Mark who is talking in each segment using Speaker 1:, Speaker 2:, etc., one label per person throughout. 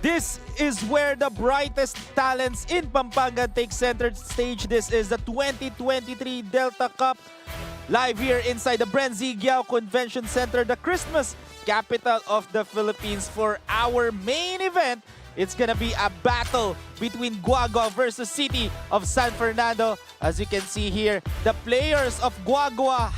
Speaker 1: This is where the brightest talents in Pampanga take center stage. This is the 2023 Delta Cup. Live here inside the BREN GUIAO Convention Center, the Christmas capital of the Philippines. For our main event, it's gonna be a battle between Guagua versus City of San Fernando. As you can see here, the players of Guagua,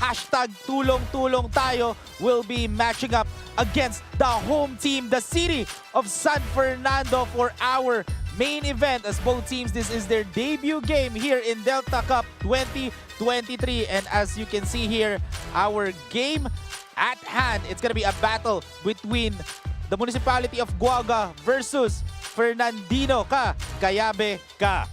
Speaker 1: #tulong-tulong tayo, will be matching up against the home team, the City of San Fernando, for our main event. As both teams, this is their debut game here in Delta Cup 2023. And as you can see here, our game at hand, it's gonna be a battle between the Municipality of Guagua versus Fernandino. Kayabe ka.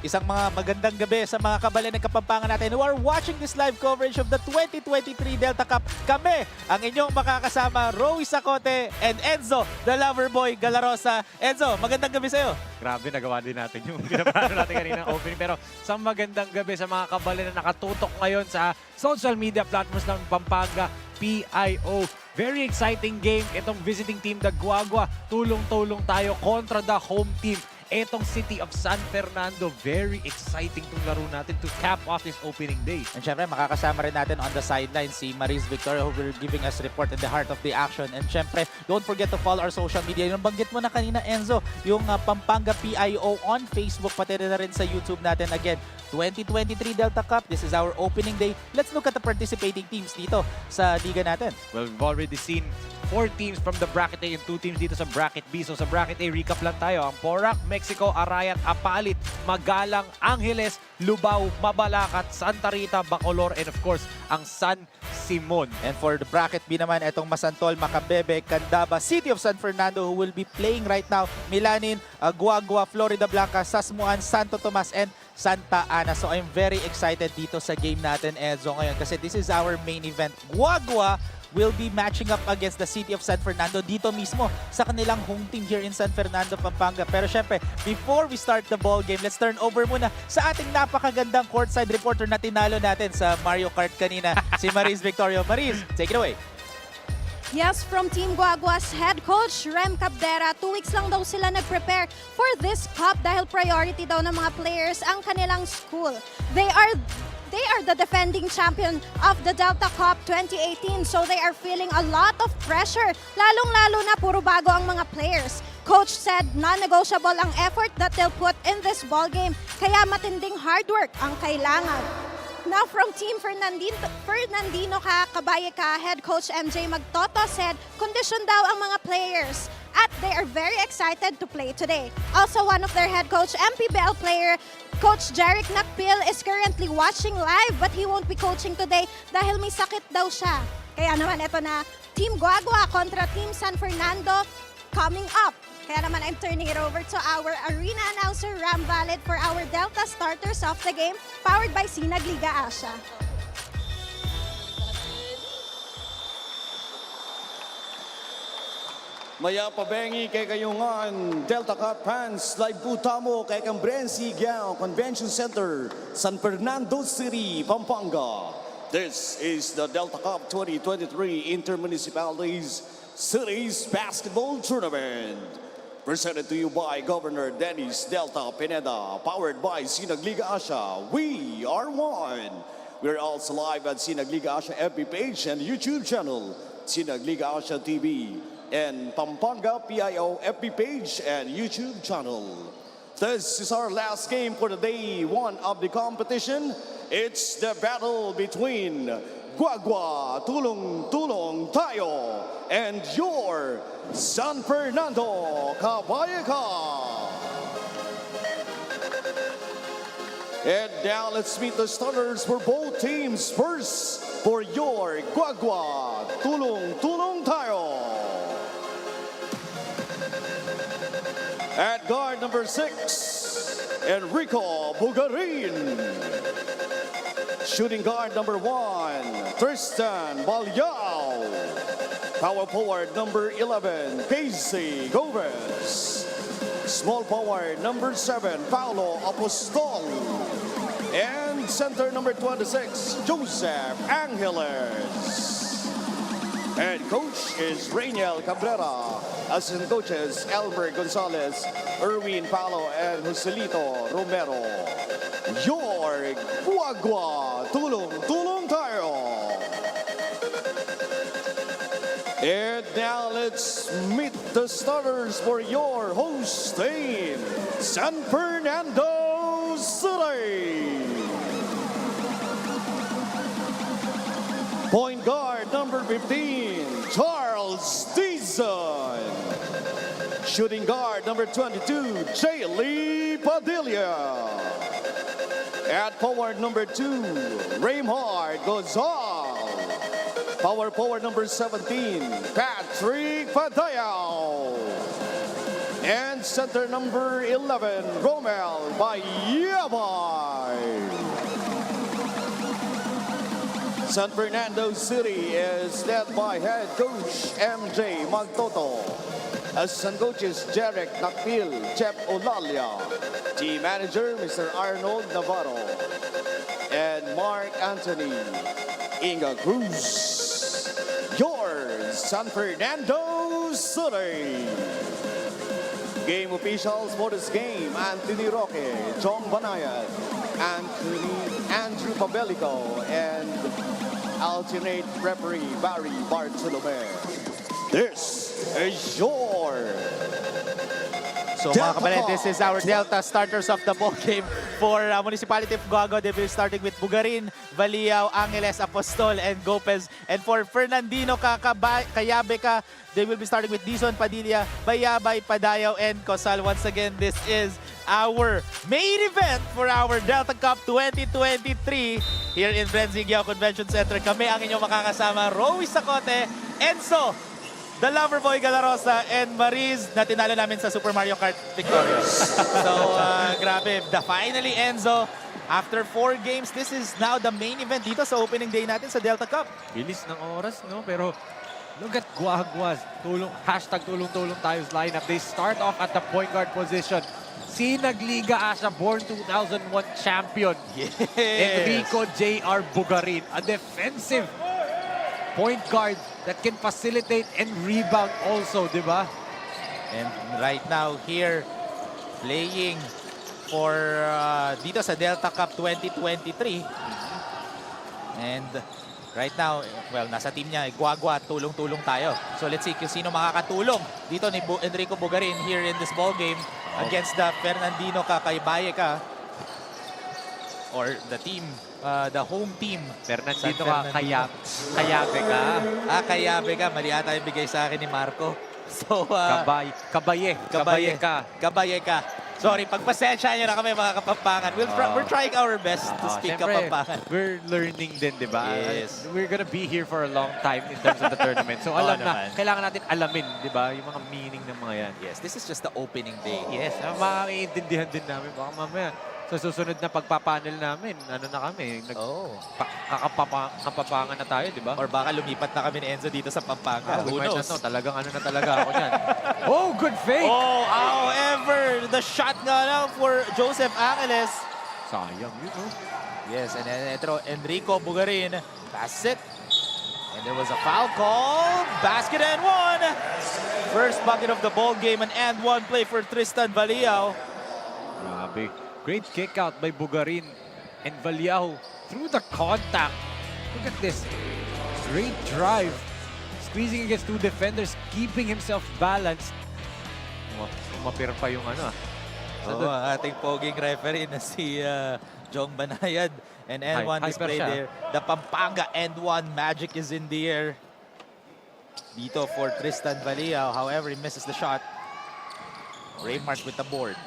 Speaker 1: Isang mga magandang gabi sa mga kabalan ng Kapampangan natin who are watching this live coverage of the 2023 Delta Cup. Kami, ang inyong makakasama, Roy Sacote and Enzo, the lover boy Galarosa. Enzo, magandang gabi sa'yo.
Speaker 2: Grabe, nagawa din natin yung pinaplano natin kanina opening. Pero sa magandang gabi sa mga kabalan na nakatutok ngayon sa social media platforms ng Pampanga PIO. Very exciting game. Itong visiting team, the Guagua. Tulong-tulong tayo kontra the home team, etong City of San Fernando. Very exciting tong laro natin to cap off this opening day.
Speaker 1: And syempre, makakasama rin natin on the sideline si Maris Victoria, who will giving us report in the heart of the action. And syempre, don't forget to follow our social media. Yung banggit mo na kanina, Enzo, yung Pampanga PIO on Facebook, pati na rin sa YouTube natin. Again, 2023 Delta Cup, this is our opening day. Let's look at the participating teams dito sa liga natin.
Speaker 2: Well, we've already seen 4 teams from the bracket A and 2 teams dito sa bracket B. So sa bracket A, recap lang tayo. Ang Porac, Mexico, Arayat, Apalit, Magalang, Angeles, Lubao, Mabalacat, Santa Rita, Bacolor, and of course, ang San Simon.
Speaker 1: And for the bracket B naman, itong Masantol, Macabebe, Candaba, City of San Fernando, who will be playing right now, Milanin, Guagua, Florida Blanca, Sasmuan, Santo Tomas, and Santa Ana. So I'm very excited dito sa game natin, Enzo, ngayon kasi this is our main event. Guagua will be matching up against the City of San Fernando dito mismo sa kanilang home team here in San Fernando, Pampanga. Pero syempre, before we start the ball game, let's turn over muna sa ating napakagandang courtside reporter na tinalo natin sa Mario Kart kanina, si Maris Victoria. Maris, take it away.
Speaker 3: Yes, from Team Guagua's head coach, Rem Cabdera, 2 weeks lang daw sila nag-prepare for this cup dahil priority daw ng mga players ang kanilang school. They are the defending champion of the Delta Cup 2018, so they are feeling a lot of pressure, lalong-lalo na puro bago ang mga players. Coach said non-negotiable ang effort that they'll put in this ball game, kaya matinding hard work ang kailangan. Now from Team Fernandino kabaye ka, head coach MJ Magtoto said condition daw ang mga players at they are very excited to play today. Also, one of their head coach, MPBL player, Coach Jeric Nakpil, is currently watching live but he won't be coaching today dahil may sakit daw siya. Kaya naman ito na, Team Guagua kontra Team San Fernando coming up. Kaya naman I'm turning it over to our arena announcer, Ram Valid, for our Delta starters of the game, powered by Sinag Liga Asia.
Speaker 4: Maya pabengi kay kayungan Delta Cup fans, live po tamo kay kang BREN GUIAO Convention Center, San Fernando City, Pampanga. This is the Delta Cup 2023 Inter-Municipalities Cities Basketball Tournament. Presented to you by Governor Dennis Delta Pineda, powered by Sinag Liga Asia. We are one. We're also live at Sinag Liga Asia FB page and YouTube channel, Sinag Liga Asia TV, and Pampanga PIO FB page and YouTube channel. This is our last game for the day 1 of the competition. It's the battle between Guagua, tulong-tulong tayo, and your San Fernando, kabaye ka. And now let's meet the starters for both teams. First, for your Guagua, tulong-tulong tayo. At guard number 6, Enrico Bugarin. Shooting guard number 1, Tristan Balyao. Power forward number 11, Casey Gomez. Small forward number 7, Paulo Apostol. And center number 26, Joseph Angeles. Head coach is Rainiel Cabrera. Assistant coaches, Elmer Gonzalez, Erwin Paulo, and Joselito Romero. Your Guagua, tulong-tulong tayo. And now let's meet the starters for your host team, San Fernando City. Point guard number 15, Charles Dizon. Shooting guard number 22, Jaylee Padilla. At forward number 2, Raymond Gozal. Power forward number 17, Patrick Padayao. And center number 11, Romel Bayabay. San Fernando City is led by head coach MJ Magtoto. Assistant coaches Jarek Nakpil, Chep Olalia. Team manager Mr. Arnold Navarro. And Mark Anthony Inga Cruz. Yours, San Fernando City. Game officials for this game, Anthony Roque, John Banayad, Andrew Pabelico, and alternate referee Barry Bartolome. This is your
Speaker 1: So mga kabalet, this is our Delta starters of the ball game for Municipality of Guagua. They will be starting with Bugarin, Valiao, Angeles, Apostol, and Gopez. And for Fernandino, Kayabe, they will be starting with Dizon, Padilla, Bayabay, Padayaw, and Cosal. Once again, this is our main event for our Delta Cup 2023 here in BREN GUIAO Convention Center. Kami ang inyong makakasama, Rowy Sacote, Enzo, The Loverboy Galarosa, and Mariz na tinalo namin sa Super Mario Kart Victorious. So, grabe. Finally, Enzo, after 4 games, this is now the main event dito sa opening day natin sa Delta Cup.
Speaker 2: Bilis ng oras, no? Pero look at Guagua. Tulong-tulong tayo's lineup. They start off at the point guard position. Sinagliga as a born 2001 champion.
Speaker 1: Yes.
Speaker 2: Enrico J.R. Bugarin, a defensive point guard that can facilitate and rebound also, di ba?
Speaker 1: And right now here, playing for dito sa Delta Cup 2023. And right now, well, nasa team niya, Guagua, tulong-tulong tayo. So let's see kung sino makakatulong dito ni Enrico Bugarin here in this ball game against the Fernandino Kayabe or the team, the home team.
Speaker 2: Fernandino Kayabe ka.
Speaker 1: Kayabe ka. Mali ata yung bigay sa akin ni Marco. So,
Speaker 2: Kabaye ka.
Speaker 1: Sorry, pagpasensya nyo na kami mga Kapampangan. We're trying our best to speak Kapampangan.
Speaker 2: We're learning din, di ba?
Speaker 1: Yes.
Speaker 2: We're gonna be here for a long time in terms of the tournament. So alam na, kailangan natin alamin, di ba? Yung mga meaning ng mga yan.
Speaker 1: Yes, this is just the opening day.
Speaker 2: Yes, maiintindihan din namin. Baka mamaya, sa susunod na pagpapanel namin, ano na kami, kakapapangan na tayo, di ba?
Speaker 1: Or baka lumipat na kami ni Enzo dito sa Pampanga. Who knows?
Speaker 2: Talagang ano na talaga ako dyan. Oh, good fake!
Speaker 1: Oh, however, the shot nga lang for Joseph Angeles.
Speaker 2: Sayang yun, no?
Speaker 1: Yes, and then Enrico Bugarin passes it. And there was a foul call. Basket and one. First bucket of the ball game, an and one play for Tristan Valiao.
Speaker 2: Grabe. Great kick out by Bugarin and Valiao through the contact. Look at this. Great drive. Squeezing against 2 defenders, keeping himself balanced. Umapir pa yung ano.
Speaker 1: Ang ating poging referee na si Jong Banayad. And N1 display there. The Pampanga N1 magic is in the air. Dito for Tristan Valiao. However, he misses the shot. Raymart with the board.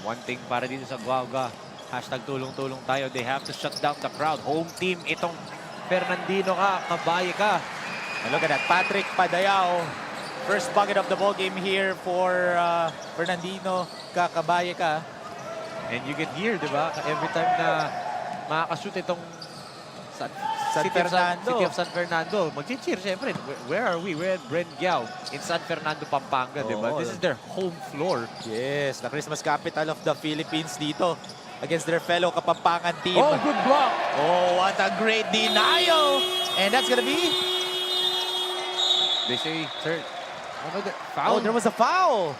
Speaker 2: One thing para dito sa Guagua. Hashtag tulong-tulong tayo. They have to shut down the crowd. Home team itong Fernandino ka, kabaye ka.
Speaker 1: And look at that, Patrick Padayao. First bucket of the ball game here for Fernandino. Kakabaye ka.
Speaker 2: And you can hear, di ba? Every time na makakashoot itong
Speaker 1: San Fernando.
Speaker 2: City of San Fernando. Mag-cheer, syempre. Where are we? We're at BREN GUIAO in San Fernando, Pampanga, di ba?
Speaker 1: Oo.
Speaker 2: This is their home floor.
Speaker 1: Yes, the Christmas capital of the Philippines dito against their fellow Kapampangan team.
Speaker 2: Oh, good block!
Speaker 1: Oh, what a great denial! And that's gonna be...
Speaker 2: They say, sir,
Speaker 1: Oh, there was a foul!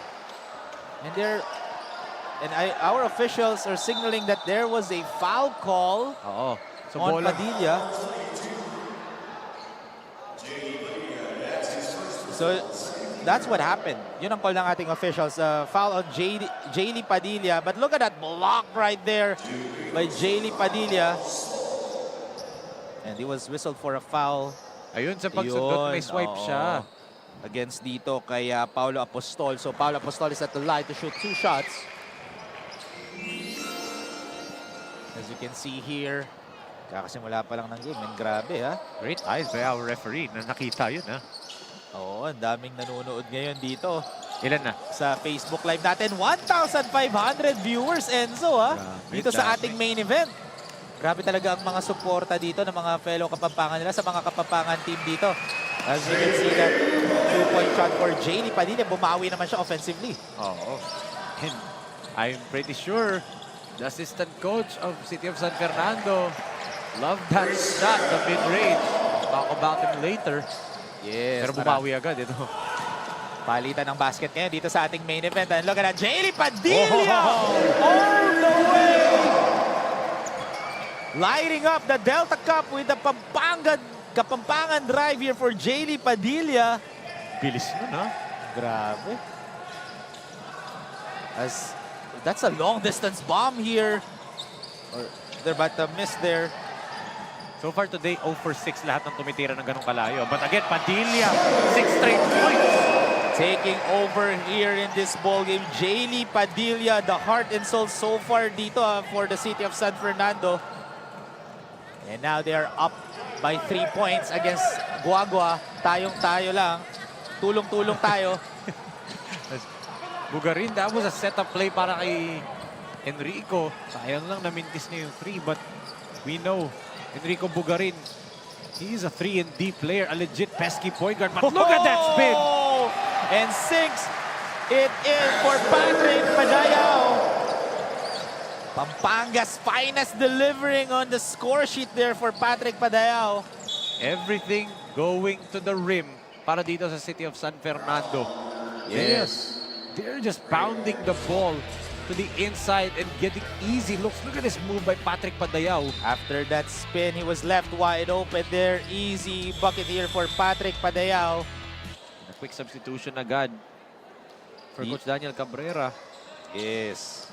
Speaker 1: And our officials are signaling that there was a foul call
Speaker 2: Oo. So,
Speaker 1: on
Speaker 2: bola.
Speaker 1: Padilla. So, that's what happened. Yun ang call ng ating officials. Foul on Jaylee Padilla. But look at that block right there by Jaylee Padilla. And he was whistled for a foul.
Speaker 2: Ayun, sa pagsundot, may swipe
Speaker 1: oo.
Speaker 2: siya.
Speaker 1: Against dito kay Paulo Apostol. So, Paulo Apostol is at the line to shoot 2 shots. As you can see here, kakasimula pa lang ng game. And grabe, ha?
Speaker 2: Great eyes by our referee na nakita yun, ha?
Speaker 1: Oo, ang daming nanonood ngayon dito.
Speaker 2: Ilan na?
Speaker 1: Sa Facebook Live natin, 1,500 viewers, Enzo, ha?
Speaker 2: Grabe,
Speaker 1: Dito sa
Speaker 2: dami.
Speaker 1: ating main event. Grabe talaga ang mga suporta dito ng mga fellow Kapampangan nila sa mga Kapampangan team dito. As you can see that 2-point shot for Jaylee Padilla. Bumawi naman siya offensively.
Speaker 2: Oo. And I'm pretty sure the assistant coach of City of San Fernando loved that shot, the mid-range. Talk about him later.
Speaker 1: Yes.
Speaker 2: Pero bumawi agad ito.
Speaker 1: Palitan ng basket ngayon dito sa ating main event. And look at that, Jaylee Padilla! All the way! Lighting up the Delta Cup with the Kapampangan drive here for Jaylee Padilla.
Speaker 2: Bilis nun, ha?
Speaker 1: Grabe. That's a long distance bomb here. Or they're about to miss there.
Speaker 2: So far today, 0 for 6 lahat ng tumitira ng ganong kalayo. But again, Padilla, 6 straight points.
Speaker 1: Taking over here in this ball game, Jaylee Padilla, the heart and soul so far dito for the City of San Fernando. And now they are up by 3 points against Guagua. Tayong-tayo lang. Tulong-tulong tayo.
Speaker 2: Bugarin, that was a setup play para kay Enrico. Sayang lang na-mintis niya yung 3, but we know Enrico Bugarin, he is a 3-and-D player, a legit pesky point guard. But look at that spin!
Speaker 1: And sinks it in for Patrick Padayao. Pampanga's finest delivering on the score sheet there for Patrick Padayao.
Speaker 2: Everything going to the rim para dito sa City of San Fernando.
Speaker 1: Yes.
Speaker 2: They're just pounding the ball to the inside and getting easy looks. Look at this move by Patrick Padayao.
Speaker 1: After that spin, he was left wide open there. Easy bucket here for Patrick Padayao.
Speaker 2: A quick substitution agad for Coach Daniel Cabrera.
Speaker 1: Yes.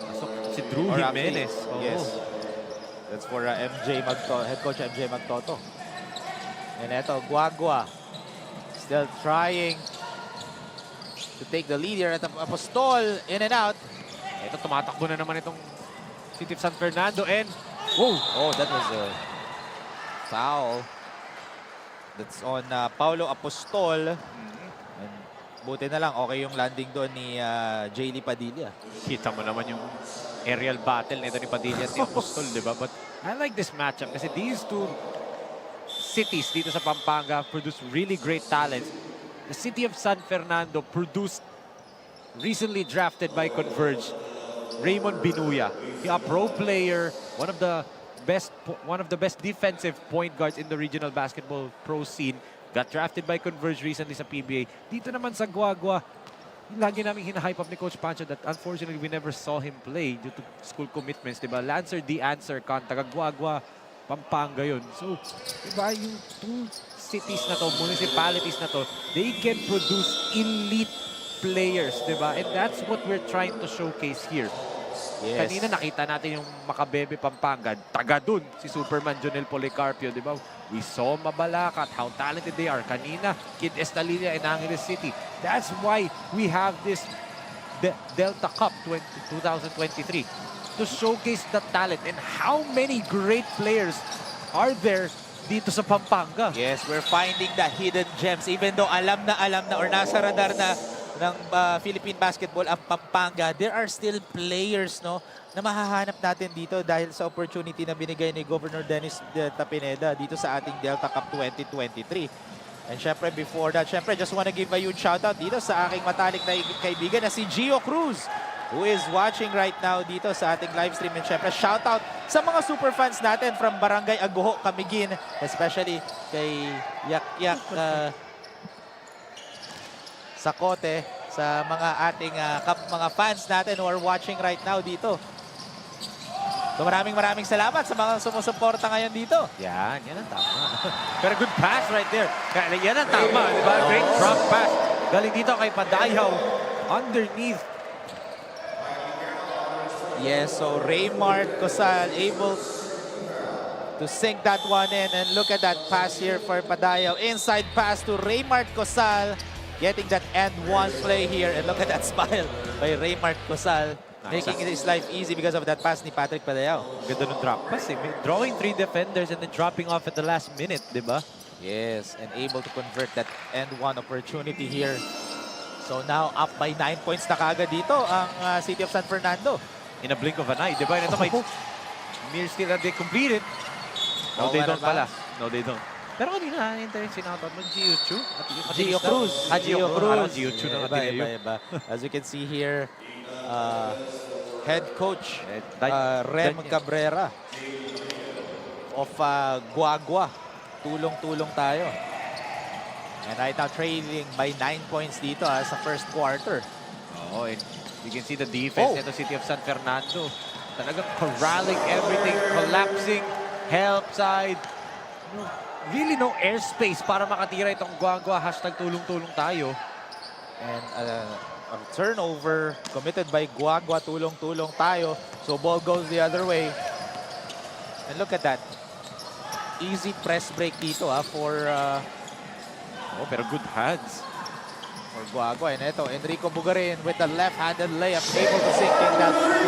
Speaker 2: Pasok si Drew
Speaker 1: Or
Speaker 2: Jimenez.
Speaker 1: actually, yes. That's for head coach MJ Magtoto. And eto, Guagua. Still trying to take the lead here at Apostol. In and out.
Speaker 2: Ito, tumatakbo na naman itong City of San Fernando and whoa!
Speaker 1: Oh, that was a foul. That's on Paulo Apostol. And buti na lang, okay yung landing doon ni Jaylee Padilla.
Speaker 2: Kita mo naman yung aerial battle nito ni Padilla at ni Apostol, di ba? But I like this matchup kasi these two cities dito sa Pampanga produce really great talents. The City of San Fernando produced recently drafted by Converge, Raymond Binuya. A pro player, one of the best defensive point guards in the regional basketball pro scene. Got drafted by Converge recently sa PBA. Dito naman sa Guagua, lagi namin hinahype up ni Coach Pancho that unfortunately we never saw him play due to school commitments, diba? Lancer the answer kan, taga Guagua, Pampanga yun. So, diba, yung two cities na to, municipalities na to, they can produce elite players, diba? And that's what we're trying to showcase here.
Speaker 1: Yes.
Speaker 2: Kanina nakita natin yung Makabebe Pampanga, taga dun, si Superman Jonel Policarpio, diba? We saw Mabalacat, how talented they are. Kanina, Kid Estalilla in Angeles City. That's why we have this Delta Cup 2023. to showcase the talent. And how many great players are there dito sa Pampanga?
Speaker 1: Yes, we're finding the hidden gems. Even though alam na or nasa radar na ng Philippine basketball ang Pampanga, there are still players, no, na mahahanap natin dito dahil sa opportunity na binigay ni Governor Dennis Tapineda dito sa ating Delta Cup 2023. And syempre before that, syempre just want to give a huge shoutout dito sa aking matalik na kaibigan na si Gio Cruz, who is watching right now dito sa ating live stream. And syempre shoutout sa mga super fans natin from Barangay Aguho, Camiguin, especially kay Yak Sakote, sa mga ating mga fans natin who are watching right now dito. So maraming salamat sa mga sumusuporta ngayon dito.
Speaker 2: Yan ang tama. Pero good pass right there. Yan ang tama, di ba? Great drop pass. Galing dito kay Padayaw. Underneath.
Speaker 1: Yes, so Raymart Cosal able to sink that one in. And look at that pass here for Padayaw. Inside pass to Raymart Cosal. Getting that end one play here. And look at that smile by Raymart Cosal. Making his life easy because of that pass ni Patrick Padayaw.
Speaker 2: Ganda ng drop pass eh. Drawing 3 defenders and then dropping off at the last minute, di ba?
Speaker 1: Yes, and able to convert that end one opportunity here. So now up by 9 points na kagad dito ang City of San Fernando.
Speaker 2: In a blink of an eye, di ba? Ito may mere skill that they completed. No, they don't pala. No, they don't. Pero kanina, interesting out mo, Gio Chu.
Speaker 1: Gio Cruz.
Speaker 2: Gio Cruz. Gio Chu na
Speaker 1: Iba. As you can see here, head coach Rem Cabrera of Guagua. Tulong-tulong tayo. And right now trailing by 9 points dito sa first quarter.
Speaker 2: Oh, and you can see the defense nito City of San Fernando. Talagang corralling everything, collapsing, help side. Really no airspace para makatira itong Guagua. Hashtag tulong-tulong tayo.
Speaker 1: And a turnover committed by Guagua. Tulong-tulong tayo. So ball goes the other way. And look at that. Easy press break dito for...
Speaker 2: pero good hands.
Speaker 1: For Guagua. And ito, Enrico Bugarin with the left-handed layup. Able to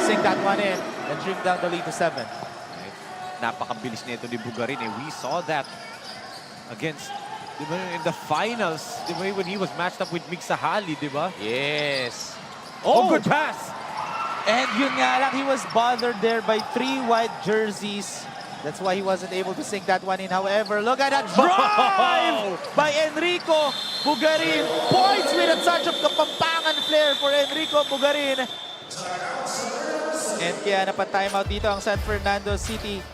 Speaker 1: sink that one in. And trim down the lead to 7.
Speaker 2: Napakabilis nito ni Bugarin. We saw that against, di ba, in the finals, di ba, when he was matched up with Migsahali, di ba?
Speaker 1: Yes.
Speaker 2: Oh, good pass!
Speaker 1: And yun nga lang, he was bothered there by 3 white jerseys. That's why he wasn't able to sink that one in. However, look at that drive by Enrico Bugarin. Points with a touch of Kapampangan flair for Enrico Bugarin. And kaya napa-timeout dito ang San Fernando City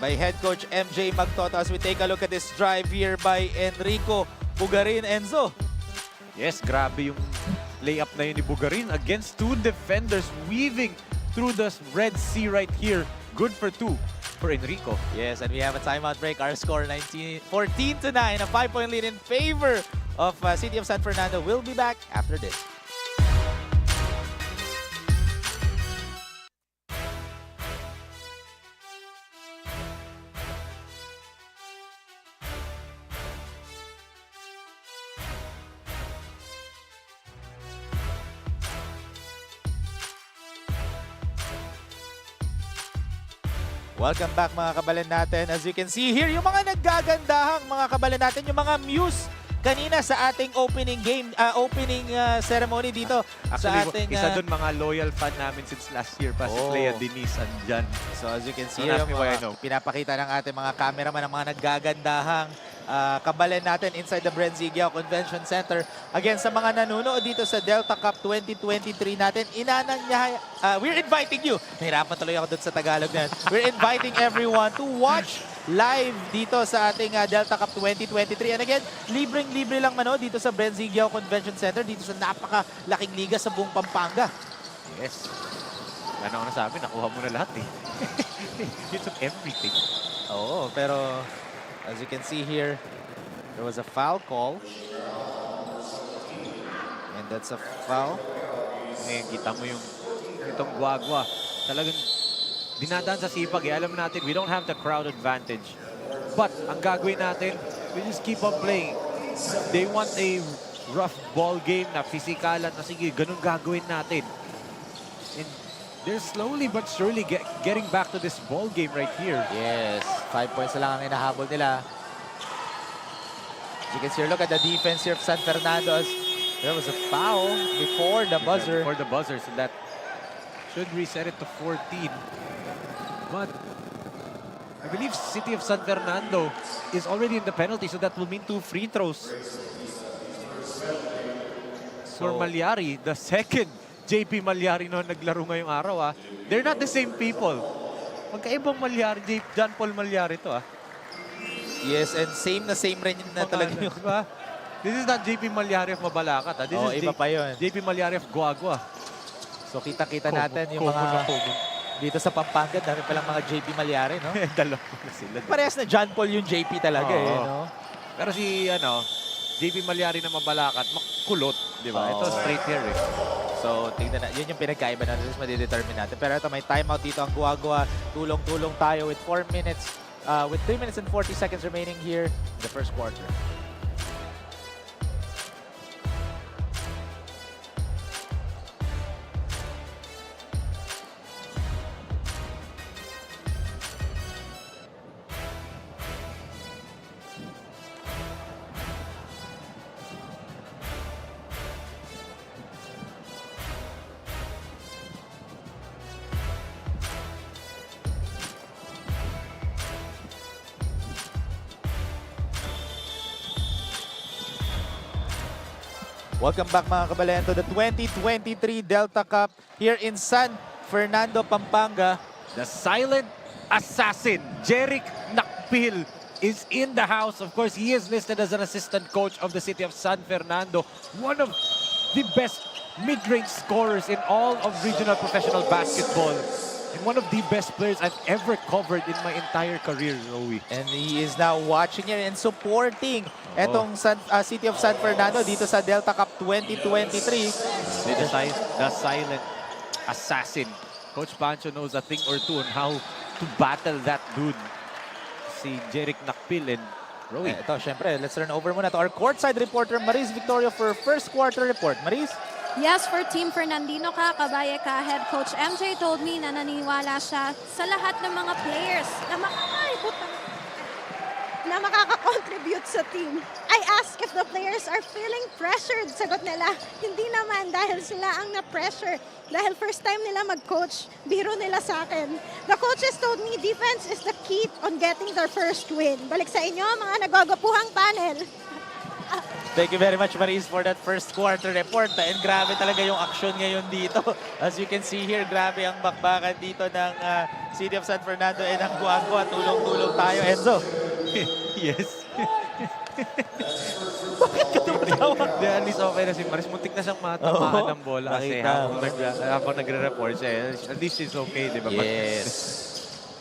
Speaker 1: by head coach MJ Magtoto as we take a look at this drive here by Enrico Bugarin. Enzo.
Speaker 2: Yes, grabe yung layup na yun ni Bugarin against 2 defenders weaving through the Red Sea right here. Good for 2 for Enrico.
Speaker 1: Yes, and we have a timeout break. Our score 14-9, a 5-point lead in favor of City of San Fernando. We'll be back after this. Welcome back mga kabalan natin. As you can see here, yung mga naggagandahang mga kabalan natin, yung mga muse kanina sa ating opening game, opening ceremony dito.
Speaker 2: Actually,
Speaker 1: sa ating,
Speaker 2: isa dun mga loyal fan namin since last year pa, si Clea Denise andyan.
Speaker 1: So as you can see,
Speaker 2: Don't ask me why I
Speaker 1: yung
Speaker 2: know.
Speaker 1: pinapakita ng ating mga cameraman, ang mga naggagandahang kabalan natin inside the BREN GUIAO Convention Center. Again, sa mga nanunood dito sa Delta Cup 2023 natin, we're inviting you. Nahirapan tuloy ako dun sa Tagalog na. We're inviting everyone to watch live dito sa ating Delta Cup 2023. And again, libreng-libre lang mano dito sa BREN GUIAO Convention Center, dito sa napakalaking liga sa buong Pampanga.
Speaker 2: Yes. Ano ako nasabi, nakuha mo na lahat eh. You took everything.
Speaker 1: Oo, pero as you can see here, there was a foul call. And that's a foul.
Speaker 2: Ngayon, kita mo yung itong Guagua. Talagang dinadaan sa sipag eh. Alam natin, we don't have the crowd advantage. But ang gagawin natin, we just keep on playing. They want a rough ball game na pisikalan na sige, ganun gagawin natin. And They're slowly but surely getting back to this ball game right here.
Speaker 1: Yes, 5 points na lang ang inahabol nila. As you can see, look at the defense here of San Fernando. As there was a foul before the buzzer.
Speaker 2: For the buzzer, so that should reset it to 14. But I believe City of San Fernando is already in the penalty, so that will mean 2 free throws. For Malyari, the second JP Malyari no naglaro ngayong araw. They're not the same people. Magkaibang Malyari, John Paul Malyari to.
Speaker 1: Yes, and same rin na talaga yung...
Speaker 2: Diba? This is not JP Malyari of Mabalacat. This is
Speaker 1: iba pa yun.
Speaker 2: JP Malyari of Guagua.
Speaker 1: So kita-kita natin yung mga... Dito sa Pampanga, dami palang mga JP Malyari, no?
Speaker 2: Dalawa na sila.
Speaker 1: Parehas na John Paul yung JP talaga, no?
Speaker 2: Pero si, JP Malyari na Mabalacat, makulot, di ba? Ito straight hair, eh.
Speaker 1: So, tingnan na. Yun yung pinagkaiba natin. Tapos madidetermine natin. Pero ito, may timeout dito ang Guagua. Tulong-tulong tayo with 4 minutes, with 3 minutes and 40 seconds remaining here in the first quarter. Welcome back mga kababayan to the 2023 Delta Cup here in San Fernando, Pampanga.
Speaker 2: The silent assassin, Jeric Nakpil, is in the house. Of course, he is listed as an assistant coach of the city of San Fernando. One of the best mid-range scorers in all of regional professional basketball. And one of the best players I've ever covered in my entire career, Zoe.
Speaker 1: And he is now watching here and supporting etong City of San Fernando dito sa Delta Cup 2023.
Speaker 2: The silent assassin. Coach Pancho knows a thing or two on how to battle that dude. Si Jeric Nakpil and Roy.
Speaker 1: Ito, syempre, let's turn over muna to our courtside reporter, Maris Victorio, for first quarter report. Maris?
Speaker 3: Yes, for Team Fernandino kabaye ka, head coach MJ told me na naniniwala siya sa lahat ng mga players na makaka-contribute sa team. I asked if the players are feeling pressured. Sagot nila, hindi naman dahil sila ang na-pressure. Dahil first time nila mag-coach, biro nila sa akin. The coaches told me defense is the key on getting their first win. Balik sa inyo, mga nagagapuhang panel.
Speaker 1: Thank you very much, Maris, for that first quarter report. And grabe talaga yung action ngayon dito. As you can see here, grabe ang bakbakan dito ng City of San Fernando and ang Guagua. Tulong-tulong tayo, Enzo.
Speaker 2: Yes.
Speaker 1: Bakit ka tumatawa?
Speaker 2: At least okay na si Maris. Muntik na siyang matamaan ng bola kasi habang nagre-report siya. At least she's okay, di ba?
Speaker 1: Yes.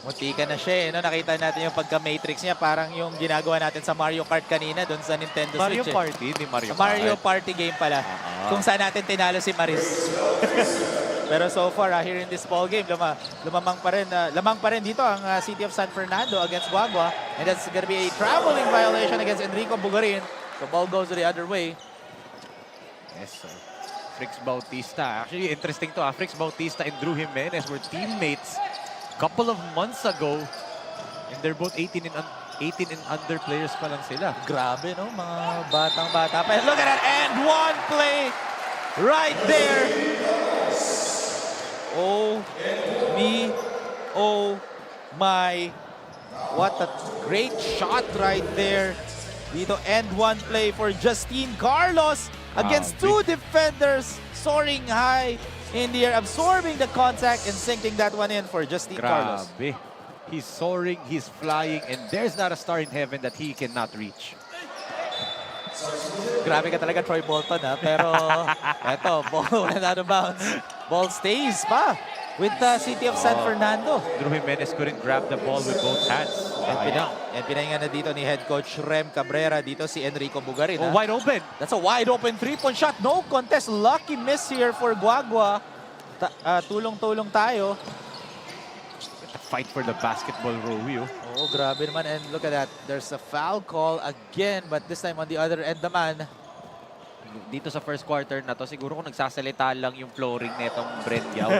Speaker 1: Muntika na siya, no? Nakita natin yung pagka-matrix niya. Parang yung ginagawa natin sa Mario Kart kanina doon sa Nintendo
Speaker 2: Mario
Speaker 1: Switch.
Speaker 2: Party, hindi Mario Kart.
Speaker 1: Mario Party game pala. Kung saan natin tinalo si Maris. Pero so far, here in this ball game, lamang pa rin dito ang City of San Fernando against Guagua. And that's gonna be a traveling violation against Enrico Bugarin. The ball goes the other way.
Speaker 2: Yes, sir. Frix Bautista. Actually, interesting to. Frix Bautista and Drew Jimenez were teammates couple of months ago. And they're both 18 and under players pa lang sila.
Speaker 1: Grabe, no? Mga batang-bata pa. Look at that. And one play right there. Oh, me. Oh, my. What a great shot right there. Dito, and one play for Justine Carlos against two defenders soaring high in the air, absorbing the contact and sinking that one in for Justine Carlos.
Speaker 2: He's soaring, he's flying, and there's not a star in heaven that he cannot reach.
Speaker 1: Grabe ka talaga, Troy Bolton, ha? Pero eto, ball went out of bounds. Ball stays pa with the City of San Fernando.
Speaker 2: Drew Jimenez couldn't grab the ball with both hands.
Speaker 1: And pinahinga na dito ni head coach Rem Cabrera. Dito si Enrico Bugarin.
Speaker 2: Oh, wide open.
Speaker 1: That's a wide open three-point shot. No contest. Lucky miss here for Guagua. Tulong-tulong tayo.
Speaker 2: Fight for the basketball, Rowie.
Speaker 1: Oh, grabe naman. And look at that. There's a foul call again. But this time on the other end naman.
Speaker 2: Dito sa first quarter na to, siguro kung nagsasalita lang yung flooring nitong BREN GUIAO.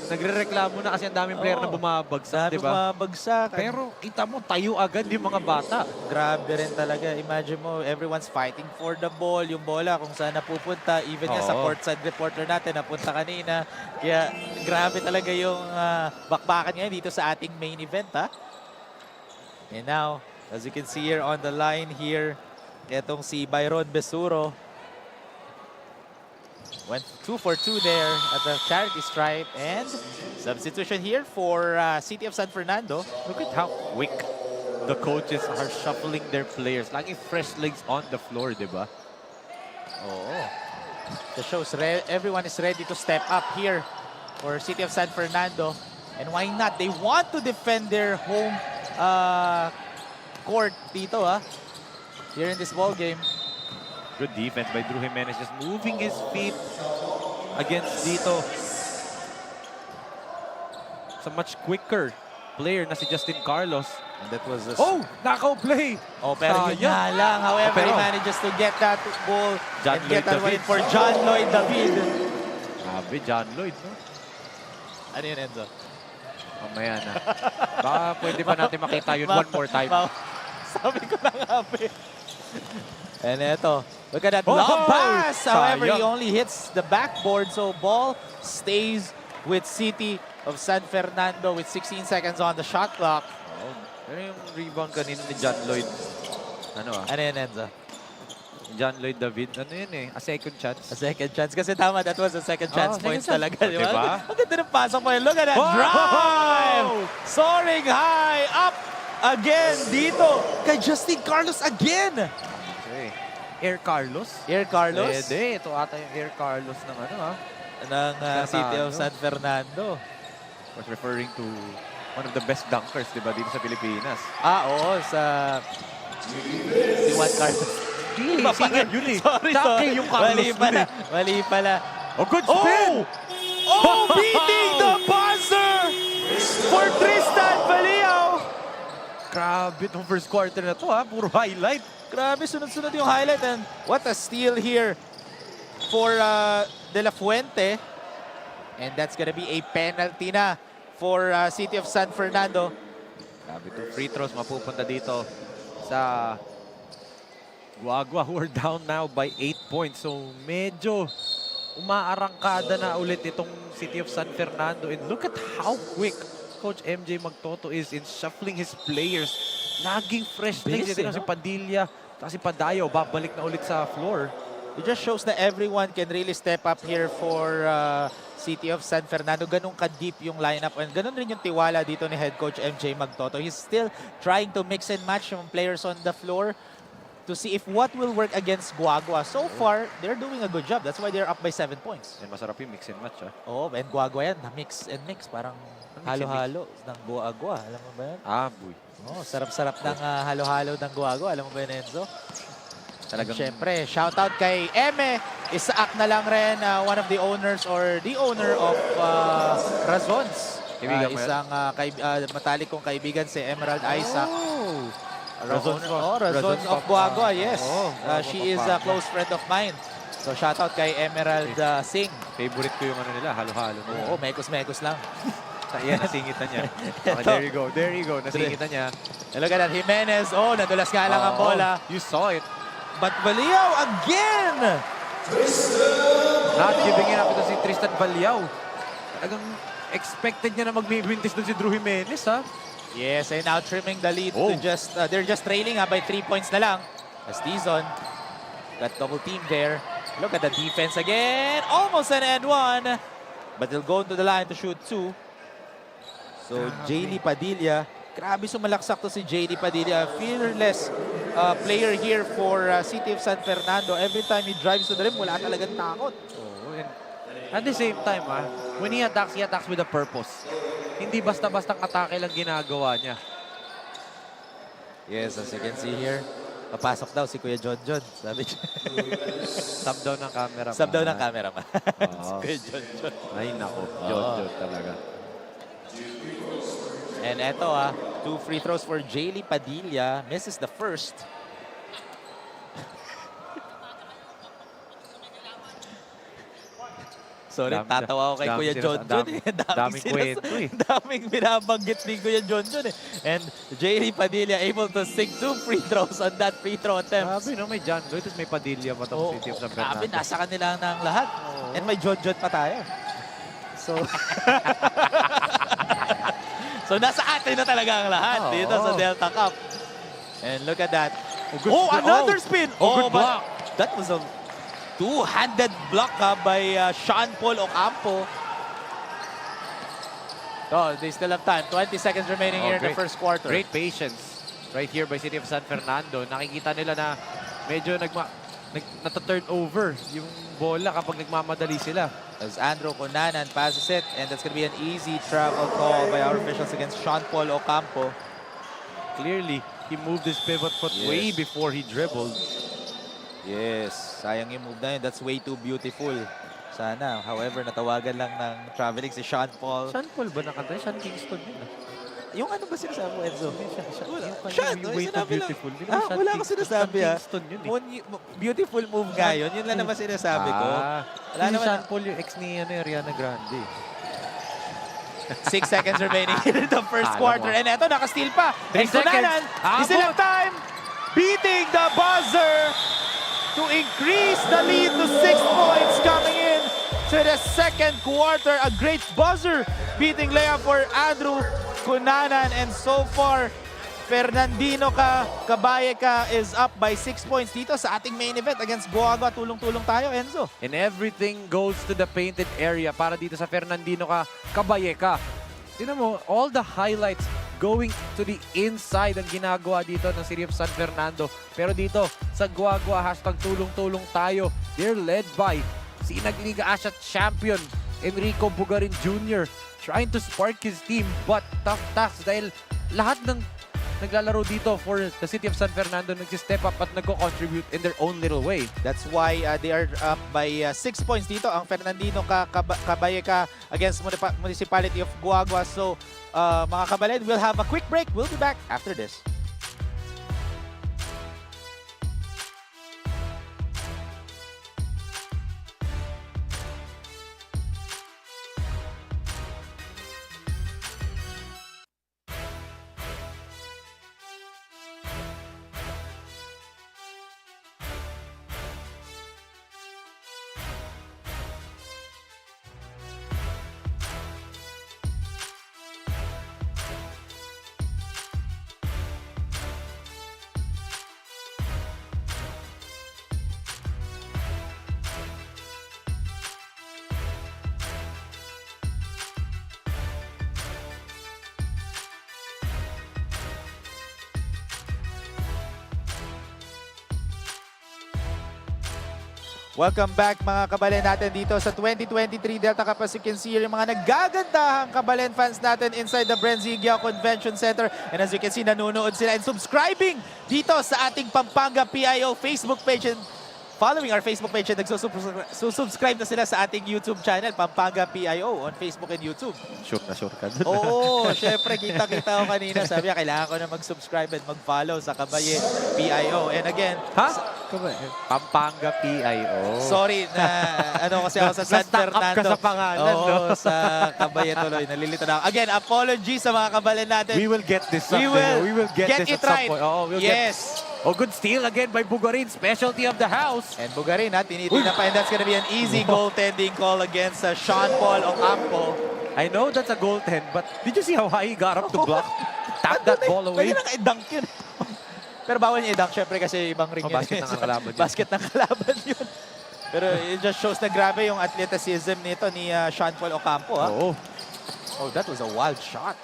Speaker 2: Nagre-reklamo na kasi ang daming player na bumabagsak, di ba?
Speaker 1: Bumabagsak.
Speaker 2: Pero kita mo, tayo agad yung mga bata.
Speaker 1: Grabe rin talaga. Imagine mo, everyone's fighting for the ball. Yung bola kung saan napupunta. Even nga sa
Speaker 2: Oo.
Speaker 1: courtside reporter natin, napunta kanina. Kaya grabe talaga yung bakbakan ngayon dito sa ating main event, ha? And now, as you can see here on the line here, etong si Byron Besuro. Went 2 for 2 there at the charity stripe. And substitution here for City of San Fernando.
Speaker 2: Look at how quick the coaches are shuffling their players. Laging fresh legs on the floor, di ba?
Speaker 1: Oo. The shows everyone is ready to step up here for City of San Fernando. And why not? They want to defend their home court dito, here in this ball game.
Speaker 2: Good defense by Drew Jimenez, just moving his feet against dito. It's a much quicker player na si Justin Carlos.
Speaker 1: And that was a...
Speaker 2: Oh! Knockout play!
Speaker 1: Oh, pero yun
Speaker 2: Sayang.
Speaker 1: nga lang. However,
Speaker 2: Pero-
Speaker 1: he manages to get that ball
Speaker 2: John
Speaker 1: and get
Speaker 2: Lloyd
Speaker 1: that
Speaker 2: David.
Speaker 1: one for John Lloyd David.
Speaker 2: Grabe, John Lloyd, no?
Speaker 1: Ano yun, Enzo?
Speaker 2: Mamaya na. Baka pwede pa natin makita yun one more time.
Speaker 1: Sabi ko na nga, And eto, look at that
Speaker 2: Oh,
Speaker 1: long pass. However, he
Speaker 2: sayang.
Speaker 1: only hits the backboard. So ball stays with City of San Fernando with 16 seconds on the shot clock.
Speaker 2: Pero yung rebound kanina ni John Lloyd. Ano
Speaker 1: Ano yun, Enzo?
Speaker 2: John Lloyd David. Ano yun eh? A second chance.
Speaker 1: A second chance. Kasi tama, that was a second chance
Speaker 2: second
Speaker 1: points
Speaker 2: chance.
Speaker 1: talaga.
Speaker 2: Oh,
Speaker 1: Di
Speaker 2: diba?
Speaker 1: ba? Ang ganda ng pasok mo yun. Look at that
Speaker 2: Oh!
Speaker 1: drive! Soaring high up again dito kay Justin Carlos again.
Speaker 2: Okay. Air Carlos?
Speaker 1: Air Carlos
Speaker 2: Pwede. Ito ata yung Air Carlos ng ano
Speaker 1: ng City of
Speaker 2: Fernando.
Speaker 1: San Fernando.
Speaker 2: Was referring to one of the best dunkers, di ba, dito sa Pilipinas.
Speaker 1: Oo, sa si Juan Carlos.
Speaker 2: Singer yun eh.
Speaker 1: Sorry.
Speaker 2: Yung Carlos
Speaker 1: Mali pala.
Speaker 2: dun eh.
Speaker 1: Mali pala.
Speaker 2: Oh, good spin!
Speaker 1: Oh, beating the buzzer for Tristan Valiao.
Speaker 2: Grabe itong first quarter na to puro highlight.
Speaker 1: Grabe, sunod-sunod yung highlight. And what a steal here for De La Fuente. And that's gonna be a penalty na for City of San Fernando.
Speaker 2: Grabe itong free throws mapupunta dito sa Guagua, who are down now by 8 points. So medyo umaarangkada na ulit itong City of San Fernando. And look at how quick Coach MJ Magtoto is in shuffling his players. Laging fresh legs.
Speaker 1: Bilis,
Speaker 2: Ito si Padilla, si Padayo, babalik na ulit sa floor.
Speaker 1: It just shows that everyone can really step up here for City of San Fernando. Ganun ka-deep yung lineup. And ganun rin yung tiwala dito ni Head Coach MJ Magtoto. He's still trying to mix and match yung players on the floor to see if what will work against Guagua. So far, they're doing a good job. That's why they're up by 7 points.
Speaker 2: And masarap yung mix and match.
Speaker 1: Oo, and Guagua yan. Na-mix and mix. Parang halo-halo ng Guagua. Alam mo ba yan?
Speaker 2: Boy.
Speaker 1: Oh, sarap-sarap ng halo-halo ng Guagua. Alam mo ba yan, Enzo?
Speaker 2: Talagang
Speaker 1: Siyempre, shoutout kay Eme. Isaak na lang rin, one of the owners or the owner of Razons.
Speaker 2: Kaibigan mo yan?
Speaker 1: Isang matalik kong kaibigan si Emerald Isaac.
Speaker 2: Razons
Speaker 1: Razons of Guagua, yes.
Speaker 2: Guagua,
Speaker 1: She is a close friend of mine. So shoutout kay Emerald Singh.
Speaker 2: favorite ko yung ano nila, halo-halo.
Speaker 1: Oo, mekos-mekos lang.
Speaker 2: Yan, nasingitan niya. Okay, there you go. Nasingitan niya.
Speaker 1: And look at that, Jimenez. Oh, nadulas nga lang ang bola.
Speaker 2: You saw it.
Speaker 1: But Valiao again!
Speaker 2: Not giving it up ito si Tristan Valiao. Talagang expected niya na mag-mintis doon si Drew Jimenez,
Speaker 1: Yes, and now trimming the lead
Speaker 2: Oh.
Speaker 1: to just, they're just trailing by 3 points na lang. As Dizon got double team there. Look at the defense again. Almost an and one. But they'll go into the line to shoot 2. So, Jaylee Padilla. Grabe sumalaksak to si Jaylee Padilla. Fearless player here for City of San Fernando. Every time he drives to the rim, wala talagang takot.
Speaker 2: And at the same time, when he attacks with a purpose. Hindi basta-bastang atake lang ginagawa niya.
Speaker 1: Yes, as you can see here. Papasok daw si Kuya John John. Sabi niya.
Speaker 2: Sub down ng camera.
Speaker 1: Sub daw ng camera man.
Speaker 2: Oo.
Speaker 1: Kuya John John.
Speaker 2: Ay, nako. John talaga.
Speaker 1: And eto 2 free throws for Jaylee Padilla. Misses the first. Sorry,
Speaker 2: Dami-
Speaker 1: tatawa ako kay
Speaker 2: dami
Speaker 1: Kuya
Speaker 2: sinas-
Speaker 1: John John.
Speaker 2: dami-
Speaker 1: Daming
Speaker 2: kwento eh.
Speaker 1: Daming binabanggit ni Kuya John John eh. And Jerry Padilla able to sink 2 free throws on that free throw attempt.
Speaker 2: Grabe, no? May John Lloyd, tapos may Padilla pa itong City of San
Speaker 1: Grabe,
Speaker 2: Fernando.
Speaker 1: nasa kanila ng lahat. And may John John pa tayo. So, so nasa atin na talaga ang lahat
Speaker 2: Oo.
Speaker 1: dito sa Delta Cup. And look at that.
Speaker 2: good
Speaker 1: Oh,
Speaker 2: spin.
Speaker 1: another spin!
Speaker 2: good
Speaker 1: but
Speaker 2: block.
Speaker 1: that was a two-handed block by Sean Paul Ocampo. So, they still have time. 20 seconds remaining here in the first quarter.
Speaker 2: Great patience right here by City of San Fernando. Nakikita nila na medyo nata-turn over yung bola kapag nagmamadali sila.
Speaker 1: As Andrew Conanan passes it, and that's going to be an easy travel call by our officials against Sean Paul Ocampo.
Speaker 2: Clearly, he moved his pivot foot way before he dribbled.
Speaker 1: Yes, sayang yung move na yun. That's way too beautiful. Sana. However, natawagan lang ng traveling si Sean Paul.
Speaker 2: Sean Paul ba nakanta? Sean Kingston yun.
Speaker 1: Yung ano ba sinasabi mo, Enzo? Wala.
Speaker 2: Yung
Speaker 1: Sean,
Speaker 2: yung
Speaker 1: no?
Speaker 2: way
Speaker 1: Yung
Speaker 2: too
Speaker 1: sinabi lang.
Speaker 2: beautiful. Di ba
Speaker 1: Ah,
Speaker 2: Sean
Speaker 1: wala akong
Speaker 2: Kingston?
Speaker 1: sinasabi
Speaker 2: Sean
Speaker 1: ah.
Speaker 2: Kingston yun eh.
Speaker 1: Beautiful move nga yun. Yun lang naman sinasabi ko. Wala
Speaker 2: Kasi
Speaker 1: naman.
Speaker 2: Sean Paul yung ex ni Ariana Grande.
Speaker 1: 6 seconds remaining in the first
Speaker 2: Alam
Speaker 1: quarter.
Speaker 2: mo.
Speaker 1: And eto, naka-steal pa.
Speaker 2: 3
Speaker 1: And
Speaker 2: seconds.
Speaker 1: Conanan, he still have time. Beating the buzzer to increase the lead to 6 points coming in to the second quarter. A great buzzer beating layup for Andrew Conanan. And so far, Fernandino Kabaye is up by 6 points dito sa ating main event against Guagua. Tulong-tulong tayo, Enzo.
Speaker 2: And everything goes to the painted area para dito sa Fernandino Kabaye. Tingnan mo, all the highlights going to the inside ang ginagawa dito ng City of San Fernando. Pero dito sa Guagua, hashtag tulong-tulong tayo. They're led by si Nagliga Asia champion Enrico Bugarin Jr. trying to spark his team, but tough task dahil lahat ng naglalaro dito for the City of San Fernando nag-step up at nagko-contribute in their own little way.
Speaker 1: That's why they are up by 6 points dito ang Fernandino Kabaye against Municipality of Guagua. So mga kabalin, we'll have a quick break. We'll be back after this. Welcome back mga kabalen natin dito sa 2023 Delta Cup. As you can see, yung mga nagagandahang kabalen fans natin inside the BREN GUIAO Convention Center. And as you can see, nanonood sila and subscribing dito sa ating Pampanga PIO Facebook page. And following our Facebook page, and nagsusubscribe na sila sa ating YouTube channel, Pampanga PIO, on Facebook and YouTube.
Speaker 2: Sure ka dun.
Speaker 1: Oo, syempre, kita-kita ko kanina. Sabi niya, kailangan ko na mag-subscribe and mag-follow sa Kabaye PIO. And again,
Speaker 2: Pampanga PIO.
Speaker 1: sorry na ano kasi ako sa San
Speaker 2: Na-stuck up ka
Speaker 1: Fernando.
Speaker 2: sa pangalan,
Speaker 1: Oo,
Speaker 2: no?
Speaker 1: sa Kabaye tuloy. Nalilito na ako. Again, apologies sa mga kabalen natin.
Speaker 2: We will get this
Speaker 1: We
Speaker 2: someday.
Speaker 1: will
Speaker 2: We will get this
Speaker 1: it
Speaker 2: at some
Speaker 1: right.
Speaker 2: point. Oh, we'll
Speaker 1: Yes.
Speaker 2: Oh, good steal again by Bugarin. Specialty of the house.
Speaker 1: And Bugarin, tinitingnan pa. And that's gonna be an easy goaltending call against Sean Paul Ocampo.
Speaker 2: I know that's a goaltend, but did you see how high he got up to block? Tap that ball away.
Speaker 1: Pwede nang i-dunk yun. Pero bawal niya i-dunk, syempre kasi ibang ring yun.
Speaker 2: Basket ng kalaban yun.
Speaker 1: Basket ng kalaban yun. Pero it just shows na grabe yung athleticism nito ni Sean Paul Ocampo. Ha?
Speaker 2: Oh.
Speaker 1: Oh, that was a wild shot.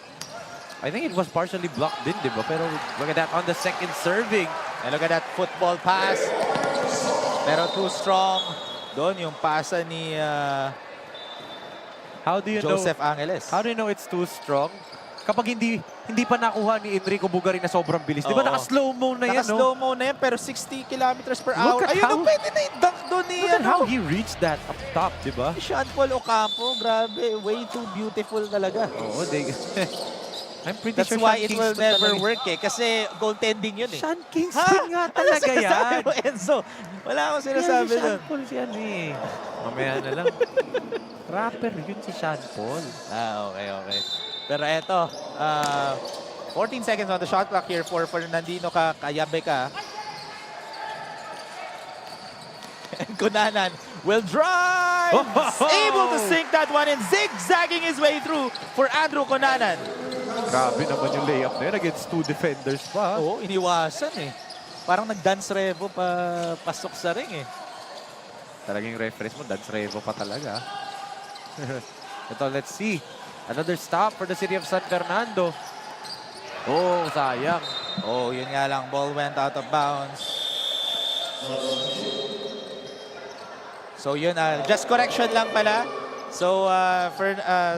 Speaker 2: I think it was partially blocked din, di ba? Pero look at that on the second serving.
Speaker 1: And look at that football pass. Pero too strong. Doon yung pasa ni
Speaker 2: How do you
Speaker 1: Joseph
Speaker 2: know?
Speaker 1: Angeles.
Speaker 2: How do you know it's too strong? Kapag hindi pa nakuha ni Enrico Bugarin na sobrang bilis. Di ba
Speaker 1: Oo.
Speaker 2: naka-slow mo na yan, no?
Speaker 1: Naka-slow mo na yan, pero 60 kilometers per
Speaker 2: Look
Speaker 1: hour.
Speaker 2: at
Speaker 1: Ayun,
Speaker 2: how-
Speaker 1: pwede na i-dunk doon ni
Speaker 2: Look at how he reached that up top, di ba?
Speaker 1: Sean Paul Ocampo. Grabe, way too beautiful talaga.
Speaker 2: Oo, I'm pretty
Speaker 1: That's
Speaker 2: sure
Speaker 1: why
Speaker 2: Sean
Speaker 1: it will
Speaker 2: Kingston
Speaker 1: never
Speaker 2: talaga.
Speaker 1: work eh. Kasi goaltending yun eh.
Speaker 2: Sean Kingston nga talaga
Speaker 1: Ano sinasabi
Speaker 2: yan.
Speaker 1: mo, Enzo? Wala akong sinasabi
Speaker 2: Yan si
Speaker 1: doon.
Speaker 2: Sean Paul si ano eh. Mamaya na lang. Rapper yun si Sean Paul.
Speaker 1: Okay. Pero eto, 14 seconds on the shot clock here for Fernandino Kayabe ka. And Kunanan will drive! Able to sink that one in, zigzagging his way through for Andrew Kunanan.
Speaker 2: Grabe naman yung layup na yun against 2 defenders pa.
Speaker 1: Oo, iniwasan eh. Parang nag-dance revo pa pasok sa ring eh.
Speaker 2: Talagang referees mo, dance revo pa talaga. Ito, let's see. Another stop for the city of San Fernando. Oh, sayang.
Speaker 1: Oh, yun nga lang. Ball went out of bounds. So yun, just correction lang pala. So,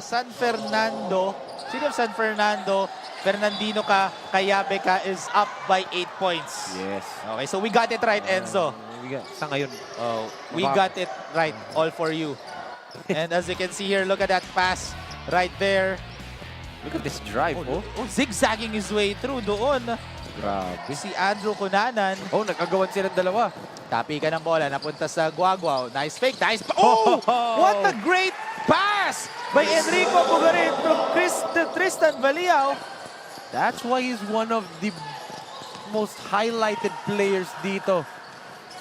Speaker 1: San Fernando, city of San Fernando, Fernandino Kayabe ka is up by 8 points.
Speaker 2: Yes.
Speaker 1: Okay, so we got it right, Enzo.
Speaker 2: Sa ngayon.
Speaker 1: Oh, we got it right, all for you. And as you can see here, look at that pass right there.
Speaker 2: Look at this drive, oh.
Speaker 1: Zigzagging his way through doon.
Speaker 2: Grabe.
Speaker 1: Si Andrew Kunanan.
Speaker 2: Oh, nagkagawan silang dalawa.
Speaker 1: Tapi ka ng bola, napunta sa GUAGua. Nice fake, nice. Oh! What a great pass by Enrico Bugarin to Tristan Valiao.
Speaker 2: That's why he's one of the most highlighted players dito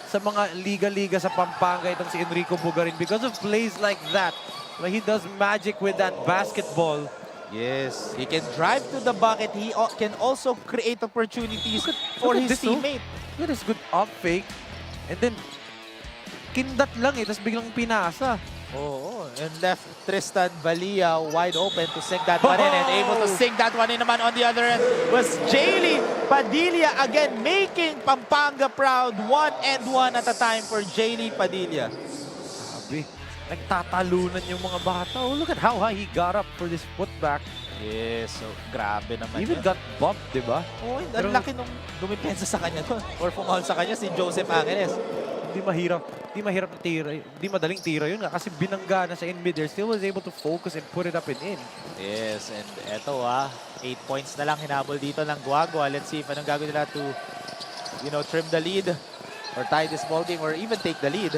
Speaker 2: sa mga liga-liga sa Pampanga, itong si Enrico Bugarin, because of plays like that. Where he does magic with that basketball.
Speaker 1: Yes, he can drive to the bucket. He can also create opportunities for
Speaker 2: look at
Speaker 1: his
Speaker 2: this, oh.
Speaker 1: teammate.
Speaker 2: Look at this good up fake. And then, kindat lang eh, tapos biglang pinasa.
Speaker 1: Oh, and left Tristan Valiao wide open to sink that one in, and able to sink that one in naman on the other end was Jaylee Padilla again, making Pampanga proud. 1-1 at a time for Jaylee Padilla.
Speaker 2: Sabi, nagtatalunan yung mga bata. Oh, look at how high he got up for this putback.
Speaker 1: Yes, so grabe naman
Speaker 2: Even
Speaker 1: yun.
Speaker 2: got bumped, di ba?
Speaker 1: Oh, ang laki nung dumipensa sa kanya doon. Or pumaul sa kanya si Joseph Angeles.
Speaker 2: Hindi mahirap na tira. Hindi madaling tira yun nga kasi binangga na siya in mid-air. Still was able to focus and put it up and in.
Speaker 1: Yes, and eto 8 points na lang hinabol dito ng GUAGua. Let's see if anong gagawin nila to, trim the lead or tie this ball game or even take the lead.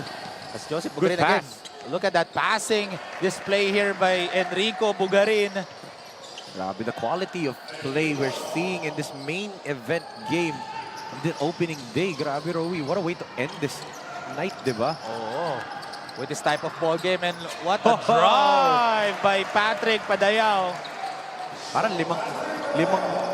Speaker 1: As Joseph Bugarin again. Look at that passing display here by Enrico Bugarin.
Speaker 2: Grabe, the quality of play we're seeing in this main event game on the opening day. Grabe, Rowie. What a way to end this night, di ba?
Speaker 1: Oo. With this type of ball game, and what a drive by Patrick Padayao.
Speaker 2: Parang limang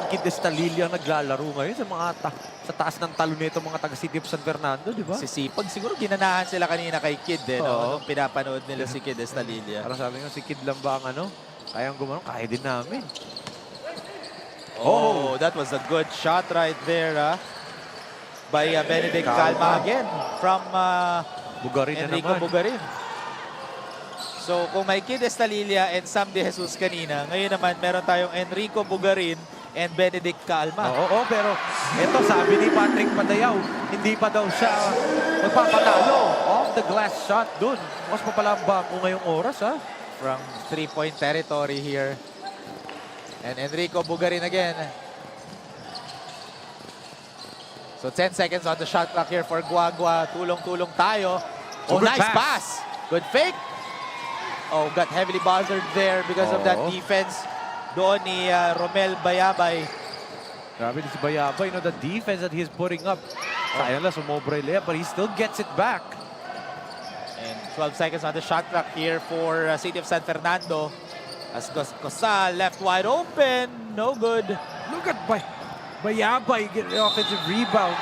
Speaker 2: Kid Estalilla ang naglalaro ngayon sa taas ng talo nito mga taga-City of San Fernando, di ba?
Speaker 1: Sisipag. Siguro ginanahan sila kanina kay Kid, no? Nung pinapanood nila si Kid Estalilla.
Speaker 2: Parang sabi nga, si Kid lang ba ang kayang gumano? Kaya din namin.
Speaker 1: Oh, that was a good shot right there, by Benedict Calma again from
Speaker 2: Bugarin na
Speaker 1: Enrico
Speaker 2: naman.
Speaker 1: Bugarin. So, kung may Kid Estalilla and Sam De Jesus kanina, ngayon naman meron tayong Enrico Bugarin and Benedict Calma.
Speaker 2: Oo, pero ito sabi ni Patrick Padayao, hindi pa daw siya magpapatalo. Off the glass shot dun. Bukas pa pala ang bangko ngayong oras, ha?
Speaker 1: From 3-point territory here. And Enrico Bugarin again. So 10 seconds on the shot clock here for GUAGua. Tulong-tulong tayo. Oh,
Speaker 2: Good
Speaker 1: nice pass. Good fake. Oh, got heavily bothered there because of that defense doon ni Romel Bayabay.
Speaker 2: Grabe si Bayabay, the defense that he's putting up. Sayang lang, sumobra yung layup, but he still gets it back.
Speaker 1: And 12 seconds on the shot clock here for City of San Fernando. As Cosal left wide open. No good.
Speaker 2: Look at Bayabay get the offensive rebound.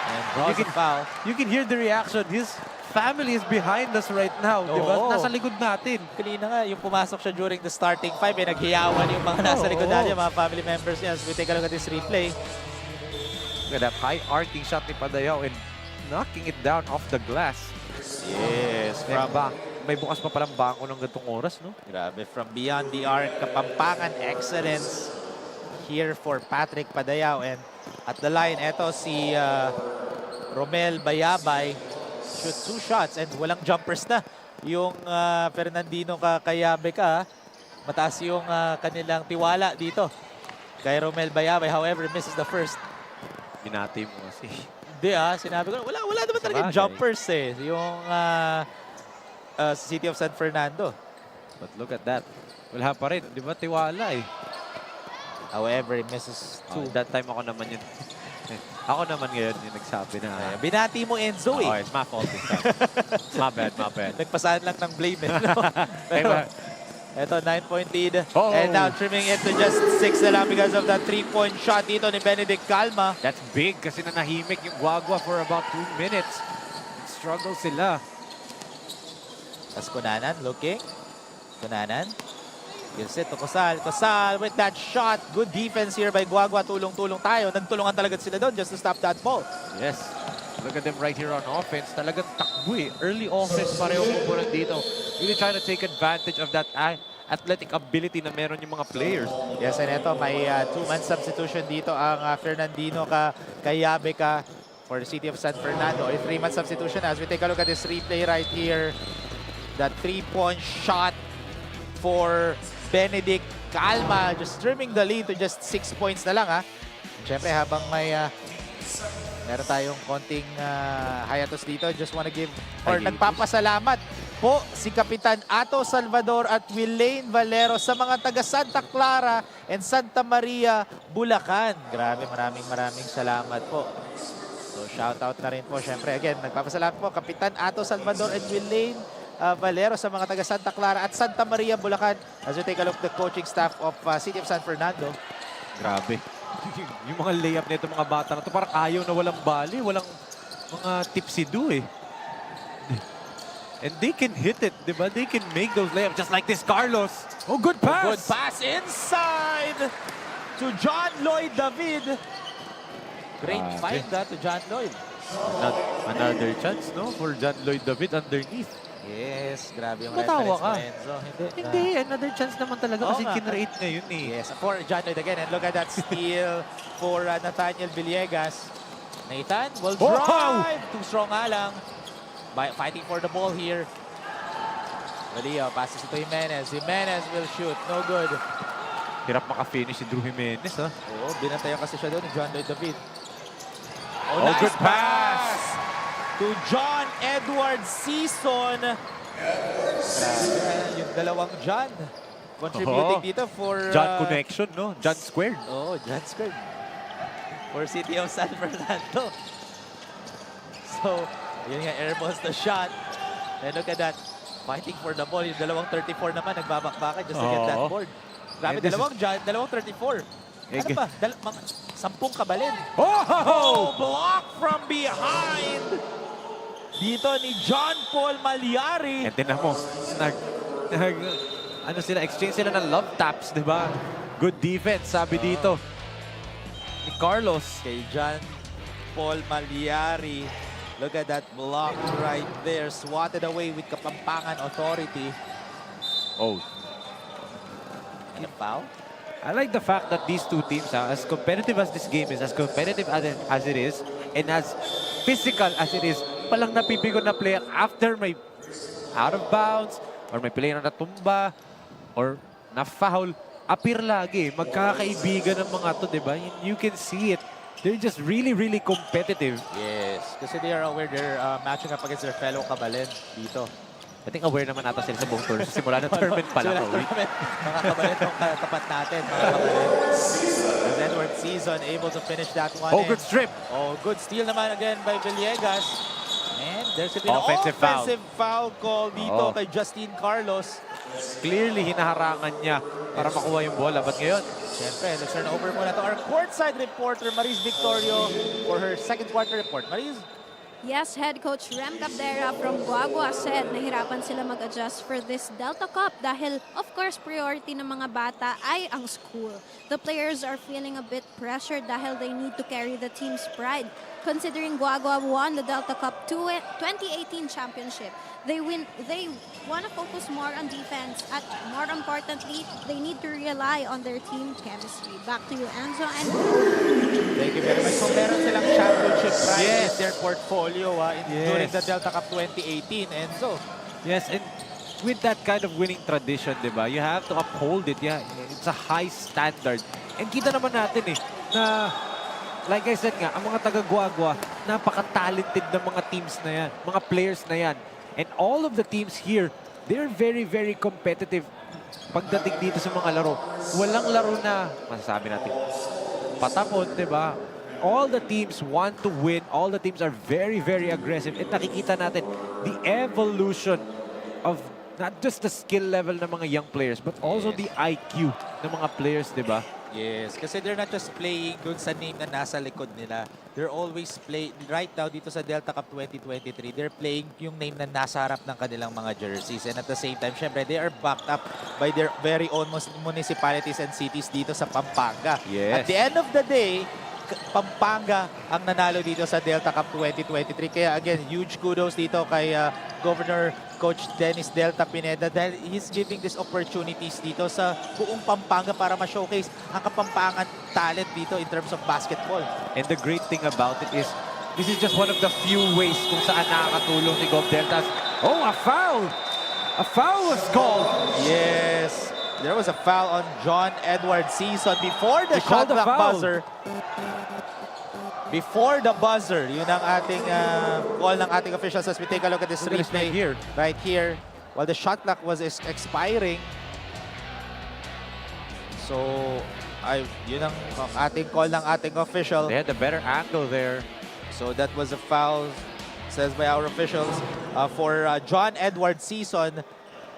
Speaker 1: And draws a foul.
Speaker 2: You can hear the reaction. His family is behind us right now. Diba? Nasa likod natin.
Speaker 1: Kanina nga, yung pumasok siya during the starting 5, naghiyawan yung mga nasa likod natin, mga family members niya. As we take a look at this replay.
Speaker 2: Look at that high arcing shot ni Padayao and knocking it down off the glass.
Speaker 1: Yes,
Speaker 2: May bukas pa palang bangko ng gantong oras, no?
Speaker 1: Grabe, from beyond the arc, Kapampangan excellence here for Patrick Padayao. And at the line, eto si Romel Bayabay. Shoots 2 shots and walang jumpers na. Yung Fernandino Kayabe ka, mataas yung kanilang tiwala dito. kay Romel Bayabay. However, misses the first.
Speaker 2: Binati mo kasi.
Speaker 1: Hindi sinabi ko, wala naman talaga
Speaker 2: Sabagay.
Speaker 1: jumpers eh. Yung City of San Fernando.
Speaker 2: But look at that. Wala pa rin. Di ba tiwala eh.
Speaker 1: However, he misses two.
Speaker 2: That time ako naman yun. Ako naman ngayon yung nagsabi na.
Speaker 1: Binati mo Enzo eh.
Speaker 2: Oh, it's my fault this time. my bad.
Speaker 1: Nagpasahan lang ng blame eh. No? Pero, eto, 9-point lead.
Speaker 2: Oh.
Speaker 1: And now trimming it to just 6 na lang because of that 3-point shot dito ni Benedict Calma.
Speaker 2: That's big kasi nanahimik yung Guagua for about 2 minutes. Struggle sila.
Speaker 1: As Kunanan looking. Kunanan. Gives it to Cosal. Cosal with that shot. Good defense here by Guagua. Tulong-tulong tayo. Nagtulungan talaga sila doon just to stop that ball.
Speaker 2: Yes. Look at them right here on offense. Talagang takbo eh. Early offense pareho po dito. Really trying to take advantage of that athletic ability na meron yung mga players.
Speaker 1: Yes, and ito may 2-man substitution dito ang Fernandino KAYABE for the City of San Fernando. A 3-man substitution as we take a look at this replay right here. That 3-point shot for Benedict Calma, just trimming the lead to just 6 points na lang Siyempre habang meron tayong konting hiatus dito, just wanna give or nagpapasalamat po si Kapitan Ato Salvador at Willaine Valero sa mga taga Santa Clara and Santa Maria, Bulacan. Grabe, maraming salamat po. So shout out na rin po siyempre. Again, nagpapasalamat po Kapitan Ato Salvador and Willaine Valero sa mga taga Santa Clara at Santa Maria, Bulacan. As we take a look at the coaching staff of City of San Fernando.
Speaker 2: Grabe. Yung mga layup nito mga bata na to parang ayaw na walang bali, walang mga tipsy-do eh. And they can hit it, di ba? They can make those layups just like this, Carlos. Oh, good pass!
Speaker 1: Good pass inside to John Lloyd David. Great find to John Lloyd.
Speaker 2: Another chance, no? For John Lloyd David underneath.
Speaker 1: Yes, grabe yung
Speaker 2: Matawa
Speaker 1: reference
Speaker 2: ka.
Speaker 1: mo, Enzo.
Speaker 2: Hindi, another chance naman talaga kasi kinrate na yun eh.
Speaker 1: Yes, for John Lloyd again. And look at that steal for Nathaniel Villegas. Nathan will drive. Too strong lang. Fighting for the ball here. Valio passes it to Jimenez. Jimenez will shoot. No good.
Speaker 2: Hirap maka-finish si Drew Jimenez, ha?
Speaker 1: Oo, binantayan kasi siya doon ni John Lloyd David.
Speaker 2: Oh, nice good pass!
Speaker 1: To John Edward Season. Grabe, yung dalawang John. Contributing dito for...
Speaker 2: John connection, no? John squared.
Speaker 1: Oh, John squared. For City of San Fernando. So, yun nga, airballs the shot. And look at that. Fighting for the ball. Yung dalawang 34 naman, nagbabakbakan just to get that board. Grabe, dalawang John, dalawang 34. Ano ba? 10 kabalin. Oh! Block from behind! Dito ni John Paul Malyari.
Speaker 2: And tinan mo, ano sila, exchange sila ng love taps, di ba? Good defense, sabi dito ni Carlos.
Speaker 1: Kay John Paul Malyari. Look at that block right there. Swatted away with Kapampangan Authority.
Speaker 2: Oh.
Speaker 1: Foul?
Speaker 2: I like the fact that these two teams, as competitive as this game is, as competitive as it is, and as physical as it is, palang napipigo na player after may out of bounds, or may player na natumba, or na-foul, appear lagi. Magkakaibigan ng mga to, di ba? You can see it. They're just really competitive.
Speaker 1: Yes, kasi they are aware they're matching up against their fellow kabalin dito.
Speaker 2: I think aware naman ata sila sa buong tour. Simula na tournament pala.
Speaker 1: Mga kabalin itong tapat natin, mga kabalin. As Edward Season able to finish that one.
Speaker 2: Oh, good strip.
Speaker 1: Oh, good steal naman again by Villegas. And there's an
Speaker 2: Offensive
Speaker 1: foul call dito kay Justin Carlos.
Speaker 2: Clearly, hinaharangan niya para makuha yung bola. But ngayon,
Speaker 1: siyempre, let's turn over muna to our courtside reporter, Maris Victorio, for her second quarter report. Maris?
Speaker 3: Yes, head coach Rem Cabdera from Guagua said nahirapan sila mag-adjust for this Delta Cup dahil of course priority ng mga bata ay ang school. The players are feeling a bit pressured dahil they need to carry the team's pride. Considering Guagua won the Delta Cup 2018 championship, they want to focus more on defense at more importantly, they need to rely on their team chemistry. Back to you, Enzo and
Speaker 1: Thank you very much. So meron silang championship prize in their portfolio during the Delta Cup 2018. Enzo.
Speaker 2: yes, and with that kind of winning tradition, di ba, you have to uphold it. Yeah, it's a high standard. And kita naman natin na like I said nga, ang mga taga-Guagua, napaka-talented ng mga teams na yan, mga players na yan. And all of the teams here, they're very, very competitive pagdating dito sa mga laro. Walang laro na, masasabi natin, patapon, di ba? All the teams want to win. All the teams are very, very aggressive. At nakikita natin the evolution of not just the skill level ng mga young players, but also the IQ ng mga players, di ba?
Speaker 1: Yes, kasi they're not just playing dun sa name na nasa likod nila. They're always playing, right now dito sa Delta Cup 2023, they're playing yung name na nasa harap ng kanilang mga jerseys. And at the same time, syempre, they are backed up by their very own municipalities and cities dito sa Pampanga.
Speaker 2: Yes.
Speaker 1: At the end of the day, Pampanga ang nanalo dito sa Delta Cup 2023. Kaya again, huge kudos dito kay Governor Coach Dennis Delta Pineda dahil he's giving these opportunities dito sa buong Pampanga para ma-showcase ang Kapampangan talent dito in terms of basketball.
Speaker 2: And the great thing about it is, this is just one of the few ways kung saan nakakatulong si Gov Deltas. Oh, a foul! A foul was called!
Speaker 1: Yes, there was a foul on John Edward Season before the
Speaker 2: They
Speaker 1: shot
Speaker 2: called a
Speaker 1: clock
Speaker 2: foul.
Speaker 1: buzzer. Before the buzzer, yun ang ating call ng ating officials as we take a look at this
Speaker 2: Look at this
Speaker 1: replay right here. While the shot clock was expiring. So, yun ang ating call ng ating official.
Speaker 2: They had a better angle there.
Speaker 1: So that was a foul, says by our officials, for John Edward Season.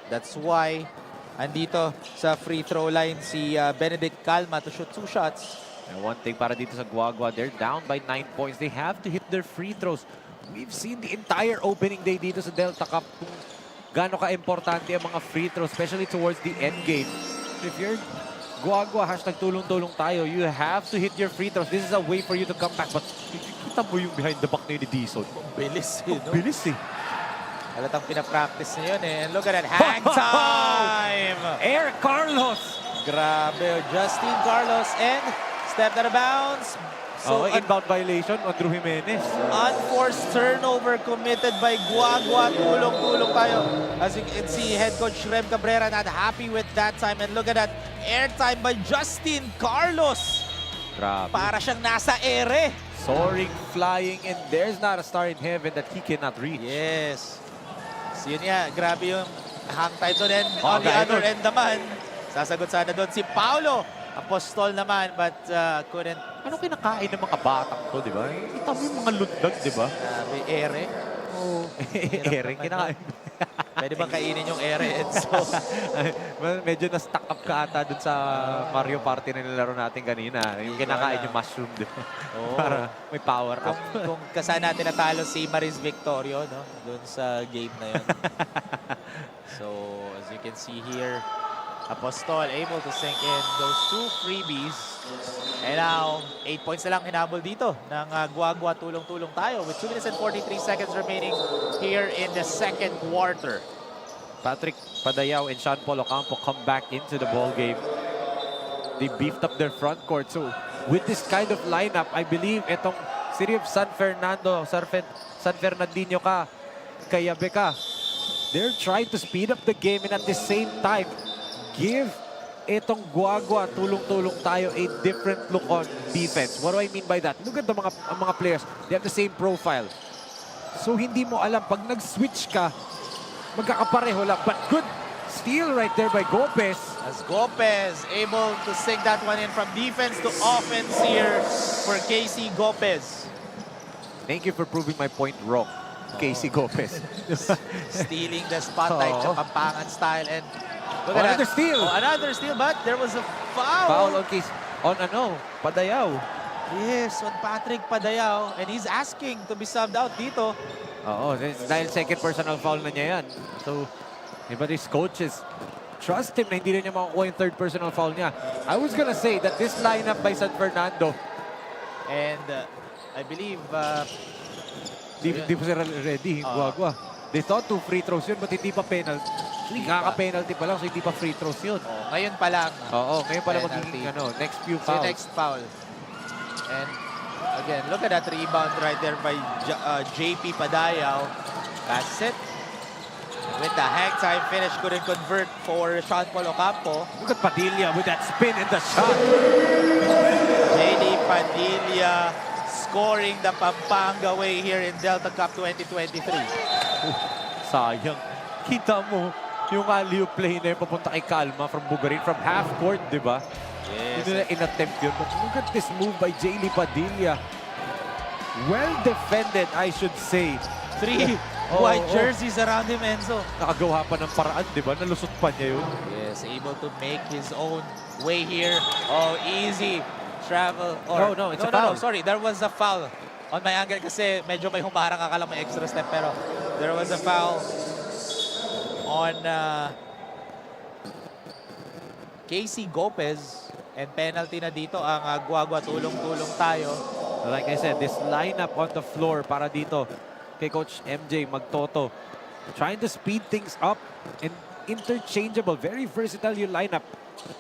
Speaker 1: That's why andito sa free throw line si Benedict Calma to shoot 2 shots.
Speaker 2: And one thing para dito sa Guagua, they're down by 9 points. They have to hit their free throws. We've seen the entire opening day dito sa Delta Cup kung gaano ka-importante ang mga free throws, especially towards the end game. If you're Guagua, #tulong-tulong tayo, you have to hit your free throws. This is a way for you to come back. But kita mo yung behind the back na yun ni Dison.
Speaker 1: Bilis no?
Speaker 2: Bilis
Speaker 1: Halatang pinapractice na yun And look at that, hang time!
Speaker 2: Eric Carlos!
Speaker 1: Grabe, Justin Carlos and stepped out of bounds. So
Speaker 2: inbound violation, Andrew Jimenez.
Speaker 1: unforced turnover committed by Guagua. Tulong-tulong tayo. As you can see, head coach Rem Cabrera not happy with that time. And look at that, airtime by Justin Carlos.
Speaker 2: Grabe.
Speaker 1: Para siyang nasa ere.
Speaker 2: Soaring, flying, and there's not a star in heaven that he cannot reach.
Speaker 1: Yes. So yun nga, grabe yung hang time doon. And on the
Speaker 2: kaya
Speaker 1: other
Speaker 2: doon.
Speaker 1: end naman, sasagot sana doon si Paulo Apostol naman, but couldn't.
Speaker 2: Anong kinakain ng mga batang to, di ba? Kita mo yung mga lundag, di ba?
Speaker 1: May ere.
Speaker 2: Oo. Ere, kinakain.
Speaker 1: Pwede bang kainin yung ere? So,
Speaker 2: Medyo na-stuck up ka ata dun sa Mario Party na nilalaro natin kanina. Yung kinakain yung mushroom, di ba?
Speaker 1: Oo.
Speaker 2: Para may power up.
Speaker 1: kung kasaan natin natalo si Maris Victorio, no? Doon sa game na yun. So, as you can see here, Apostol able to sink in those 2 freebies. And now, 8 points na lang hinabol dito ng Guagua. Tulong-tulong tayo with 2 minutes and 43 seconds remaining here in the second quarter.
Speaker 2: Patrick Padayaw and Sean Paul Ocampo come back into the ball game. They beefed up their front court. So, with this kind of lineup, I believe itong City of San Fernando, San Fernandino ka, KAYABE ka, they're trying to speed up the game and at the same time, give itong Guagua, tulong-tulong tayo, a different look on defense. What do I mean by that? Look at ang mga players. They have the same profile. So, hindi mo alam. Pag nag-switch ka, magkakapareho lang. But good steal right there by Gopez.
Speaker 1: As Gopez able to sink that one in from defense to offense here for Casey Gopez.
Speaker 2: Thank you for proving my point wrong, Casey Gopez.
Speaker 1: Stealing the spotlight
Speaker 2: Oo.
Speaker 1: sa Pampangan style. And look at
Speaker 2: Another
Speaker 1: that.
Speaker 2: steal.
Speaker 1: Oh, another steal, but there was a foul.
Speaker 2: Foul on Casey. On Padayaw.
Speaker 1: Yes, on Patrick Padayaw. And he's asking to be subbed out dito.
Speaker 2: Oo, dahil second personal foul na niya yan. So, but his coaches trust him na hindi na niya makukuha yung third personal foul niya. I was gonna say that this lineup by San Fernando,
Speaker 1: And I believe
Speaker 2: di pa sila ready, Guagua. They thought 2 free throws yun, but hindi pa penalty. Kaka-penalty pa lang, so hindi pa free throws yun.
Speaker 1: ngayon pa lang.
Speaker 2: Oo, ngayon pala
Speaker 1: Penalty.
Speaker 2: magiging next few
Speaker 1: So
Speaker 2: fouls.
Speaker 1: next foul. And again, look at that rebound right there by JP Padayaw. That's it. With the hang time finish, couldn't convert for Sean Paul Ocampo.
Speaker 2: Look at Padilla with that spin and the shot.
Speaker 1: JD Padilla scoring the Pampanga way here in Delta Cup 2023.
Speaker 2: Sayang. Kita mo yung alley play na yung papunta kay Calma from Bugarin, from half court, di ba?
Speaker 1: Yes.
Speaker 2: Hindi nila in-attempt yun. But look at this move by JD Padilla. Well defended, I should say.
Speaker 1: Three white jerseys around him, Enzo.
Speaker 2: Nakagawa pa ng paraan, di ba? Nalusot pa niya yun.
Speaker 1: Yes, able to make his own way here. Oh, easy travel. Or,
Speaker 2: No, it's a foul.
Speaker 1: No, sorry, there was a foul on my angle kasi medyo may humarang, akala may extra step, pero there was a foul on Casey Gopez, and penalty na dito ang Guagua. Tulong-tulong tayo.
Speaker 2: Like I said, this lineup on the floor para dito kay Coach MJ Magtoto. Trying to speed things up and interchangeable. Very versatile yung lineup.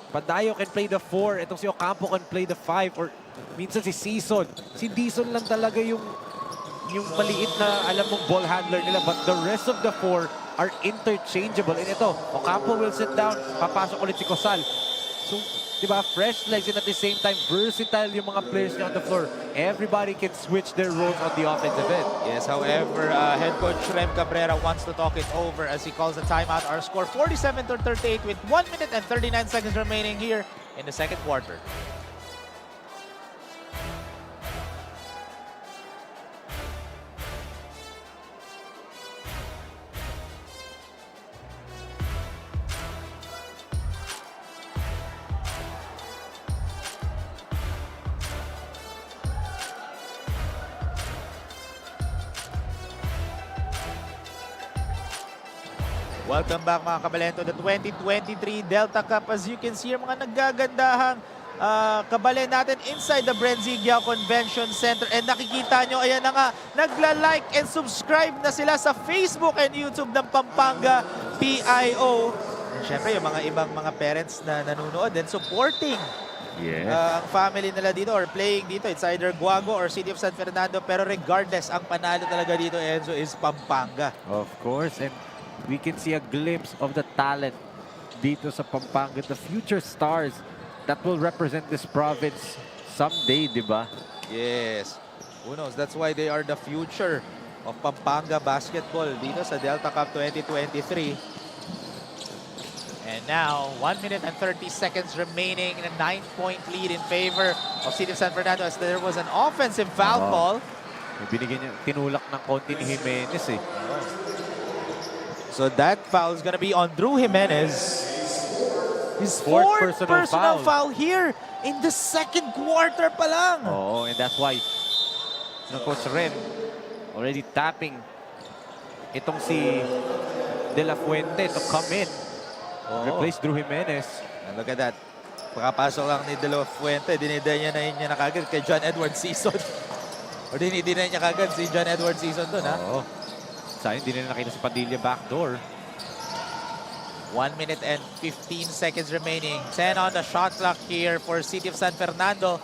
Speaker 2: Padayo can play the 4. Itong si Ocampo can play the 5. Or minsan si Season. Si Dison lang talaga yung maliit na alam mong ball handler nila. But the rest of the 4 are interchangeable. And ito, Ocampo will sit down. Papasok ulit si Cosal. So, diba, fresh legs and at the same time, versatile yung mga players niya on the floor. Everybody can switch their roles on the offensive end.
Speaker 1: Yes, however, head coach Rem Cabrera wants to talk it over as he calls a timeout. Our score 47-38 with 1 minute and 39 seconds remaining here in the second quarter. Welcome back mga kabalento, the 2023 Delta Cup. As you can see, yung mga naggagandahang kabalen natin inside the BREN GUIAO Convention Center. And nakikita nyo, ayan na nga, nagla-like and subscribe na sila sa Facebook and YouTube ng Pampanga PIO. And syempre, yung mga ibang mga parents na nanonood and supporting ang family nila dito or playing dito. It's either Guagua or City of San Fernando. Pero regardless, ang panalo talaga dito, Enzo, is Pampanga.
Speaker 2: Of course, and we can see a glimpse of the talent dito sa Pampanga, the future stars that will represent this province someday, di ba?
Speaker 1: Yes. Who knows? That's why they are the future of Pampanga basketball dito sa Delta Cup 2023. And now, 1 minute and 30 seconds remaining in a 9-point lead in favor of City of San Fernando as there was an offensive foul call.
Speaker 2: Binigyan niya, tinulak ng konti ni Jimenez eh.
Speaker 1: So that foul is going to be on Drew Jimenez. His fourth personal foul here in the second quarter pa lang.
Speaker 2: Oh, and that's why Coach Rem already tapping itong si De La Fuente to come in. Replace Drew Jimenez.
Speaker 1: And look at that. Pagkapasok lang ni De La Fuente, diniday niya na kagad kay John Edward Season. O diniday niya kagad si John Edward Season doon, ha?
Speaker 2: Oo. Sayang, hindi na nakita si Padilla backdoor.
Speaker 1: 1 minute and 15 seconds remaining. 10 on the shot clock here for City of San Fernando.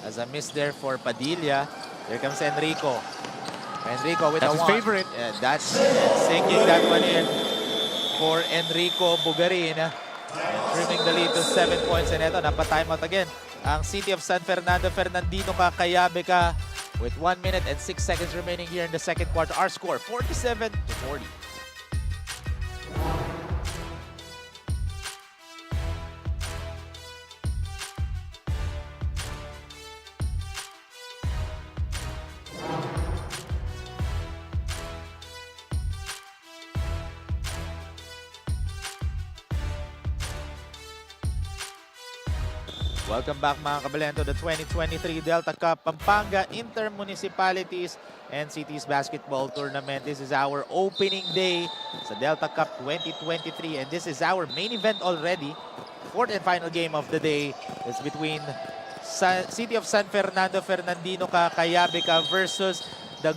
Speaker 1: As a miss there for Padilla. Here comes Enrico. Enrico with
Speaker 2: That's
Speaker 1: a
Speaker 2: his
Speaker 1: one.
Speaker 2: favorite.
Speaker 1: Yeah, that's sinking that one in for Enrico Bugarin. And trimming the lead to 7 points. And ito, napa-timeout again. Ang City of San Fernando, Fernandino ka, Kayabe ka. With 1 minute and 6 seconds remaining here in the second quarter. Our score, 47-40. Welcome back mga kabalento, the 2023 Delta Cup Pampanga Inter-Municipalities and Cities Basketball Tournament. This is our opening day sa Delta Cup 2023 and this is our main event already. Fourth and final game of the day is between City of San Fernando, Fernandino ka, Kayabe ka versus the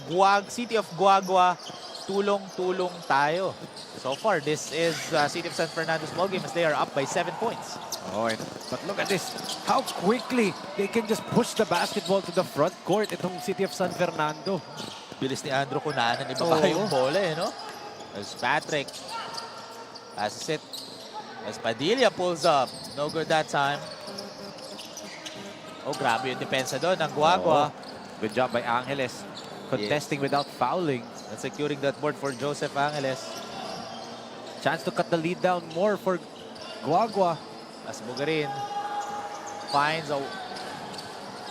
Speaker 1: City of Guagua. Tulong-tulong tayo. So far, this is City of San Fernando's ball game as they are up by 7 points.
Speaker 2: Oh, but look at this. How quickly they can just push the basketball to the front court itong City of San Fernando.
Speaker 1: Bilis ni Andrew Cunanan, iba pa yung bola eh, no? As Patrick passes it. As Padilla pulls up. No good that time. Oh, grabe yung depensa doon ng Guagua.
Speaker 2: Good job by Angeles. Contesting without fouling.
Speaker 1: And securing that board for Joseph Angeles.
Speaker 2: Chance to cut the lead down more for Guagua.
Speaker 1: As Bugarin finds a...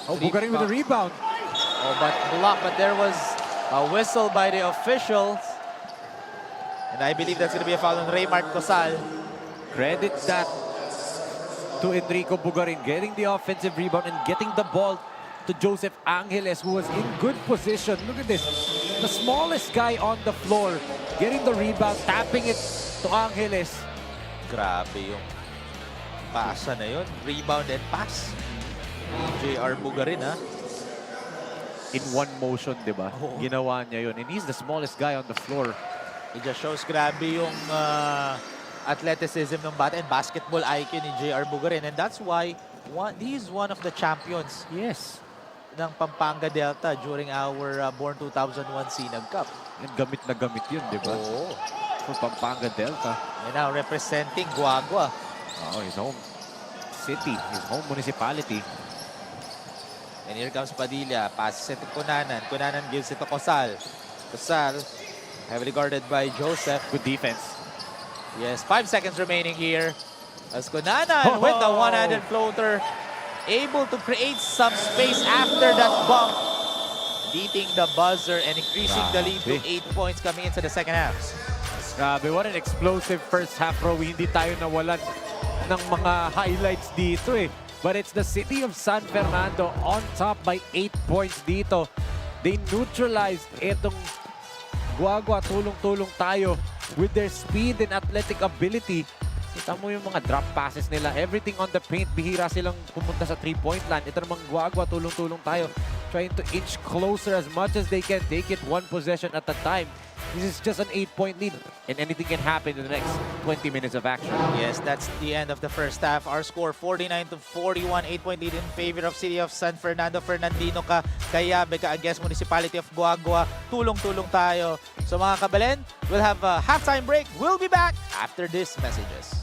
Speaker 2: Oh, Bugarin with a rebound.
Speaker 1: Oh, but blocked. But there was a whistle by the officials. And I believe that's going to be a foul on Raymart Cosal.
Speaker 2: Credit that to Enrico Bugarin, getting the offensive rebound and getting the ball to Joseph Angeles, who was in good position. Look at this. The smallest guy on the floor, getting the rebound, tapping it to Angeles.
Speaker 1: Grabe yung pasa na yun. Rebound and pass. JR Bugarin, ha?
Speaker 2: In one motion, di ba?
Speaker 1: Oo.
Speaker 2: Ginawa niya yun. And he's the smallest guy on the floor.
Speaker 1: It just shows grabe yung athleticism ng bata and basketball IQ ni JR Bugarin. And that's why he's one of the champions
Speaker 2: Yes.
Speaker 1: ng Pampanga Delta during our Born 2001 Sinag Cup.
Speaker 2: And gamit na gamit yun, di ba?
Speaker 1: Oo.
Speaker 2: For Pampanga Delta.
Speaker 1: And now representing Guagua.
Speaker 2: Oh, his home city, his home municipality.
Speaker 1: And here comes Padilla. Passes it to Cunanan. Cunanan gives it to Cosal. Cosal, heavily guarded by Joseph.
Speaker 2: Good defense.
Speaker 1: Yes, 5 seconds remaining here. As Cunanan with the one-handed floater. Able to create some space after that bump. Beating the buzzer and increasing the lead to 8 points coming into the second half.
Speaker 2: Grabe, what an explosive first half, Rowie. Hindi tayo nawalan ng mga highlights dito eh. But it's the city of San Fernando on top by 8 points dito. They neutralized itong Guagua. Tulong-tulong tayo with their speed and athletic ability. Kita mo yung mga drop passes nila. Everything on the paint. Bihira silang pumunta sa 3-point line. Ito namang Guagua, tulong-tulong tayo. Trying to inch closer as much as they can. Take it one possession at a time. This is just an 8-point lead. And anything can happen in the next 20 minutes of action.
Speaker 1: Yes, that's the end of the first half. Our score 49-41, 8-point lead in favor of City of San Fernando. Fernandino ka, Kayabe ka against Municipality of Guagua. Tulong-tulong tayo. So mga kabalen, we'll have a halftime break. We'll be back after these messages.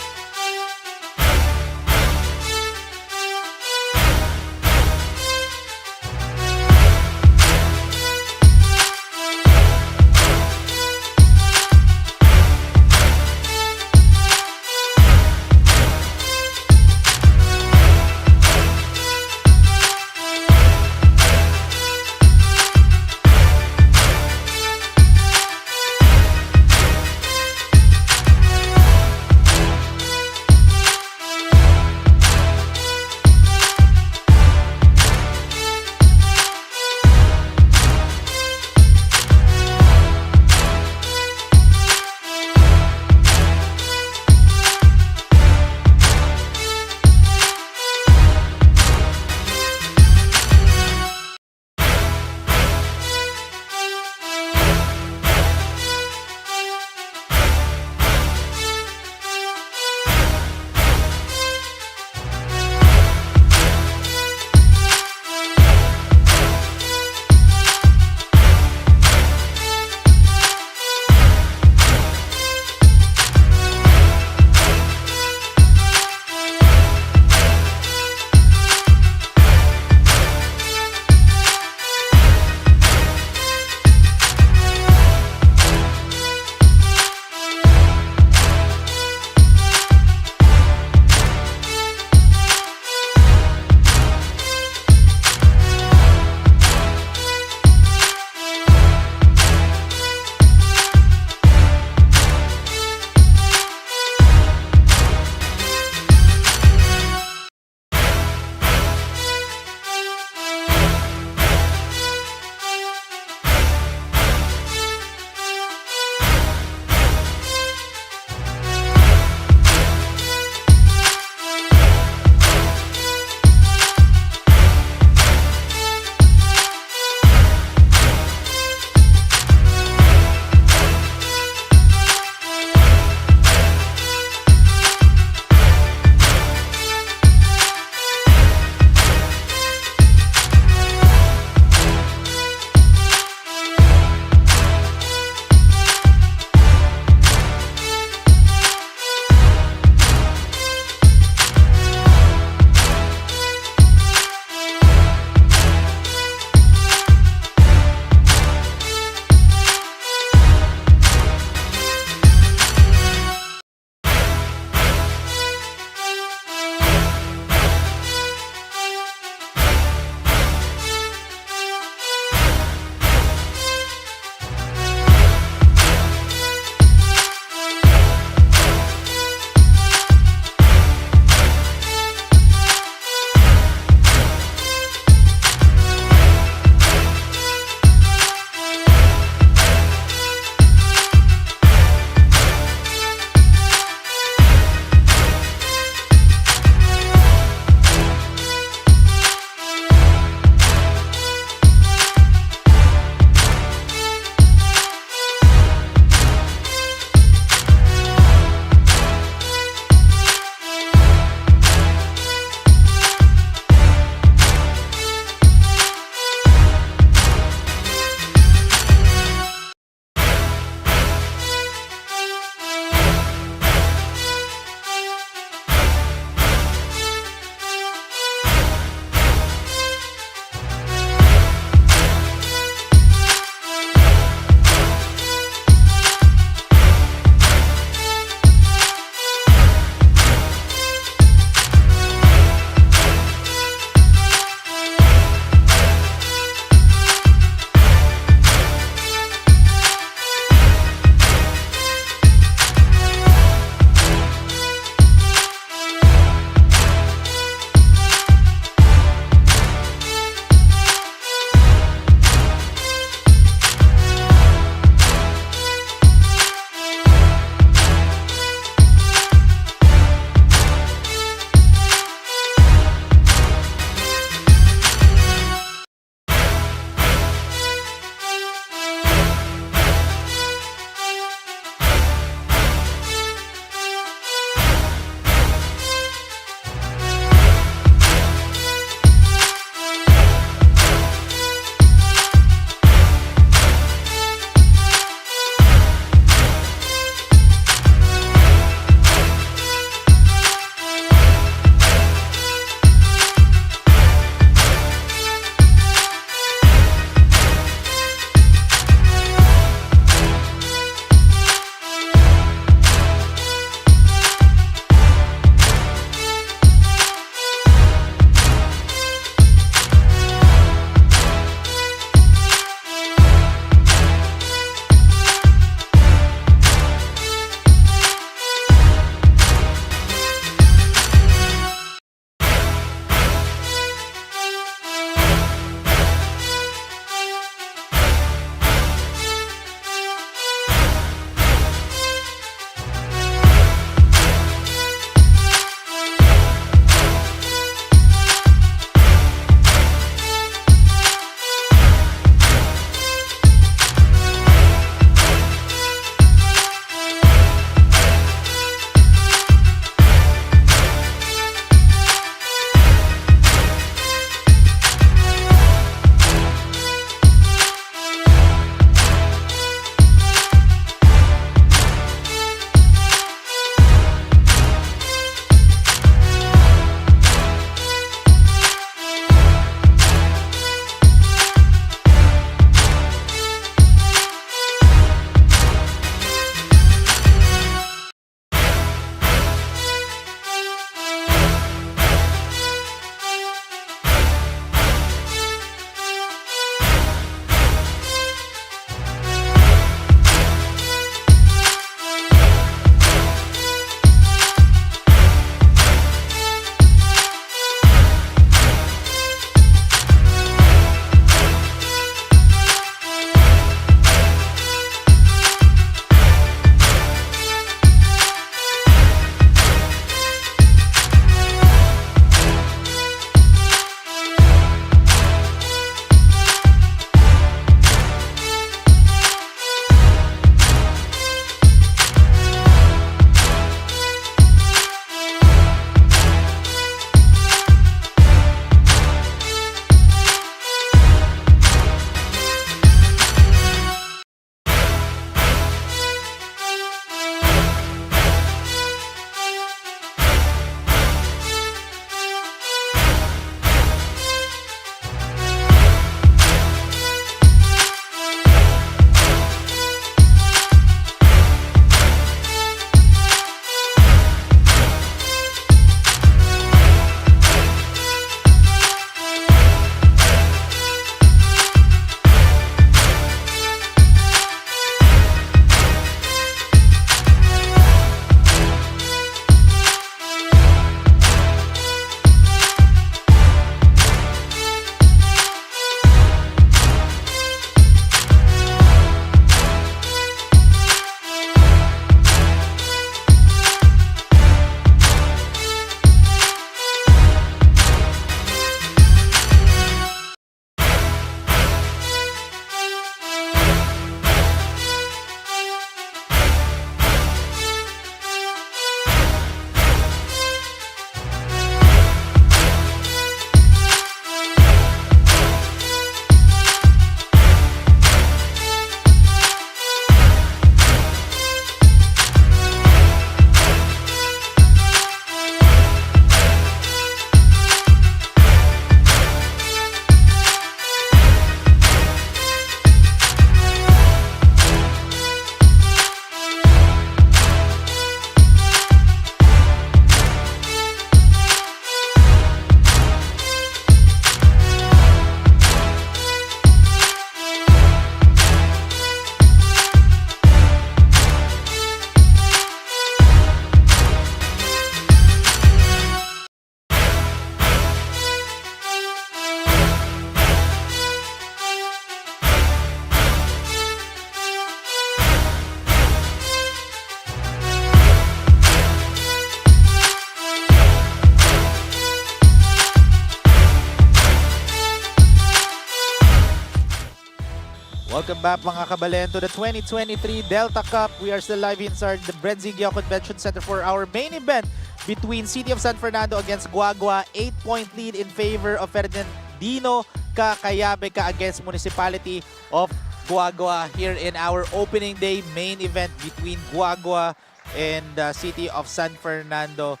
Speaker 1: Welcome back mga kabalen to the 2023 Delta Cup. We are still live inside the BREN Convention Center for our main event between City of San Fernando against Guagua. 8-point lead in favor of Fernandino. KAYABE against Municipality of Guagua here in our opening day main event between Guagua and City of San Fernando.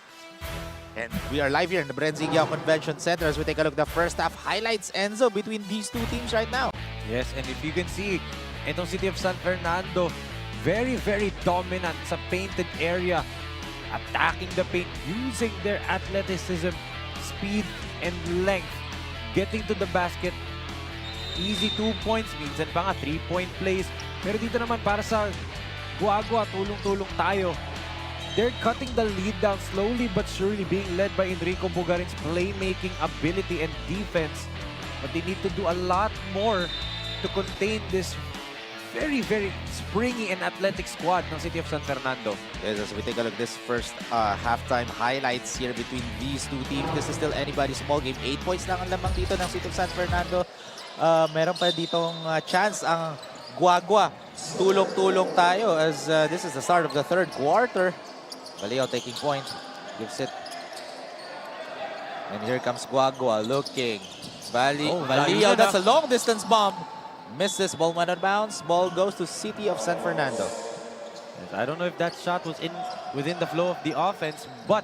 Speaker 1: And we are live here in the BREN Convention Center as we take a look at the first half highlights, Enzo, between these two teams right now.
Speaker 2: Yes, and if you can see, itong City of San Fernando, very, very dominant sa painted area. Attacking the paint, using their athleticism, speed, and length. Getting to the basket. Easy 2 points, minsan pa nga 3-point plays. Pero dito naman para sa Guagua, tulong-tulong tayo. They're cutting the lead down slowly but surely, being led by Enrico Bugarin's playmaking ability and defense. But they need to do a lot more to contain this very, very springy and athletic squad ng City of San Fernando.
Speaker 1: Yes, as we take a look at this first halftime highlights here between these two teams. This is still anybody's small game. 8 points lang ang lamang dito ng City of San Fernando. Meron pa ditong chance ang Guagua. Tulong-tulong tayo as this is the start of the third quarter. Valio taking point. Gives it. And here comes Guagua looking. Valio, that's a long distance bomb. Misses, ball went out of bounds. Ball goes to City of San Fernando.
Speaker 2: Yes, I don't know if that shot was within the flow of the offense, but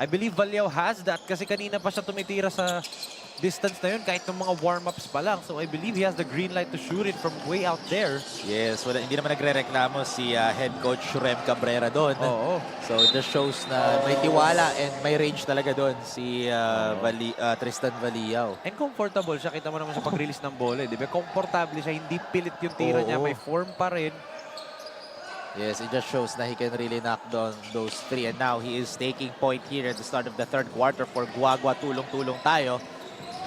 Speaker 2: I believe Valio has that kasi kanina pa siya tumitira sa distance na yun kahit ng mga warm-ups pa lang. So I believe he has the green light to shoot it from way out there.
Speaker 1: Yes, hindi naman nagre-reklamo si head coach Rem Cabrera doon.
Speaker 2: Oo.
Speaker 1: So it just shows na may tiwala and may range talaga doon si Tristan Valiao.
Speaker 2: And comfortable siya. Kita mo naman siya pag-release ng bola. Di ba? Komportable siya. Hindi pilit yung tira niya. May form pa rin.
Speaker 1: Yes, it just shows na he can really knock down those three. And now he is taking point here at the start of the third quarter for Guagua. Tulong-tulong tayo.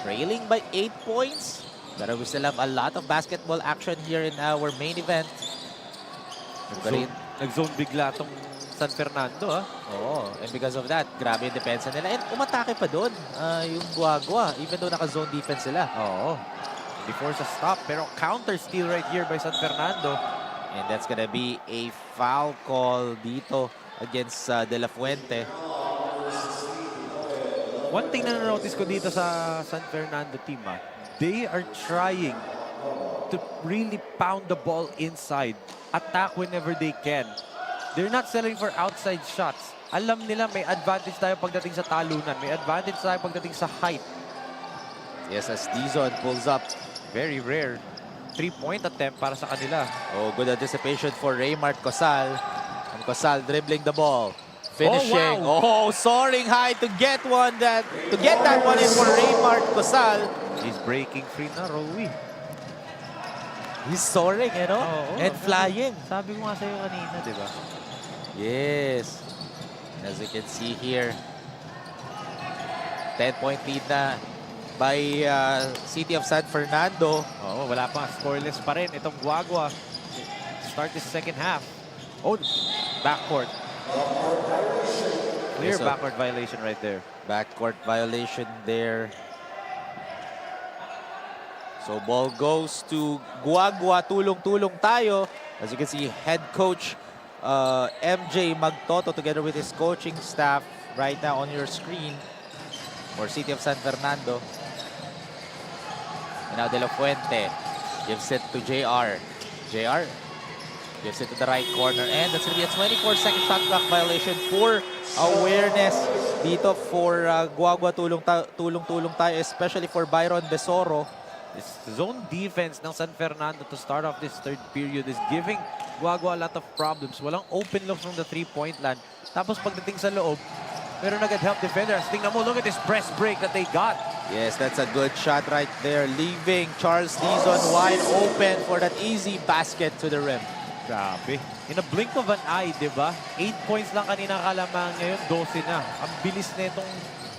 Speaker 1: Trailing by 8 points. But we still have a lot of basketball action here in our main event.
Speaker 2: Nag-zone bigla tong San Fernando, ha?
Speaker 1: Oo, and because of that, grabe yung depensa nila. And umatake pa doon yung Guagua, even though naka-zone defense sila.
Speaker 2: Oo. They force a stop, pero counter steal right here by San Fernando.
Speaker 1: And that's gonna be a foul call dito against De La Fuente.
Speaker 2: One thing na na-notice ko dito sa San Fernando team, they are trying to really pound the ball inside. Attack whenever they can. They're not selling for outside shots. Alam nila may advantage tayo pagdating sa talunan. May advantage tayo pagdating sa height.
Speaker 1: Yes, as Dizon pulls up.
Speaker 2: Very rare. 3-point attempt para sa kanila.
Speaker 1: Oh, good anticipation for Raymart Cosal. And Cosal dribbling the ball. Finishing.
Speaker 2: Oh, wow.
Speaker 1: Soaring high to get that one in for Raymart Cosal.
Speaker 2: He's breaking free na, Rowie.
Speaker 1: He's soaring, you know? And flying.
Speaker 2: Sabi ko nga sa'yo kanina, di ba?
Speaker 1: Yes. As you can see here, 10-point lead na by City of San Fernando.
Speaker 2: Oo, wala pa. Scoreless pa rin itong Guagua. Start this second half. Oh, backcourt. Clear backcourt violation right there.
Speaker 1: Backcourt violation there. So ball goes to Guagua. Tulong-tulong tayo. As you can see, head coach MJ Magtoto together with his coaching staff right now on your screen for City of San Fernando. And now De La Fuente gives it to JR. JR gives it to the right corner. And that's going to be a 24-second shot clock violation for awareness dito for Guagua. Tulong-tulong tayo, especially for Byron Besoro.
Speaker 2: This zone defense ng San Fernando to start off this third period is giving Guagua a lot of problems. Walang open looks from the three-point line. Tapos pagdating sa loob, meron agad help defenders. Tingnan mo, look at this press break that they got.
Speaker 1: Yes, that's a good shot right there. Leaving Charles Dizon wide open for that easy basket to the rim.
Speaker 2: Grabe. In a blink of an eye, di ba? 8 points lang kanina kalamangan, ngayon 12 na. Ang bilis na itong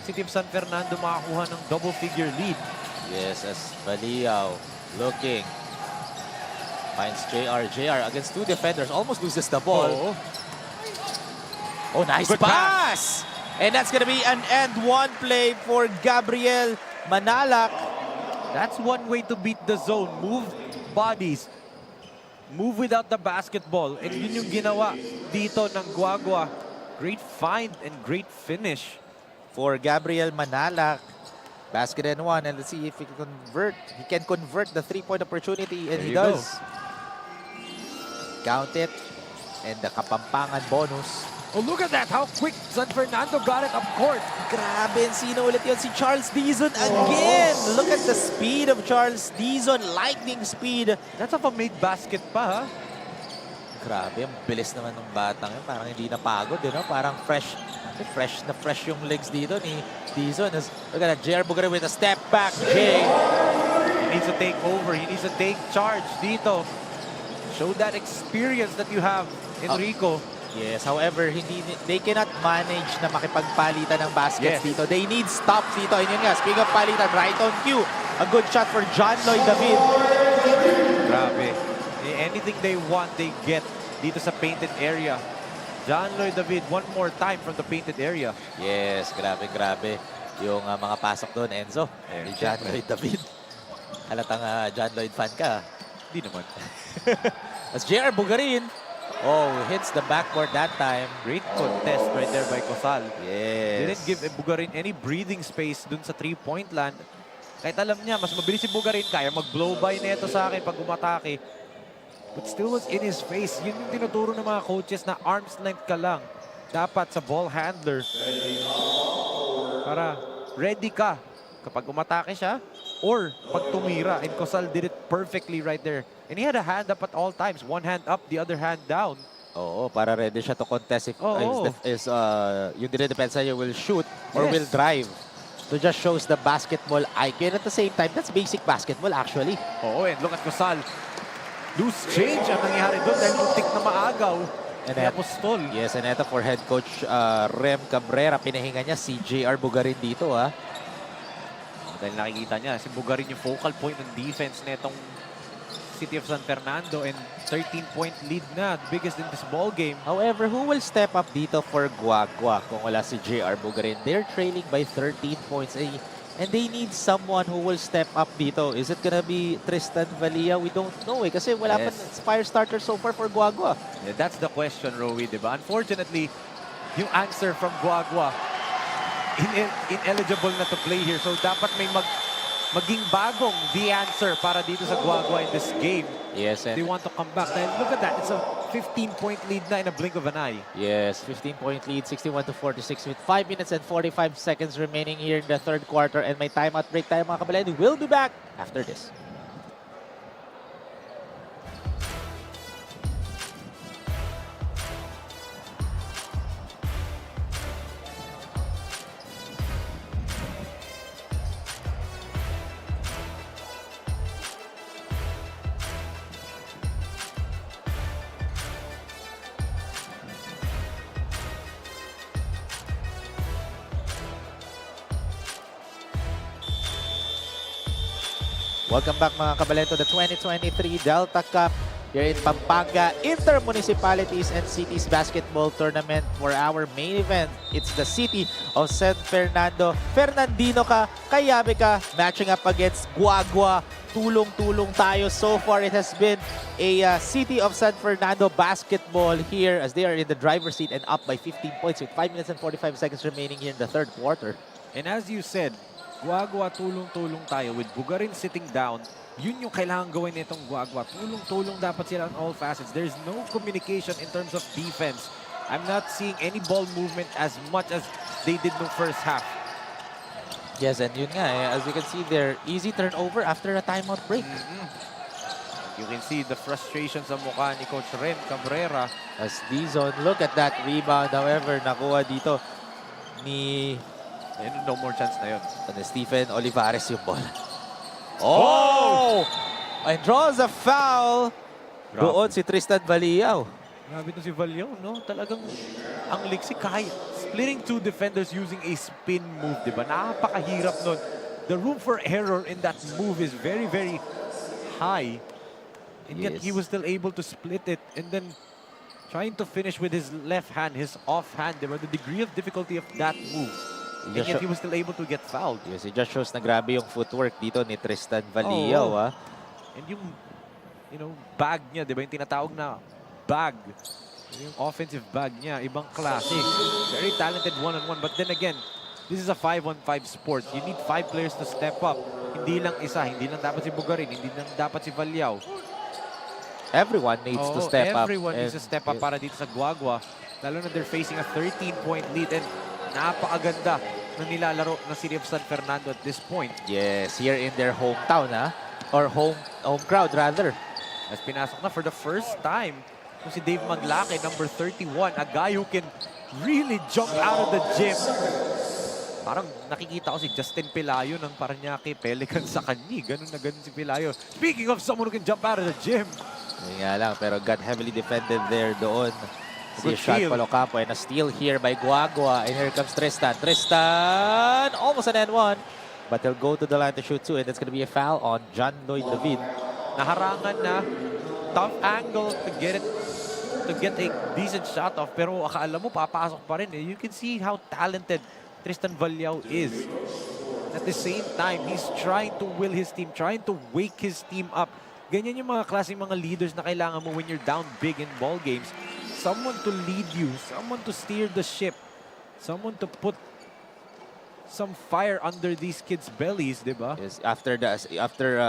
Speaker 2: City of San Fernando makakuha ng double-figure lead.
Speaker 1: Yes, as Valiao looking. Finds JR. JR against two defenders. Almost loses the ball. Oh, nice
Speaker 2: Good
Speaker 1: pass! And that's going to be an end one play for Gabriel Manalak.
Speaker 2: That's one way to beat the zone. Move bodies. move without the basketball. And yun yung ginawa dito ng Guagua. Great find and great finish.
Speaker 1: For Gabriel Manalac. Basket and one, and let's see if he can convert. He can convert the three-point opportunity, and
Speaker 2: There
Speaker 1: he
Speaker 2: you
Speaker 1: does. Count it, and the Kapampangan bonus.
Speaker 2: Oh, look at that! How quick San Fernando got it up court.
Speaker 1: Grabe, sino ulit yun? Si Charles Dizon again! Look at the speed of Charles Dizon, lightning speed.
Speaker 2: That's off a made basket pa, ha?
Speaker 1: Grabe, ang bilis naman ng batang yun. Parang hindi napagod, you know? Parang fresh na fresh yung legs dito ni Dizon. Look at that, JR Bugarin with a step back. Jay.
Speaker 2: He needs to take over. He needs to take charge dito. Show that experience that you have, Enrico.
Speaker 1: Yes, however, they cannot manage na makipagpalitan ng baskets dito. They need stops dito. And yun nga, speaking of palitan, right on cue. A good shot for John Lloyd David.
Speaker 2: Grabe. Anything they want, they get dito sa painted area. John Lloyd David, one more time from the painted area.
Speaker 1: Yes, grabe. Yung mga pasok doon, Enzo. Ni John Lloyd David. Halatang John Lloyd fan ka.
Speaker 2: Hindi naman.
Speaker 1: As JR Bugarin. Oh, hits the backboard that time.
Speaker 2: Great contest right there by Cosal.
Speaker 1: Yes.
Speaker 2: Didn't give Bugarin any breathing space dun sa three-point land. Kahit alam niya, mas mabilis si Bugarin, kaya mag-blow by neto sa akin pag umatake. But still was in his face. Yun yung tinuturo ng mga coaches na arm's length ka lang. Dapat sa ball handler. Para ready ka kapag umatake siya or pag tumira. And Cosal did it perfectly right there. And he had a hand up at all times. One hand up, the other hand down.
Speaker 1: Oo, para ready siya to contest if yung dinedepensa niya will shoot or will drive. So just shows the basketball IQ. And at the same time, that's basic basketball actually.
Speaker 2: Oo, and look at Cosal. Loose change ang nangyari doon dahil muntik na maagaw.
Speaker 1: And
Speaker 2: Kaya Apostol.
Speaker 1: Yes, and ito for head coach Rem Cabrera. Pinahinga niya si JR Bugarin dito.
Speaker 2: Dahil nakikita niya, si Bugarin yung focal point ng defense nitong City of San Fernando and 13-point lead na, the biggest in this ball game.
Speaker 1: However, who will step up dito for Guagua kung wala si JR Bugarin? They're trailing by 13 points. And they need someone who will step up dito. Is it gonna be Tristan Valia? We don't know kasi wala pa fire starter so far for Guagua.
Speaker 2: Yeah, that's the question, Rowie, diba? Unfortunately, yung answer from Guagua, ineligible na to play here. So dapat may maging bagong the answer para dito sa Guagua in this game.
Speaker 1: Yes, and
Speaker 2: they want to come back. Dahil look at that, it's a 15-point lead na in a blink of an eye.
Speaker 1: yes, 15-point lead, 61-46 with 5 minutes and 45 seconds remaining here in the third quarter. And may timeout break tayo mga kabalan. We'll be back after this. Welcome back mga kabalan to the 2023 Delta Cup here in Pampanga Inter-Municipalities and Cities Basketball Tournament. For our main event, it's the City of San Fernando. Fernandino ka, Kayabe ka, matching up against Guagua. Tulong-tulong tayo. So far, it has been a City of San Fernando basketball here as they are in the driver's seat and up by 15 points with 5 minutes and 45 seconds remaining here in the third quarter.
Speaker 2: And as you said, Guagua, tulong-tulong tayo with Bugarin sitting down. Yun yung kailangan gawin nitong Guagua. Tulong-tulong dapat sila on all facets. There's no communication in terms of defense. I'm not seeing any ball movement as much as they did no first half.
Speaker 1: Yes, and yun nga, as you can see there, easy turnover after a timeout break.
Speaker 2: You can see the frustration sa mukha ni Coach Rem Cabrera.
Speaker 1: As Dizon, look at that rebound. However, nakuha dito ni
Speaker 2: No more chance na yun.
Speaker 1: Stephen Olivares yung ball. Oh! And draws a foul. Doon si Tristan Valiao.
Speaker 2: Grabe to si Valiao, no? Talagang ang liksi kaya. Splitting two defenders using a spin move, di ba? Napakahirap nun. The room for error in that move is very, very high. And yet he was still able to split it. And then trying to finish with his left hand, his off hand, di ba? The degree of difficulty of that move. And yet he was still able to get fouled.
Speaker 1: Yes, it just shows na grabe yung footwork dito ni Tristan Valiao.
Speaker 2: And yung bag niya, di ba? Yung tinatawag na bag. Yung offensive bag niya, ibang klase. Very talented one-on-one. But then again, this is a 5-on-5 sport. You need 5 players to step up. Hindi lang isa, hindi lang dapat si Bugarin, hindi lang dapat si Valyao.
Speaker 1: Everyone needs to step up.
Speaker 2: Everyone needs to step up para dito sa Guagua. Lalo na they're facing a 13-point lead and napakaganda ng nilalaro ng City of San Fernando at this point.
Speaker 1: Yes, here in their hometown, or home crowd rather.
Speaker 2: As pinasok na for the first time kung si Dave Maglake, number 31, a guy who can really jump out of the gym. Parang nakikita ko si Justin Pelayo ng Paranaque Pelicans sa kanya. Ganun na ganun si Pelayo. Speaking of someone who can jump out of the gym.
Speaker 1: Yun nga lang, pero got heavily defended there doon. Si
Speaker 2: Good
Speaker 1: shot
Speaker 2: steal.
Speaker 1: Palocapo and a steal here by Guagua. And here comes Tristan. Tristan, almost an N1. But they'll go to the line to shoot two. And that's going to be a foul on John Lloyd David.
Speaker 2: Naharangan na. Tough angle to get a decent shot off. Pero akala mo, papasok pa rin. You can see how talented Tristan Valyao is. At the same time, he's trying to will his team, trying to wake his team up. Ganyan yung mga klaseng mga leaders na kailangan mo when you're down big in ball games. Someone to lead you, someone to steer the ship, someone to put some fire under these kids' bellies, di ba?
Speaker 1: Yes, after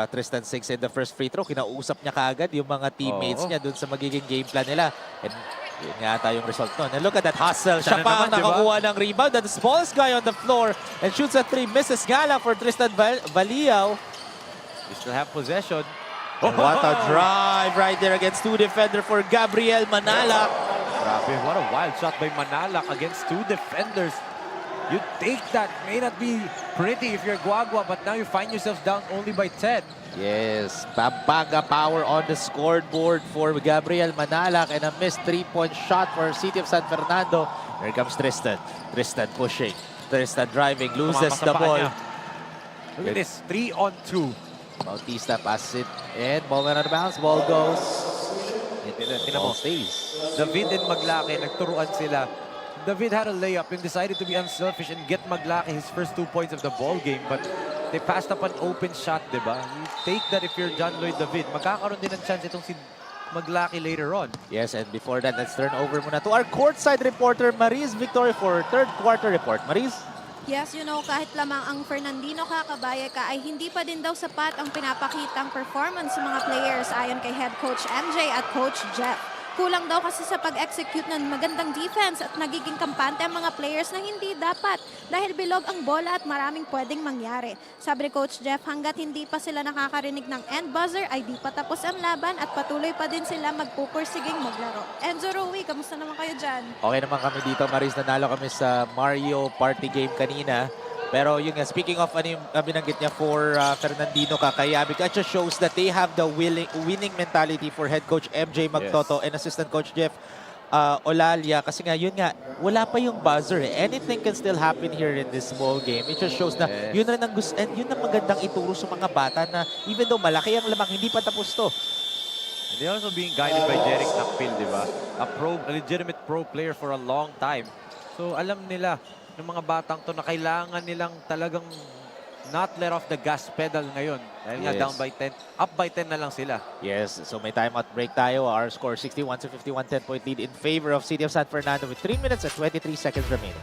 Speaker 1: Tristan sinks in the first free throw, kinausap niya kaagad yung mga teammates niya dun sa magiging game plan nila. And yun nga ata yung result nun. And look at that hustle. Siya pa ang nakakuha ng rebound. The smallest guy on the floor and shoots a 3. Misses nga lang for Tristan Valyao.
Speaker 2: You still have possession.
Speaker 1: And what a drive right there against 2 defender for Gabriel Manalac.
Speaker 2: Grabe, what a wild shot by Manalac against 2 defenders. You take that. May not be pretty if you're Guagua, but now you find yourself down only by 10.
Speaker 1: Yes, Pampanga power on the scoreboard for Gabriel Manalac and a missed 3-point shot for City of San Fernando. Here comes Tristan. Tristan pushing. Tristan driving, loses the ball.
Speaker 2: Look at this, 3-on-2.
Speaker 1: Bautista passes it and ball went out of bounds. Ball goes. Ball stays.
Speaker 2: David and Maglake, nagturuan sila. David had a layup and decided to be unselfish and get Maglake his first 2 points of the ball game, but they passed up an open shot, diba? You take that if you're John Lloyd David. Magkakaroon din ng chance itong si Maglake later on.
Speaker 1: Yes, and before that, let's turn over muna to our courtside reporter, Maris Victoria, for third quarter report. Maris?
Speaker 3: Yes, kahit lamang ang Fernandino kakabaya ka ay hindi pa din daw sapat ang pinapakitang performance sa mga players ayon kay head coach MJ at coach Jeff. Kulang daw kasi sa pag-execute ng magandang defense at nagiging kampante ang mga players na hindi dapat dahil bilog ang bola at maraming pwedeng mangyari. Sabi ni Coach Jeff, hanggat hindi pa sila nakakarinig ng end buzzer ay di pa tapos ang laban at patuloy pa din sila magpupursiging maglaro. Enzo Rui, kamusta naman kayo dyan?
Speaker 1: Okay naman kami dito, Maris. Nanalo kami sa Mario Party game kanina. Pero yun nga, speaking of ano yung binanggit niya for Fernandino, KAYABE, it just shows that they have the winning mentality for head coach MJ Magtoto and assistant coach Jeff Olalia. Kasi nga, yun nga, wala pa yung buzzer. Anything can still happen here in this ball game. It just shows na yun rin ang gusto, and yun ang magandang ituro sa mga bata na even though malaki ang lamang, hindi pa tapos to.
Speaker 2: And they're also being guided by Jeric Nakpil, di ba? A legitimate pro player for a long time. So alam nila ng mga batang to na kailangan nilang talagang not let off the gas pedal ngayon. Dahil nga down by 10, up by 10 na lang sila.
Speaker 1: Yes, so may timeout break tayo. Our score 61-51, 10-point lead in favor of City of San Fernando with 3 minutes and 23 seconds remaining.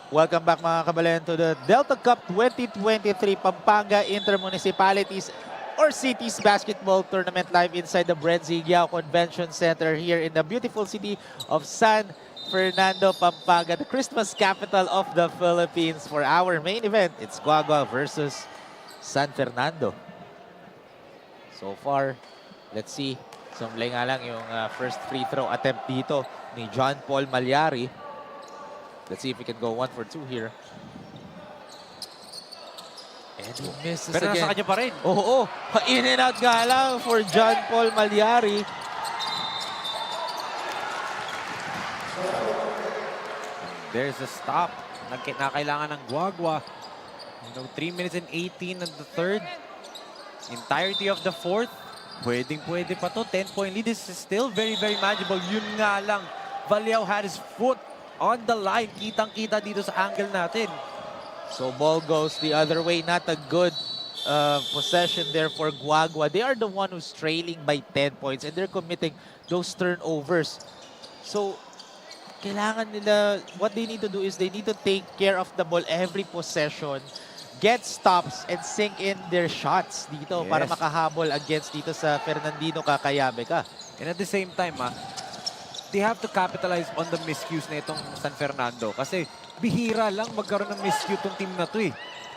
Speaker 1: Welcome back mga kababayan to the Delta Cup 2023 Pampanga Inter-Municipalities or Cities Basketball Tournament live inside the BREN GUIAO Convention Center here in the beautiful city of San Fernando, Pampanga, the Christmas capital of the Philippines. For our main event, it's Guagua versus San Fernando. So far, let's see. Sumlay nga lang yung first free throw attempt dito ni John Paul Malyari. Let's see if we can go 1 for 2 here. And he misses
Speaker 2: Pero nasa
Speaker 1: again.
Speaker 2: kanya pa rin.
Speaker 1: Oo, in and out nga lang for John Paul Malyari.
Speaker 2: There's a stop. Nakailangan ng Guagua. 3 minutes and 18 on the third. Entirety of the fourth. Pwedeng-pwede pa to. 10-point lead. This is still very, very manageable. Yun nga lang. Valiao had his foot on the line. Kitang-kita dito sa angle natin.
Speaker 1: So ball goes the other way. Not a good possession there for Guagua. They are the one who's trailing by 10 points and they're committing those turnovers. So kailangan nila, what they need to do is they need to take care of the ball every possession, get stops, and sink in their shots dito para
Speaker 2: Yes.
Speaker 1: makahabol against dito sa Fernandino Kakayabe ka.
Speaker 2: And at the same time, they have to capitalize on the miscues na itong San Fernando. Kasi bihira lang magkaroon ng miscue itong team na to eh.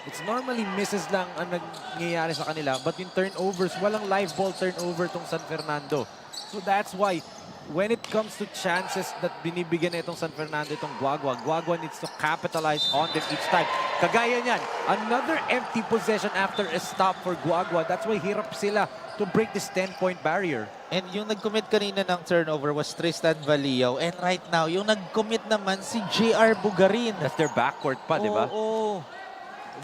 Speaker 2: It's normally misses lang ang nangyayari sa kanila. But yung turnovers, walang live ball turnover itong San Fernando. So that's why, when it comes to chances that binibigyan na itong San Fernando, itong Guagua, Guagua needs to capitalize on them each time. Kagaya niyan, another empty possession after a stop for Guagua. That's why hirap sila to break this 10-point barrier.
Speaker 1: And yung nag-commit kanina ng turnover was Tristan Valiao. And right now, yung nag-commit naman si JR Bugarin.
Speaker 2: That's their backcourt pa, di ba?
Speaker 1: Oo.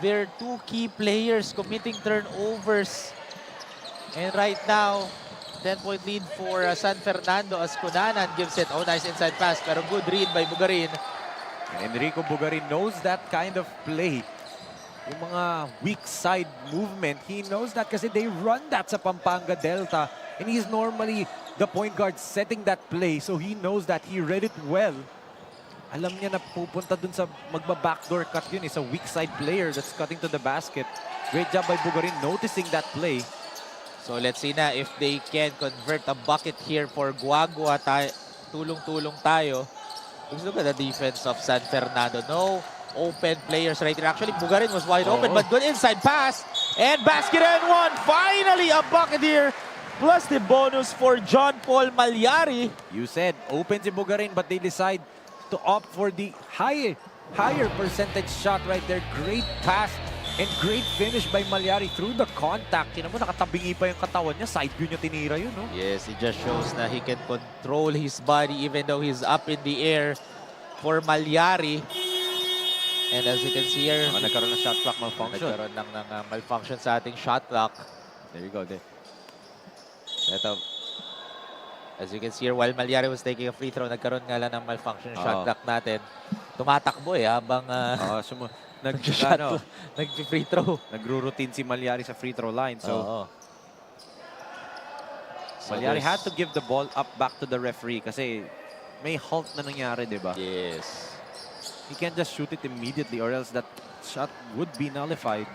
Speaker 1: They're two key players committing turnovers. And right now, 10-point lead for San Fernando as Cunanan gives it. Oh, nice inside pass. Pero good read by Bugarin.
Speaker 2: And Enrico Bugarin knows that kind of play. Yung mga weak side movement, he knows that kasi they run that sa Pampanga Delta. And he's normally the point guard setting that play. So he knows that he read it well. Alam niya na pupunta dun sa magba-backdoor cut yun. It's a weak side player that's cutting to the basket. Great job by Bugarin noticing that play.
Speaker 1: So let's see na if they can convert a bucket here for Guagua. Tulong-tulong tayo. Let's look at the defense of San Fernando. No open players right here. Actually, Bugarin was wide open, but good inside pass. And basket and one. Finally, a bucket here. Plus the bonus for John Paul Malyari.
Speaker 2: You said open si Bugarin, but they decide to opt for the higher percentage shot right there. Great pass and great finish by Malyari through the contact. Tingnan mo, nakatabingi pa yung katawan niya. Side view niya tinira yun, no?
Speaker 1: Yes, it just shows na he can control his body even though he's up in the air for Malyari. And as you can see here,
Speaker 2: Nagkaroon ng shot clock malfunction.
Speaker 1: nagkaroon lang ng malfunction sa ating shot clock.
Speaker 2: There you go. There.
Speaker 1: Ito, as you can see here, while Malyari was taking a free throw, nagkaroon nga lang ng malfunction shot clock natin. Tumatakbo habang nag-free throw.
Speaker 2: Nagro-routine si Malyari sa free throw line. So, Malyari
Speaker 1: there's-
Speaker 2: had to give the ball up back to the referee kasi may halt na nangyari, di ba?
Speaker 1: Yes.
Speaker 2: He can't just shoot it immediately or else that shot would be nullified.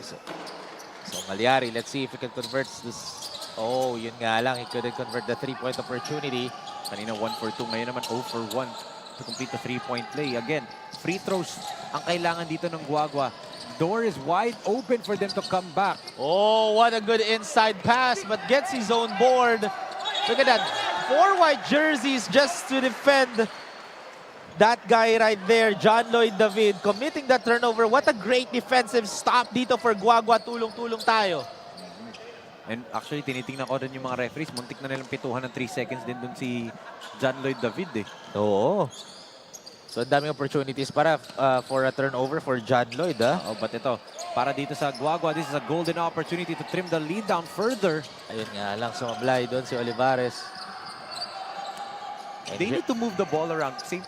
Speaker 1: So Malyari, let's see if he can convert this. Oh, yun nga lang. He couldn't convert the three-point opportunity.
Speaker 2: Kanina 1 for 2, ngayon naman 0 for 1 to complete the three-point play. Again, free throws ang kailangan dito ng Guagua. Door is wide open for them to come back.
Speaker 1: Oh, what a good inside pass, but gets his own board. Look at that. 4 white jerseys just to defend that guy right there, John Lloyd David, committing that turnover. What a great defensive stop dito for Guagua. Tulong-tulong tayo.
Speaker 2: And actually, tinitingnan ko rin yung mga referees. Muntik na nilang pituhan ng 3 seconds din dun si John Lloyd David eh.
Speaker 1: Oo. So, ang daming opportunities para for a turnover for John Lloyd,
Speaker 2: Oh, but ito, para dito sa Guagua, this is a golden opportunity to trim the lead down further.
Speaker 1: Ayun nga lang, sumablay doon si Olivares.
Speaker 2: They need to move the ball around. Same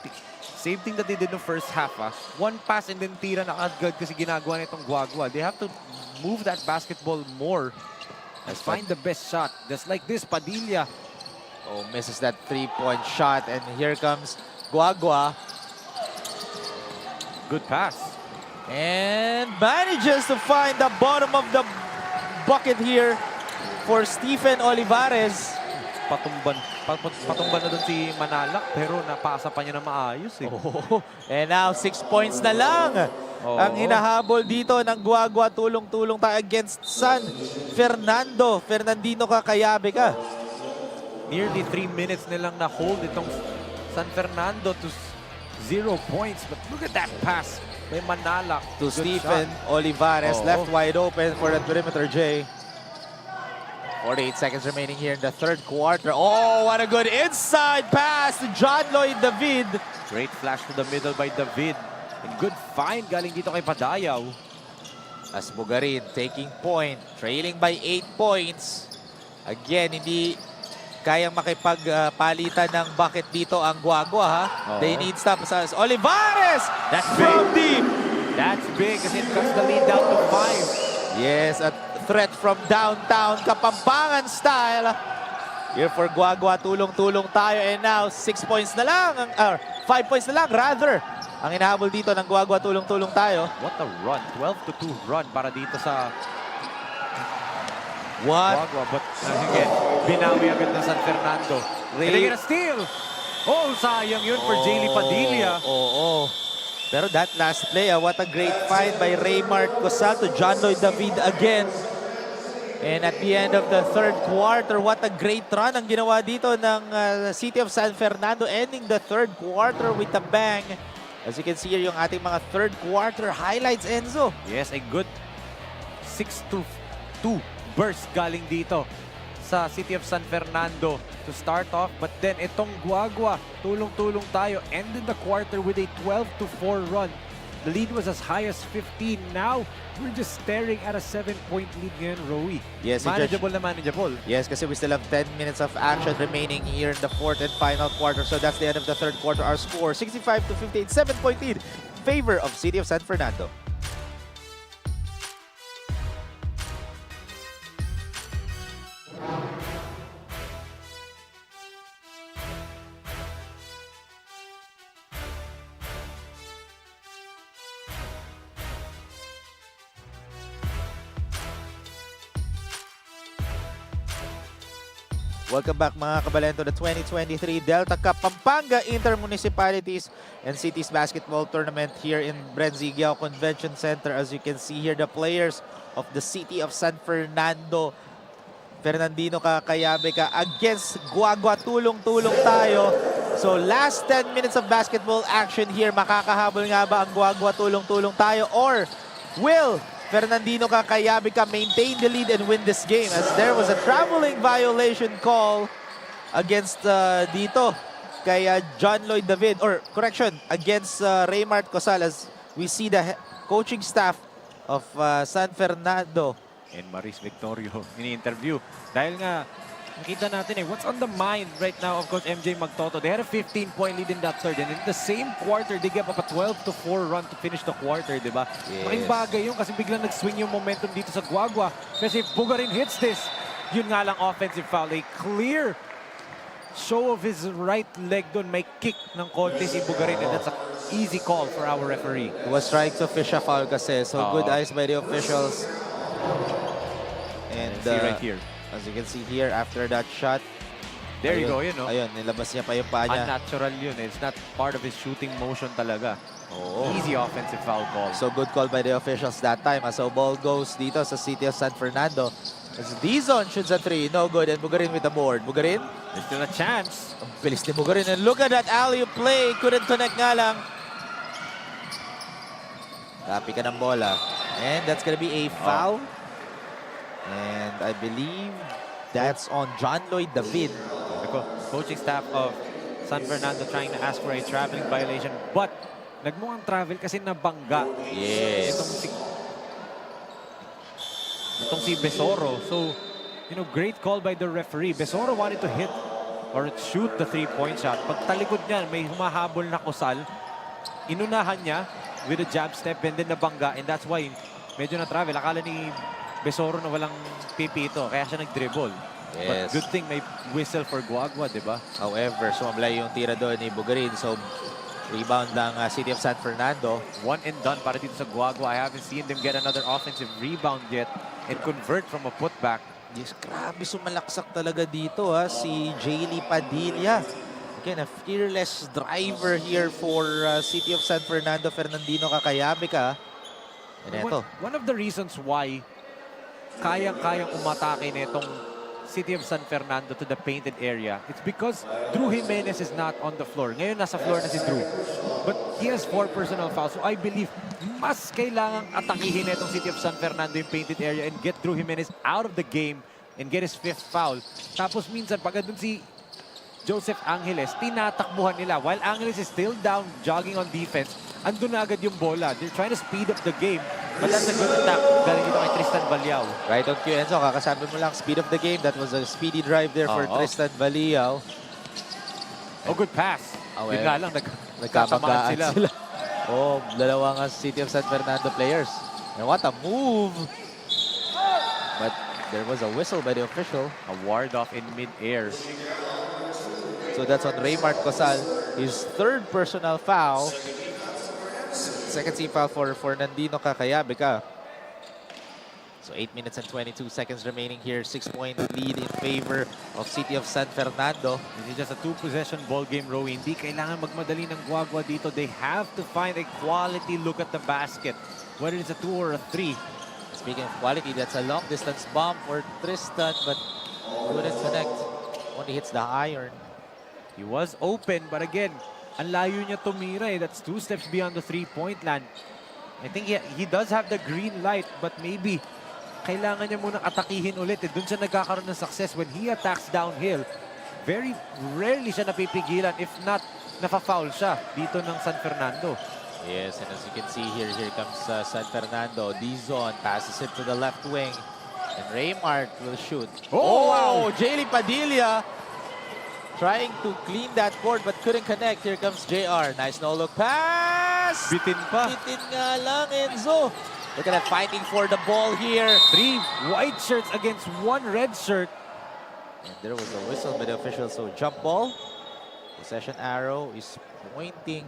Speaker 2: thing that they did in the first half. One pass and then tira na agad kasi ginagawa nitong Guagua. They have to move that basketball more. Find the best shot. Just like this, Padilla.
Speaker 1: Oh, misses that three-point shot. And here comes Guagua.
Speaker 2: Good pass.
Speaker 1: And manages to find the bottom of the bucket here for Stephen Olivares.
Speaker 2: Patumban na doon si Manalak pero napasa pa niya na maayos eh.
Speaker 1: Oh, and now 6 points na lang ang hinahabol dito ng Guagua. Tulong-tulong tayo against San Fernando. Fernandino Kakayabe ka.
Speaker 2: Nearly 3 minutes nilang na-hold itong San Fernando to 0 points. But look at that pass may manalak.
Speaker 1: To
Speaker 2: Good
Speaker 1: Stephen
Speaker 2: shot.
Speaker 1: Olivares,
Speaker 2: Oo.
Speaker 1: left wide open for the perimeter, Jay. 48 seconds remaining here in the third quarter. Oh, what a good inside pass to John Lloyd David.
Speaker 2: Great flash to the middle by David. And good find galing dito kay Padayaw.
Speaker 1: As Bugarin taking point, trailing by 8 points. Again, hindi kayang makipagpalitan ng bucket dito ang Guagua, ha?
Speaker 2: Oo.
Speaker 1: They need stops. Olivares!
Speaker 2: That's
Speaker 1: From
Speaker 2: big.
Speaker 1: deep!
Speaker 2: That's big kasi it cuts the lead down to 5.
Speaker 1: Yes, a threat from downtown, Kapampangan style. Here for Guagua, tulong-tulong tayo. And now, 6 points na lang, 5 points na lang, rather. Ang inahabol dito ng Guagua, tulong-tulong tayo.
Speaker 2: What a run. 12-2 run para dito sa
Speaker 1: What?
Speaker 2: Guagua. But again, binawi agad ng San Fernando.
Speaker 1: Ray-
Speaker 2: And they get a steal. Oh, sayang yun for Jaylee Padilla.
Speaker 1: Oo. Pero that last play, what a great find by Raymart Cosal to John Lloyd David again. And at the end of the third quarter, what a great run ang ginawa dito ng City of San Fernando, ending the third quarter with a bang. As you can see here, yung ating mga third quarter highlights, Enzo.
Speaker 2: Yes, a good 6-2 burst galing dito sa City of San Fernando to start off. But then itong Guagua, tulong-tulong tayo, ended the quarter with a 12-4 run. The lead was as high as 15. Now, we're just staring at a 7-point lead ngayon, Rowie.
Speaker 1: Yes,
Speaker 2: Manageable na manageable.
Speaker 1: Yes, kasi we still have 10 minutes of action remaining here in the fourth and final quarter. So that's the end of the third quarter. Our score, 65-58, 7-point lead in favor of City of San Fernando. Welcome back mga kabalen to the 2023 Delta Cup Pampanga Inter-Municipalities and Cities Basketball Tournament here in BREN GUIAO Convention Center. As you can see here, the players of the City of San Fernando, Fernandino ka, Kayabe ka, against Guagua. Tulong-tulong tayo. So last 10 minutes of basketball action here. Makakahabol nga ba ang Guagua? Tulong-tulong tayo, or will Fernandino ka, Kayabe ka maintain the lead and win this game, as there was a traveling violation call against dito kay John Lloyd David, or correction, against Raymart Cosal, as we see the coaching staff of San Fernando.
Speaker 2: And Maris Victorio ini-interview. Dahil nga, nakita natin what's on the mind right now of Coach MJ Magtoto. They had a 15-point lead in that third. And in the same quarter, they gave up a 12-4 run to finish the quarter, di ba?
Speaker 1: Yes.
Speaker 2: Malaking bagay yun kasi biglang nag-swing yung momentum dito sa Guagua. Kasi if Bugarin hits this, yun nga lang offensive foul. A clear show of his right leg doon. May kick ng konti si Bugarin. And that's an easy call for our referee.
Speaker 1: He was trying to fish a foul kasi. So good
Speaker 2: Oo.
Speaker 1: eyes by the officials. And
Speaker 2: See right here.
Speaker 1: as you can see here, after that shot,
Speaker 2: There you
Speaker 1: ayun,
Speaker 2: go, yun, no?
Speaker 1: Ayun, nilabas niya pa yung paa niya.
Speaker 2: Unnatural yun. It's not part of his shooting motion talaga.
Speaker 1: Oo.
Speaker 2: Easy offensive foul call.
Speaker 1: So good call by the officials that time. As the ball goes dito sa City of San Fernando. As Dizon shoots a 3, no good. And Bugarin with the board. Bugarin,
Speaker 2: There's still a chance.
Speaker 1: ang bilis ni Bugarin. And look at that alley-oop play. Couldn't connect nga lang. Copy ka ng bola. And that's gonna be a foul. And I believe that's on John Lloyd David.
Speaker 2: The coaching staff of San Fernando trying to ask for a traveling violation. But nagmukhang travel kasi nabangga.
Speaker 1: Yes.
Speaker 2: Itong si Besoro. So, great call by the referee. Besoro wanted to hit or shoot the three-point shot. Pag talikod niya, may humahabol na Cosal. Inunahan niya with a jab step and then nabangga. And that's why medyo na-travel. Akala ni Besoro na walang pipito. Kaya siya nag-dribble.
Speaker 1: Yes.
Speaker 2: But good thing may whistle for Guagua, di ba?
Speaker 1: However, sumablay yung tira doon ni Bugarin. So, rebound ng City of San Fernando.
Speaker 2: One and done para dito sa Guagua. I haven't seen them get another offensive rebound yet and convert from a putback.
Speaker 1: Yes, grabe sumalaksak talaga dito si Jaylee Padilla. Again, a fearless driver here for City of San Fernando. Fernandino ka, Kayabe ka. And eto.
Speaker 2: One of the reasons why kayang-kayang umatake nitong City of San Fernando to the painted area, it's because Drew Jimenez is not on the floor. Ngayon nasa floor na si Drew. But He has 4 personal fouls. So I believe mas kailangang atakihin itong City of San Fernando yung painted area and get Drew Jimenez out of the game and get his 5th foul. Tapos minsan, pag andun si Joseph Angeles, tinatakbuhan nila. While Angeles is still down, jogging on defense, andun na agad yung bola. They're trying to speed up the game. But that's a good attack. Galing dito kay Tristan Valiao.
Speaker 1: Right on cue, Enzo. Kakasabi mo lang, speed of the game. That was a speedy drive there for Tristan Valiao.
Speaker 2: Oh, good pass. Yun nga lang,
Speaker 1: Nagkamagaan sila. Oh, dalawang City of San Fernando players. And what a move! But there was a whistle by the official.
Speaker 2: A ward off in mid-air.
Speaker 1: So that's on Raymart Cosal. His 3rd personal foul. Second team foul for Fernandino KAYABE. So 8 minutes and 22 seconds remaining here. 6-point lead in favor of City of San Fernando.
Speaker 2: This is just a 2-possession ball game, Roy. Hindi kailangan magmadali ng Guagua dito. They have to find a quality look at the basket. Whether it's a 2 or a 3.
Speaker 1: Speaking of quality, that's a long distance bomb for Tristan, but couldn't connect. Only hits the iron.
Speaker 2: He was open, but again, ang layo niya tumira eh. That's 2 steps beyond the 3-point land. I think he does have the green light, but maybe kailangan niya munang atakihin ulit. Doon siya nagkakaroon ng success when he attacks downhill. Very rarely siya napipigilan. If not, nafa-foul siya dito ng San Fernando.
Speaker 1: Yes, and as you can see here comes San Fernando. Dizon passes it to the left wing. And Raymart will shoot.
Speaker 2: Oh, wow!
Speaker 1: Jaylee Padilla trying to clean that court but couldn't connect. Here comes JR. Nice no-look pass!
Speaker 2: Bitin pa.
Speaker 1: Bitin nga lang, Enzo. Look at that, fighting for the ball here.
Speaker 2: 3 white shirts against 1 red shirt.
Speaker 1: And there was a whistle by the official. So jump ball. Possession arrow is pointing,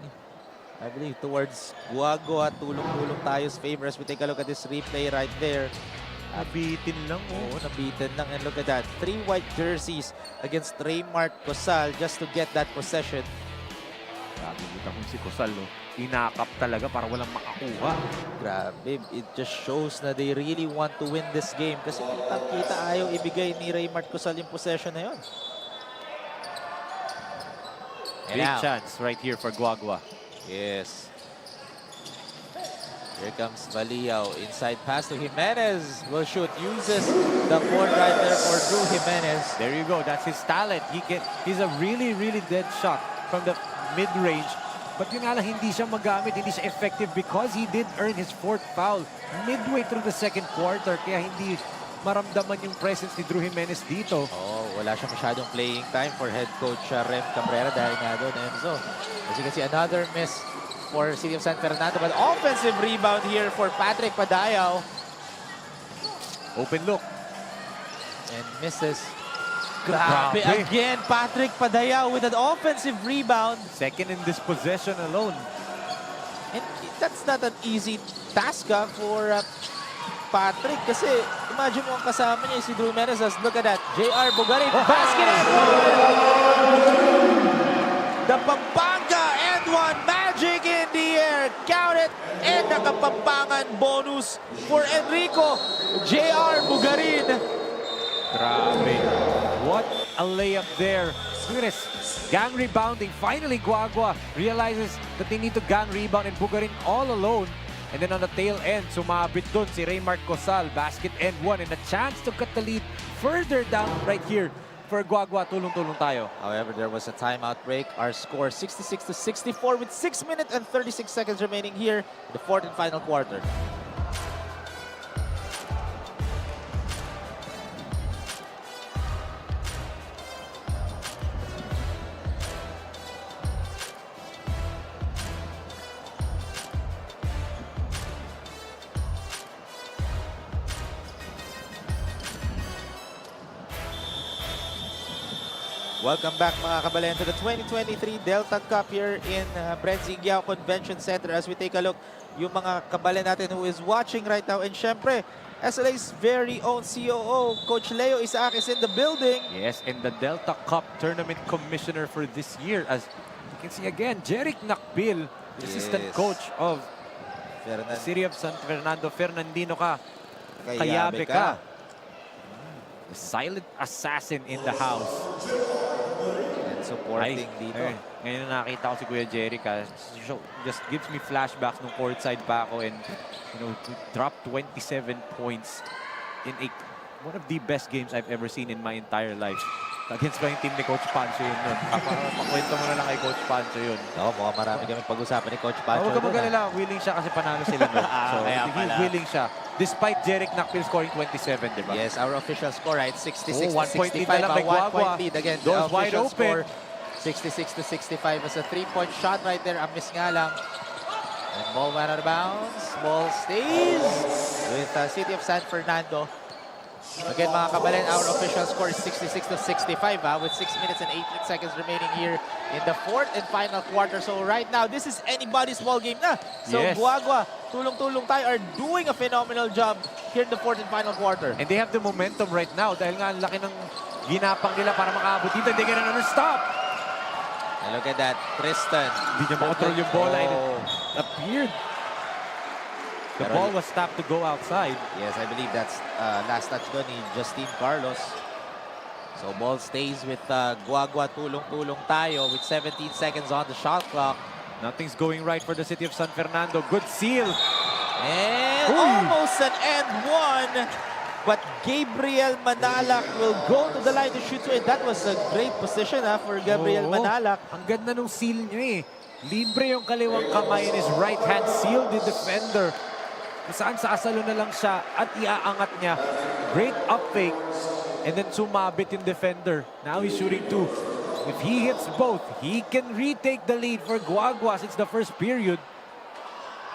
Speaker 1: I believe, towards Guagua. Tulong-tulong tayo's favor as we take a look at this replay right there.
Speaker 2: Nabitin lang oh.
Speaker 1: Oh, nabitin lang. And look at that. 3 white jerseys against Raymart Cosal just to get that possession.
Speaker 2: Grabe, kita kong si Cosal, no? Inakap talaga para walang makakuha.
Speaker 1: Grabe. It just shows na they really want to win this game. Kasi kitang-kita ayaw ibigay ni Raymart Cosal yung possession na yun. And
Speaker 2: Big
Speaker 1: now,
Speaker 2: chance right here for Guagua.
Speaker 1: yes. Here comes Valiao. Inside pass to Jimenez. Will shoot. Uses the board right there for Drew Jimenez.
Speaker 2: There you go. That's his talent. He's a really, really dead shot from the mid-range. But yun nga lang, hindi siya magamit, hindi siya effective because he did earn his 4th foul midway through the 2nd quarter. Kaya hindi maramdaman yung presence ni Drew Jimenez dito.
Speaker 1: Oh, wala siya masyadong playing time for head coach Rem Cabrera dahil nga doon, Enzo. As you can see, another miss for City of San Fernando. But offensive rebound here for Patrick Padayao.
Speaker 2: Open look.
Speaker 1: And misses. Grabe. Again, Patrick Padayao with an offensive rebound.
Speaker 2: 2nd in this possession alone.
Speaker 1: And that's not an easy task for Patrick. Kasi imagine mo ang kasama niya si Drew Jimenez. Look at that. JR Bugarin. Basket and the Pampanga and 1 magic in the air. Count it. And nakapampangan bonus for Enrico. JR Bugarin.
Speaker 2: Grabe. What a layup there. Look at this. Gang rebounding. Finally, Guagua realizes that they need to gang rebound and Bugarin all alone. And then on the tail end, sumabit dun si Raymart Cosal. Basket and 1 and a chance to cut the lead further down right here for Guagua. Tulong-tulong tayo.
Speaker 1: However, there was a timeout break. Our score 66-64 with 6 minutes and 36 seconds remaining here in the 4th and final quarter. Welcome back mga kabalen to the 2023 Delta Cup here in BREN GUIAO Convention Center as we take a look yung mga kabalen natin who is watching right now. And syempre, SLA's very own COO, Coach Leo Isaac is in the building.
Speaker 2: Yes, and the Delta Cup Tournament Commissioner for this year. As you can see again, Jeric Nakbil, the assistant coach of the City of San Fernando. Fernandino ka, Kayabe ka. The silent assassin in the house.
Speaker 1: And so supporting dito.
Speaker 2: Ngayon na nakita ko si Kuya Jerica, just gives me flashbacks nung courtside pa ako and dropped 27 points in one of the best games I've ever seen in my entire life. Against ba yung team ni Coach Pancho yun nun? Pakwento mo na lang kay Coach Pancho yun.
Speaker 1: Oo, mukhang marami kami pag-usapan ni Coach Pancho.
Speaker 2: Huwag ka mag-alala, willing siya kasi panalo sila nun. So,
Speaker 1: pala.
Speaker 2: willing siya. Despite Jeric Nakpil scoring 27, di ba?
Speaker 1: Yes, our official score, right? 66 to
Speaker 2: 1 point lead
Speaker 1: 65.
Speaker 2: na lang kay
Speaker 1: 1 point
Speaker 2: Guagua.
Speaker 1: lead again.
Speaker 2: Doors
Speaker 1: The
Speaker 2: wide
Speaker 1: official
Speaker 2: open.
Speaker 1: score, 66 to 65 as a 3-point shot right there. Ang miss nga lang. And ball went out of bounds. Ball stays with City of San Fernando. Again, mga kabalan, our official score is 66 to 65 with 6 minutes and 18 seconds remaining here in the fourth and final quarter. So right now, this is anybody's ball game na. So
Speaker 2: Yes.
Speaker 1: Guagua, tulong-tulong tayo, are doing a phenomenal job here in the fourth and final quarter.
Speaker 2: And they have the momentum right now dahil nga ang laki ng ginapang nila para makaabot dito. They cannot stop.
Speaker 1: And look at that, Tristan.
Speaker 2: Hindi niya makontrol yung bola.
Speaker 1: Oh.
Speaker 2: It appeared. The ball was stopped to go outside.
Speaker 1: Yes, I believe that's last touch doon ni Justin Carlos. So ball stays with Guagua. Tulong-tulong tayo with 17 seconds on the shot clock.
Speaker 2: Nothing's going right for the City of San Fernando. Good seal.
Speaker 1: And almost an and one. But Gabriel Manalak will go to the line to shoot. So that was a great position for Gabriel Manalak.
Speaker 2: Ang ganda nung seal niya eh. Libre yung kaliwang kamay and his right hand sealed the defender. Kung saan sasalo na lang siya at iaangat niya. Great up fake. And then sumabit yung defender. Now he's shooting two. If he hits both, he can retake the lead for Guagua since the first period.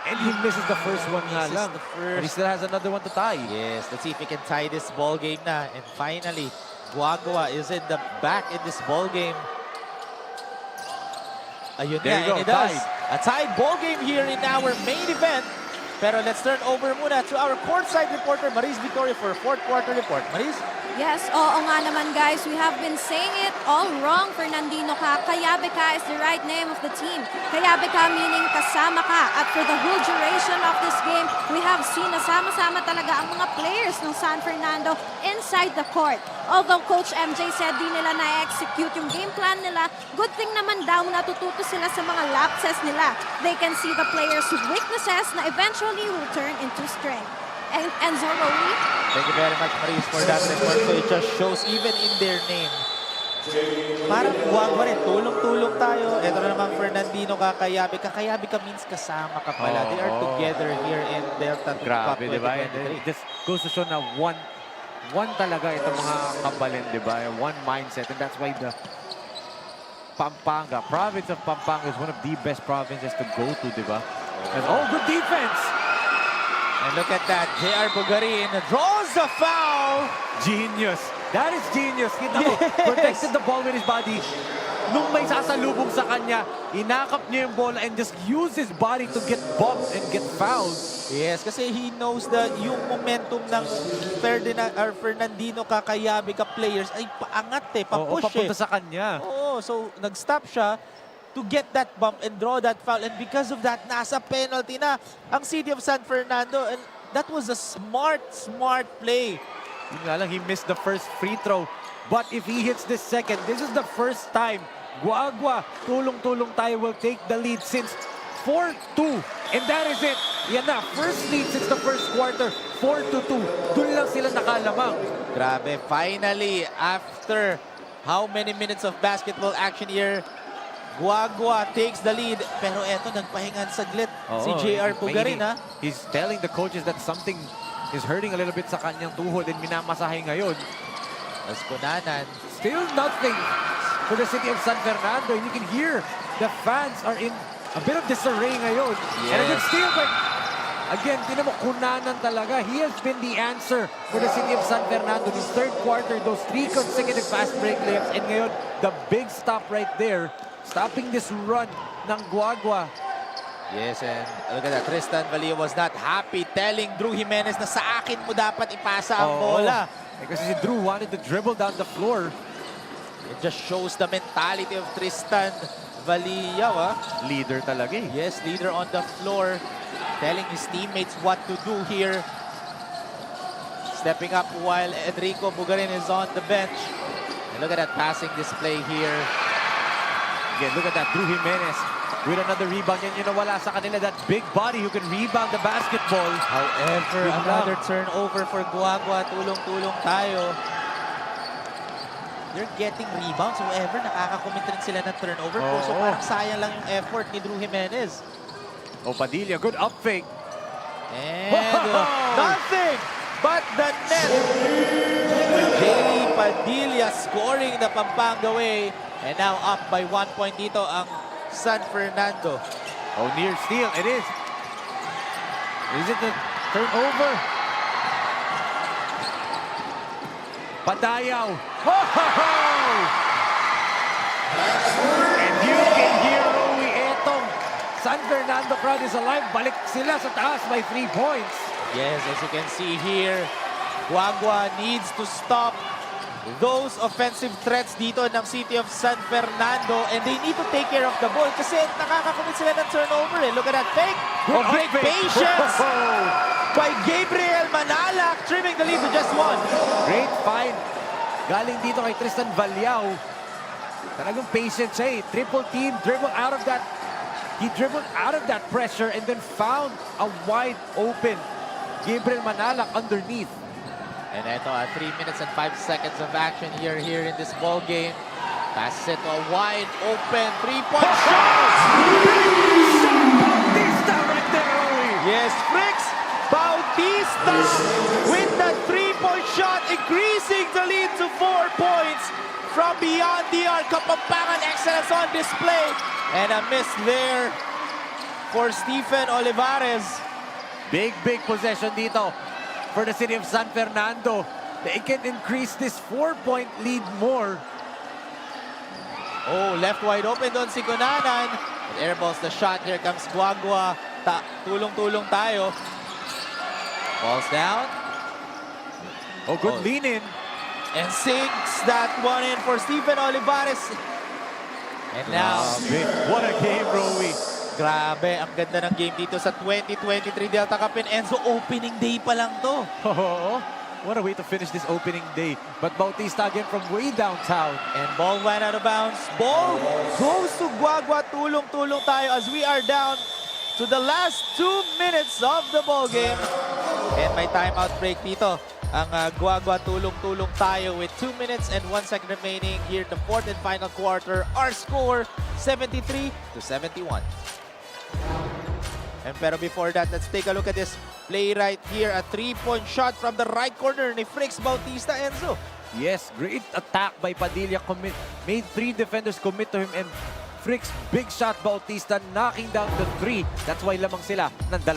Speaker 2: And he misses the first one nga lang. But he still has another one to tie.
Speaker 1: Yes, let's see if he can tie this ball game na. And finally, Guagua is in the back in this ball game. Ayun
Speaker 2: There you
Speaker 1: nga,
Speaker 2: go,
Speaker 1: and it does.
Speaker 2: tied.
Speaker 1: A tied ball game here in our main event. Pero let's turn over muna to our courtside reporter, Maris Victoria, for fourth quarter report. Maris?
Speaker 3: Yes, oo nga naman guys. We have been saying it all wrong, Fernandino ka. Kayabe ka is the right name of the team. Kayabe ka meaning kasama ka. At for the whole duration of this game, we have seen na sama-sama talaga ang mga players ng San Fernando inside the court. Although Coach MJ said di nila na-execute yung game plan nila, good thing naman daw natututo sila sa mga lapses nila. They can see the players' weaknesses na eventually will turn into strength. And Zoroli?
Speaker 1: Thank you very much, Maris, for that report. So it just shows even in their name. Parang Guagua rin, tulong-tulong tayo. Ito na naman Fernandino Kakayabe. Kakayabe ka means kasama ka pala. They are together here in Delta Cup
Speaker 2: Grabe, di ba?
Speaker 1: 2023.
Speaker 2: This goes to show na one talaga itong mga kabalin, di ba? One mindset. And that's why the Pampanga, province of Pampanga is one of the best provinces to go to, di ba? Good defense!
Speaker 1: And look at that, J.R. Bugarin draws the foul.
Speaker 2: Genius. That is genius. Kita mo, protected the ball with his body. Nung may sasalubong sa kanya, inakap niya yung bola and just used his body to get bumped and get fouled.
Speaker 1: Yes, kasi he knows that yung momentum ng Fernandino Kakayabe ka players ay paangat papush
Speaker 2: papunta sa kanya.
Speaker 1: Oo, so nag-stop siya to get that bump and draw that foul. And because of that, nasa penalty na ang City of San Fernando. And that was a smart play.
Speaker 2: Yun nga lang, he missed the first free throw. But if he hits this second, this is the first time Guagua, tulong-tulong tayo, will take the lead since 4-2. And that is it. Yan na, first lead since the first quarter, 4-2. Doon lang sila nakalamang.
Speaker 1: Grabe, finally, after how many minutes of basketball action here, Guagua takes the lead. Pero eto, nagpahingan saglit si J.R. Bugarin, ha?
Speaker 2: He's telling the coaches that something is hurting a little bit sa kanyang tuhod and minamasahe ngayon.
Speaker 1: Esconanan.
Speaker 2: Still nothing for the City of San Fernando. And you can hear the fans are in a bit of disarray ngayon.
Speaker 1: Yes.
Speaker 2: And a good steal, but again, tinan mo, kunanan talaga. He has been the answer for the City of San Fernando. This third quarter, those 3 consecutive fast break layups. And ngayon, the big stop right there, stopping this run ng Guagua.
Speaker 1: Yes, and look at that. Tristan Valio was not happy telling Drew Jimenez na sa akin mo dapat ipasa ang bola.
Speaker 2: Because si Drew wanted to dribble down the floor.
Speaker 1: It just shows the mentality of Tristan Valio, ha?
Speaker 2: Leader talaga eh.
Speaker 1: Yes, leader on the floor, telling his teammates what to do here. Stepping up while Enrico Bugarin is on the bench. And look at that passing display here.
Speaker 2: Again, look at that, Drew Jimenez with another rebound. Yan yung nawala sa kanila, that big body who can rebound the basketball.
Speaker 1: However,
Speaker 2: Good
Speaker 1: another
Speaker 2: luck.
Speaker 1: turnover for Guagua. Tulong-tulong tayo. They're getting rebounds. However, nakakakomit rin sila ng turnover.
Speaker 2: Oo.
Speaker 1: So parang sayang lang yung effort ni Drew Jimenez.
Speaker 2: Padilla, good up fake.
Speaker 1: And nothing but the net. Jay Padilla scoring the Pampanga way. And now up by 1 point dito ang San Fernando.
Speaker 2: Near steal, it is. Is it the turnover? Padayaw. And you can hear Rowie etong San Fernando crowd is alive. Balik sila sa taas by 3 points.
Speaker 1: Yes, as you can see here, Guagua needs to stop those offensive threats dito ng City of San Fernando, and they need to take care of the ball kasi nakakakumit sila ng turnover. Look at that fake. Great patience by Gabriel Manalak, trimming the lead to just 1.
Speaker 2: Great find. Galing dito kay Tristan Valyao. Talagang patient siya eh. Triple team, dribble out of that. He dribbled out of that pressure and then found a wide open Gabriel Manalak underneath.
Speaker 1: And ito, 3 minutes and 5 seconds of action here in this ball game. Passes it to a wide open 3-point shot.
Speaker 2: Bautista right there, Rowie.
Speaker 1: Yes, Frix Bautista with the 3-point shot, increasing the lead to 4 points from beyond the arc. Kapampangan excellence on display. And a miss there for Stephen Olivares.
Speaker 2: Big possession dito for the City of San Fernando. They can increase this 4-point lead more.
Speaker 1: Left wide open doon si Kunanan. And airballs the shot. Here comes Guagua. Tulong-tulong tayo. Balls down.
Speaker 2: Good lean in.
Speaker 1: And sinks that one in for Stephen Olivares. And now,
Speaker 2: What a game, Rowie.
Speaker 1: grabe, ang ganda ng game dito sa 2023 Delta Cup, and Enzo, opening day pa lang to.
Speaker 2: What a way to finish this opening day. But Bautista again from way downtown.
Speaker 1: And ball went out of bounds. Ball goes to Guagua. Tulong-tulong tayo as we are down to the last 2 minutes of the ball game. And may timeout break dito. Ang Guagua, tulong-tulong tayo with 2 minutes and 1 second remaining here in the fourth and final quarter. Our score, 73-71. Pero before that, let's take a look at this play right here. A 3-point shot from the right corner ni Frix Bautista, Enzo.
Speaker 2: Yes, great attack by Padilla. Made 3 defenders commit to him, and Frix, big shot Bautista, knocking down the 3. That's why lamang sila ng 2.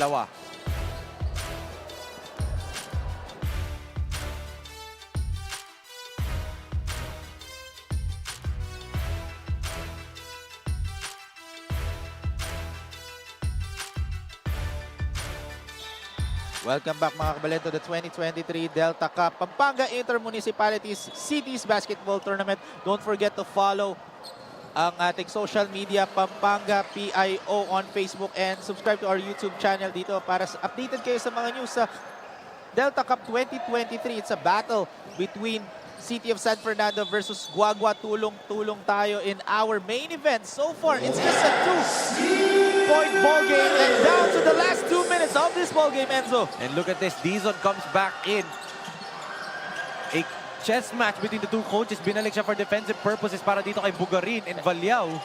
Speaker 1: Welcome back mga kabalento to the 2023 Delta Cup Pampanga Inter-Municipalities-Cities Basketball Tournament. Don't forget to follow ang ating social media, Pampanga PIO on Facebook, and subscribe to our YouTube channel dito para updated kayo sa mga news sa Delta Cup 2023. It's a battle between City of San Fernando versus Guagua. Tulong-tulong tayo in our main event. So far, it's just a 2-point ball game, and down to the last 2 minutes of this ball game, Enzo.
Speaker 2: And look at this, Dizon comes back in. A chess match between the two coaches. Binalik siya for defensive purposes para dito kay Bugarin and Valyao.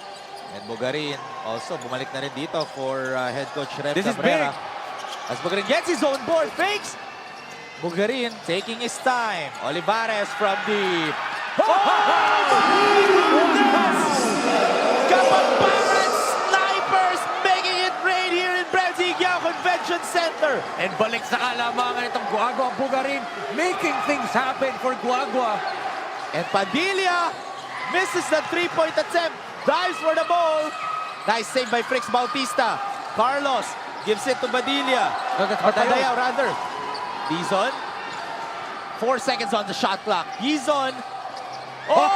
Speaker 1: And Bugarin also bumalik na rin dito for head coach Rem
Speaker 2: This is
Speaker 1: Cabrera.
Speaker 2: big.
Speaker 1: As Bugarin gets his own board, fakes. Bugarin taking his time. Olivares from deep. Kapampangan Snipers making it rain here in BREN Convention Center.
Speaker 2: And balik sa kalamangan itong Guagua. Bugarin making things happen for Guagua.
Speaker 1: And Padilla misses the 3-point attempt. Dives for the ball. Nice save by Frix Bautista. Carlos gives it to Padilla.
Speaker 2: No, that's
Speaker 1: Or
Speaker 2: Padayaw.
Speaker 1: Padayaw, rather. Dizon. 4 seconds on the shot clock. Dizon.
Speaker 2: What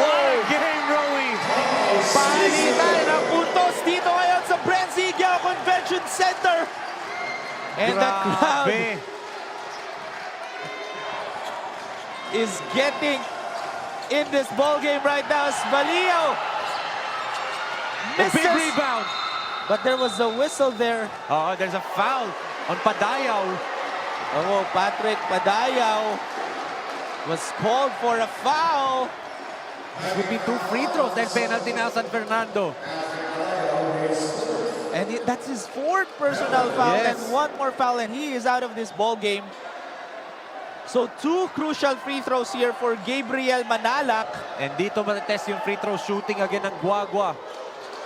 Speaker 2: a game, Rowie.
Speaker 1: Palitan ng puntos dito ngayon sa BREN Convention Center. And the crowd
Speaker 2: Grabe.
Speaker 1: is getting in this ball game right now. As Valyao
Speaker 2: The big
Speaker 1: Misses.
Speaker 2: rebound.
Speaker 1: But there was a whistle there.
Speaker 2: Oh, there's a foul on Padayaw.
Speaker 1: Oh, Patrick Padayaw was called for a foul.
Speaker 2: It would be 2 free throws dahil penalty na San Fernando.
Speaker 1: And that's his 4th personal foul
Speaker 2: Yes.
Speaker 1: and 1 more foul and he is out of this ball game. So 2 crucial free throws here for Gabriel Manalac.
Speaker 2: And dito matetest yung free throw shooting again ng Guagua.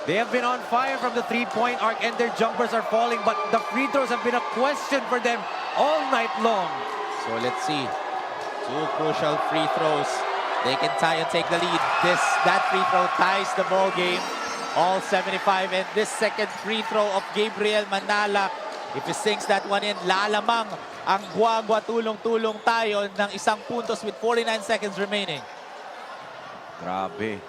Speaker 2: They have been on fire from the 3-point arc and their jumpers are falling, but the free throws have been a question for them all night long.
Speaker 1: So let's see. 2 crucial free throws. They can tie and take the lead. That free throw ties the ball game. All 75, and this second free throw of Gabriel Manalac, if he sinks that one in, lalamang ang Guagua. Tulong-tulong tayo ng 1 puntos with 49 seconds remaining.
Speaker 2: Grabe.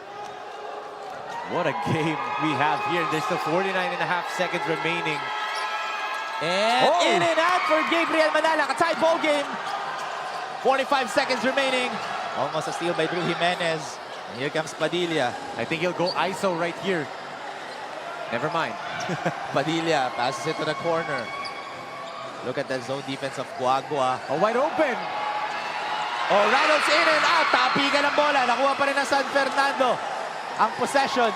Speaker 2: What a game we have here. There's still 49.5 seconds remaining.
Speaker 1: And in and out for Gabriel Manalac. A tied ball game. 45 seconds remaining. Almost a steal by Drew Jimenez. And here comes Padilla.
Speaker 2: I think he'll go ISO right here. Never mind.
Speaker 1: Padilla passes it to the corner. Look at that zone defense of Guagua.
Speaker 2: Oh, wide open.
Speaker 1: Oh, Reynolds in and out. Tapigan ang bola. Nakuha pa rin ng San Fernando ang possession.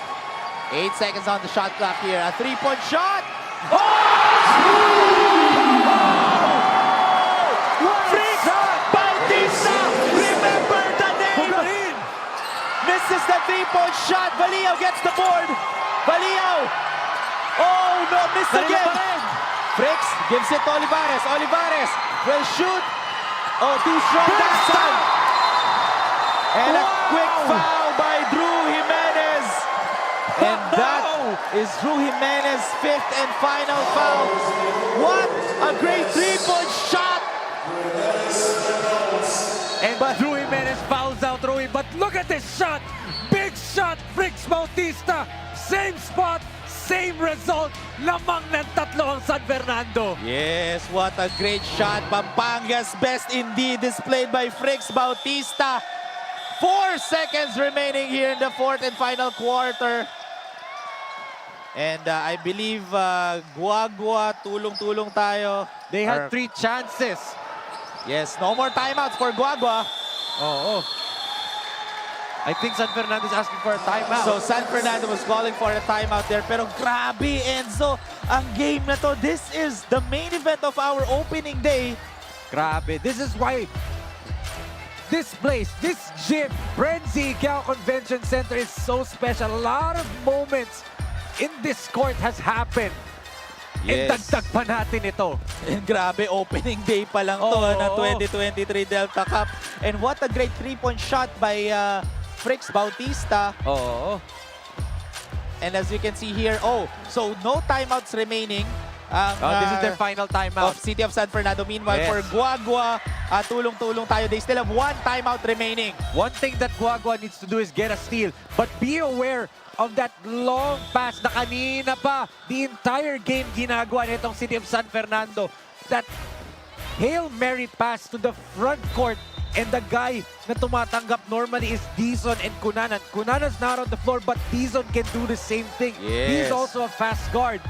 Speaker 1: 8 seconds on the shot clock here. A 3-point shot. Oh! Freak Bautista! Remember the name! Misses the 3-point shot. Valiao gets the board. Valiao. Oh, no, missed again. Fricks gives it to Olivares. Olivares will shoot. Oh, too strong that time. And a quick foul by Drew Jimenez. And that is Drew Jimenez's 5th and final foul. What a great 3-point shot.
Speaker 2: And Drew Jimenez fouls out Rui. But look at this shot. Big shot, Fricks Bautista. Same spot, same result. Lamang ng tatlo ang San Fernando.
Speaker 1: Yes, what a great shot. Pampanga's best indeed displayed by Fricks Bautista. 4 seconds remaining here in the 4th and final quarter. And I believe Guagua, tulong-tulong tayo.
Speaker 2: They had 3 chances.
Speaker 1: Yes, no more timeouts for Guagua.
Speaker 2: Oh. I think San Fernando is asking for a timeout.
Speaker 1: So San Fernando was calling for a timeout there. Pero grabe, Enzo, ang game na to. This is the main event of our opening day.
Speaker 2: Grabe. This is why this place, this gym, BREN GUIAO Convention Center is so special. A lot of moments in this court has happened. And dagdag pa natin ito.
Speaker 1: And grabe, opening day pa lang to ng 2023 Delta Cup. And what a great 3-point shot by Fricks Bautista.
Speaker 2: Oo.
Speaker 1: And as you can see here, so no timeouts remaining.
Speaker 2: This is their final timeout.
Speaker 1: Of City of San Fernando. Meanwhile, for Guagua, tulong-tulong tayo. They still have 1 timeout remaining.
Speaker 2: One thing that Guagua needs to do is get a steal. But be aware of that long pass na kanina pa. The entire game ginagawa nitong City of San Fernando. That Hail Mary pass to the front court. And the guy na tumatanggap normally is Dizon and Cunanan. Cunanan's not on the floor, but Dizon can do the same thing.
Speaker 1: Yes.
Speaker 2: He's also a fast guard.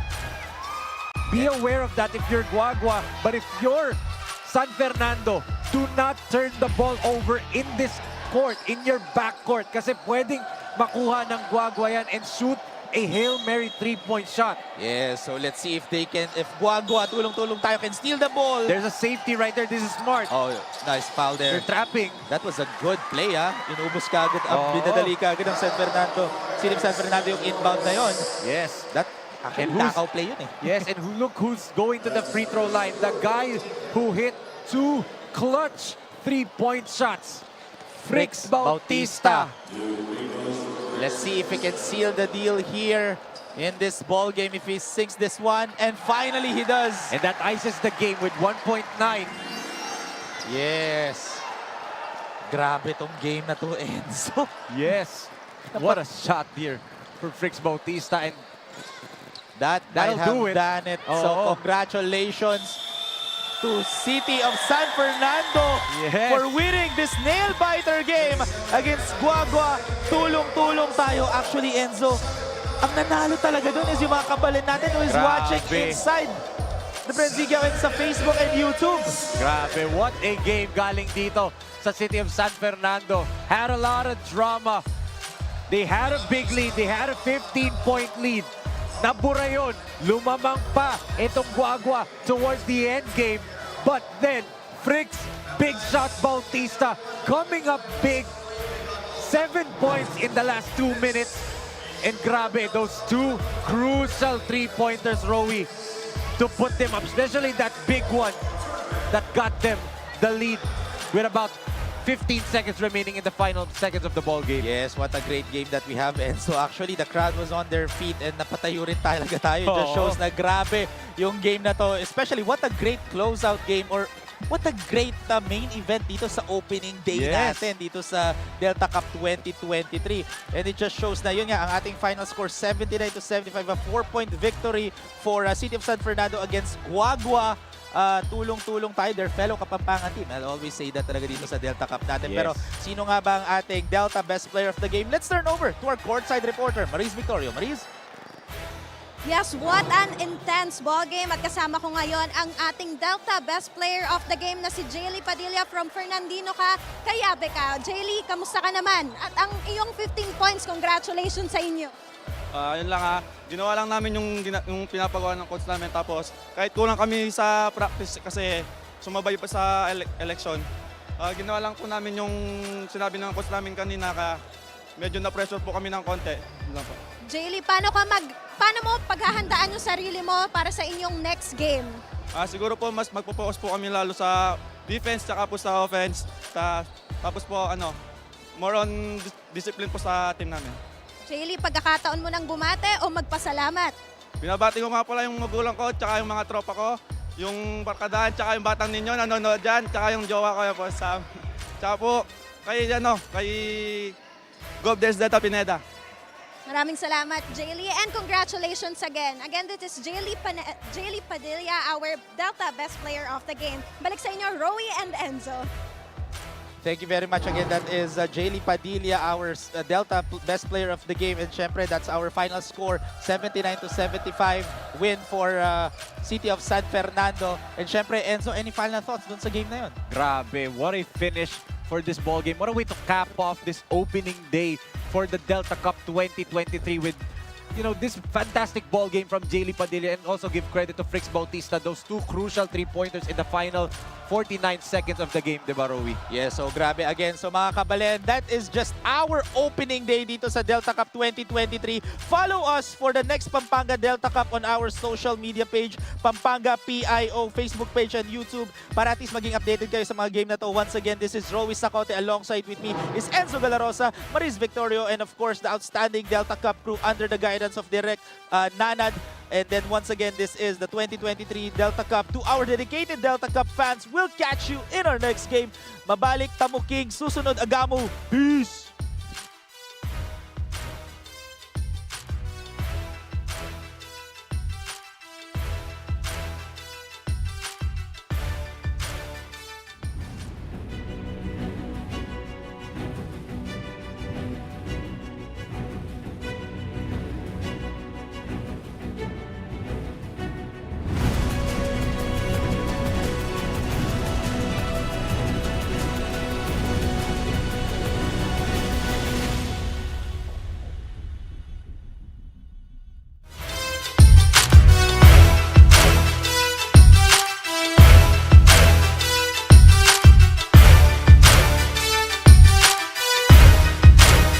Speaker 2: Be aware of that if you're Guagua. But if you're San Fernando, do not turn the ball over in this court, in your backcourt. Kasi pwedeng makuha ng Guagua yan and shoot a Hail Mary 3-point shot.
Speaker 1: Yes, so let's see if they can, if Guagua, tulong-tulong tayo, can steal the ball.
Speaker 2: There's a safety right there. This is smart.
Speaker 1: Oh, nice foul there.
Speaker 2: They're trapping.
Speaker 1: That was a good play, Inubos ka agad, binadali ka agad ng San Fernando. City of San Fernando yung inbound na yon.
Speaker 2: Yes.
Speaker 1: That, actually, takaw play yun
Speaker 2: Yes, and look who's going to the free throw line. The guy who hit 2 clutch 3-point shots. Fricks Bautista.
Speaker 1: Let's see if he can seal the deal here in this ball game, if he sinks this one. And finally, he does.
Speaker 2: And that ices the game with 1.9.
Speaker 1: Yes. Grabe tong game na to, Enzo.
Speaker 2: Yes. What a shot here for Fricks Bautista. And
Speaker 1: That'll
Speaker 2: do it.
Speaker 1: Done it. So congratulations to City of San Fernando for winning this nail-biter game against Guagua. Tulong-tulong tayo. Actually, Enzo, ang nanalo talaga doon is yung mga kabalin natin who is
Speaker 2: Grabe.
Speaker 1: watching inside the Bren Zigyao and sa Facebook and YouTube.
Speaker 2: Grabe, what a game galing dito sa City of San Fernando. Had a lot of drama. They had a big lead. They had a 15-point lead. Nabura yun. Lumamang pa itong Guagua towards the end game. But then, Fricks, big shot Bautista coming up big. 7 points in the last 2 minutes. And grabe, those two crucial three-pointers, Rowie, to put them up, especially that big one that got them the lead with about 15 seconds remaining in the final seconds of the ball game.
Speaker 1: Yes, what a great game that we have. And so actually, the crowd was on their feet and napatayo rin talaga tayo. It just
Speaker 2: Oo.
Speaker 1: shows na grabe yung game na to. Especially, what a great closeout game or what a great main event dito sa opening day
Speaker 2: Yes.
Speaker 1: natin dito sa Delta Cup 2023. And it just shows na yun nga, ang ating final score 79-75, a 4-point victory for City of San Fernando against Guagua. Tulong-tulong tayo, their fellow Kapampangan team. I'll always say that talaga dito sa Delta Cup natin.
Speaker 2: Yes.
Speaker 1: Pero sino nga ba ang ating Delta Best Player of the Game? Let's turn over to our courtside reporter, Maris Victorio. Maris?
Speaker 3: Yes, what an intense ball game. At kasama ko ngayon ang ating Delta Best Player of the Game na si Jaylee Padilla from Fernandino KAYABE ka. Jaylee, kamusta ka naman? At ang iyong 15 points, congratulations sa inyo.
Speaker 5: Yun lang ha, ginawa lang namin yung pinapagawa ng coach namin. Tapos kahit kulang kami sa practice kasi sumabay pa sa election, ginawa lang po namin yung sinabi ng coach namin kanina medyo na-pressure po kami ng konti. Yun lang po.
Speaker 3: Jaylee, paano mo paghahandaan yung sarili mo para sa inyong next game?
Speaker 5: Siguro po mas magpo-focus po kami lalo sa defense tsaka po sa offense. Tapos po more on discipline po sa team namin.
Speaker 3: Jaylee, pagkakataon mo nang bumate o magpasalamat?
Speaker 5: Binabati ko nga pala yung magulang ko tsaka yung mga tropa ko, yung barkadahan tsaka yung batang ninyo nanonood dyan, tsaka yung jowa ko po Sam. Tsaka po kay Gobdes Data Pineda.
Speaker 3: Maraming salamat, Jaylee, and congratulations again. Again, this is Jaylee Padilla, our Delta Best Player of the Game. Balik sa inyo, Rowie and Enzo.
Speaker 1: Thank you very much again. That is Jaylee Padilla, our Delta Best Player of the Game. And syempre, that's our final score, 79-75 win for City of San Fernando. And syempre, Enzo, any final thoughts dun sa game na yun?
Speaker 2: Grabe, what a finish for this ball game. What a way to cap off this opening day for the Delta Cup 2023 with this fantastic ball game from Jaylee Padilla, and also give credit to Fricks Bautista, those two crucial three-pointers in the final 49 seconds of the game, di ba, Rowie?
Speaker 1: Yes, so grabe again. So mga kabalen, that is just our opening day dito sa Delta Cup 2023. Follow us for the next Pampanga Delta Cup on our social media page, Pampanga PIO, Facebook page and YouTube, para at least maging updated kayo sa mga game na to. Once again, this is Rowie Sacote. Alongside with me is Enzo Galarosa, Maris Victorio, and of course, the outstanding Delta Cup crew under the guidance of Direct Nanad. And then once again, this is the 2023 Delta Cup. To our dedicated Delta Cup fans, we'll catch you in our next game. Mabalik Tamuking, susunod Agamo. Peace!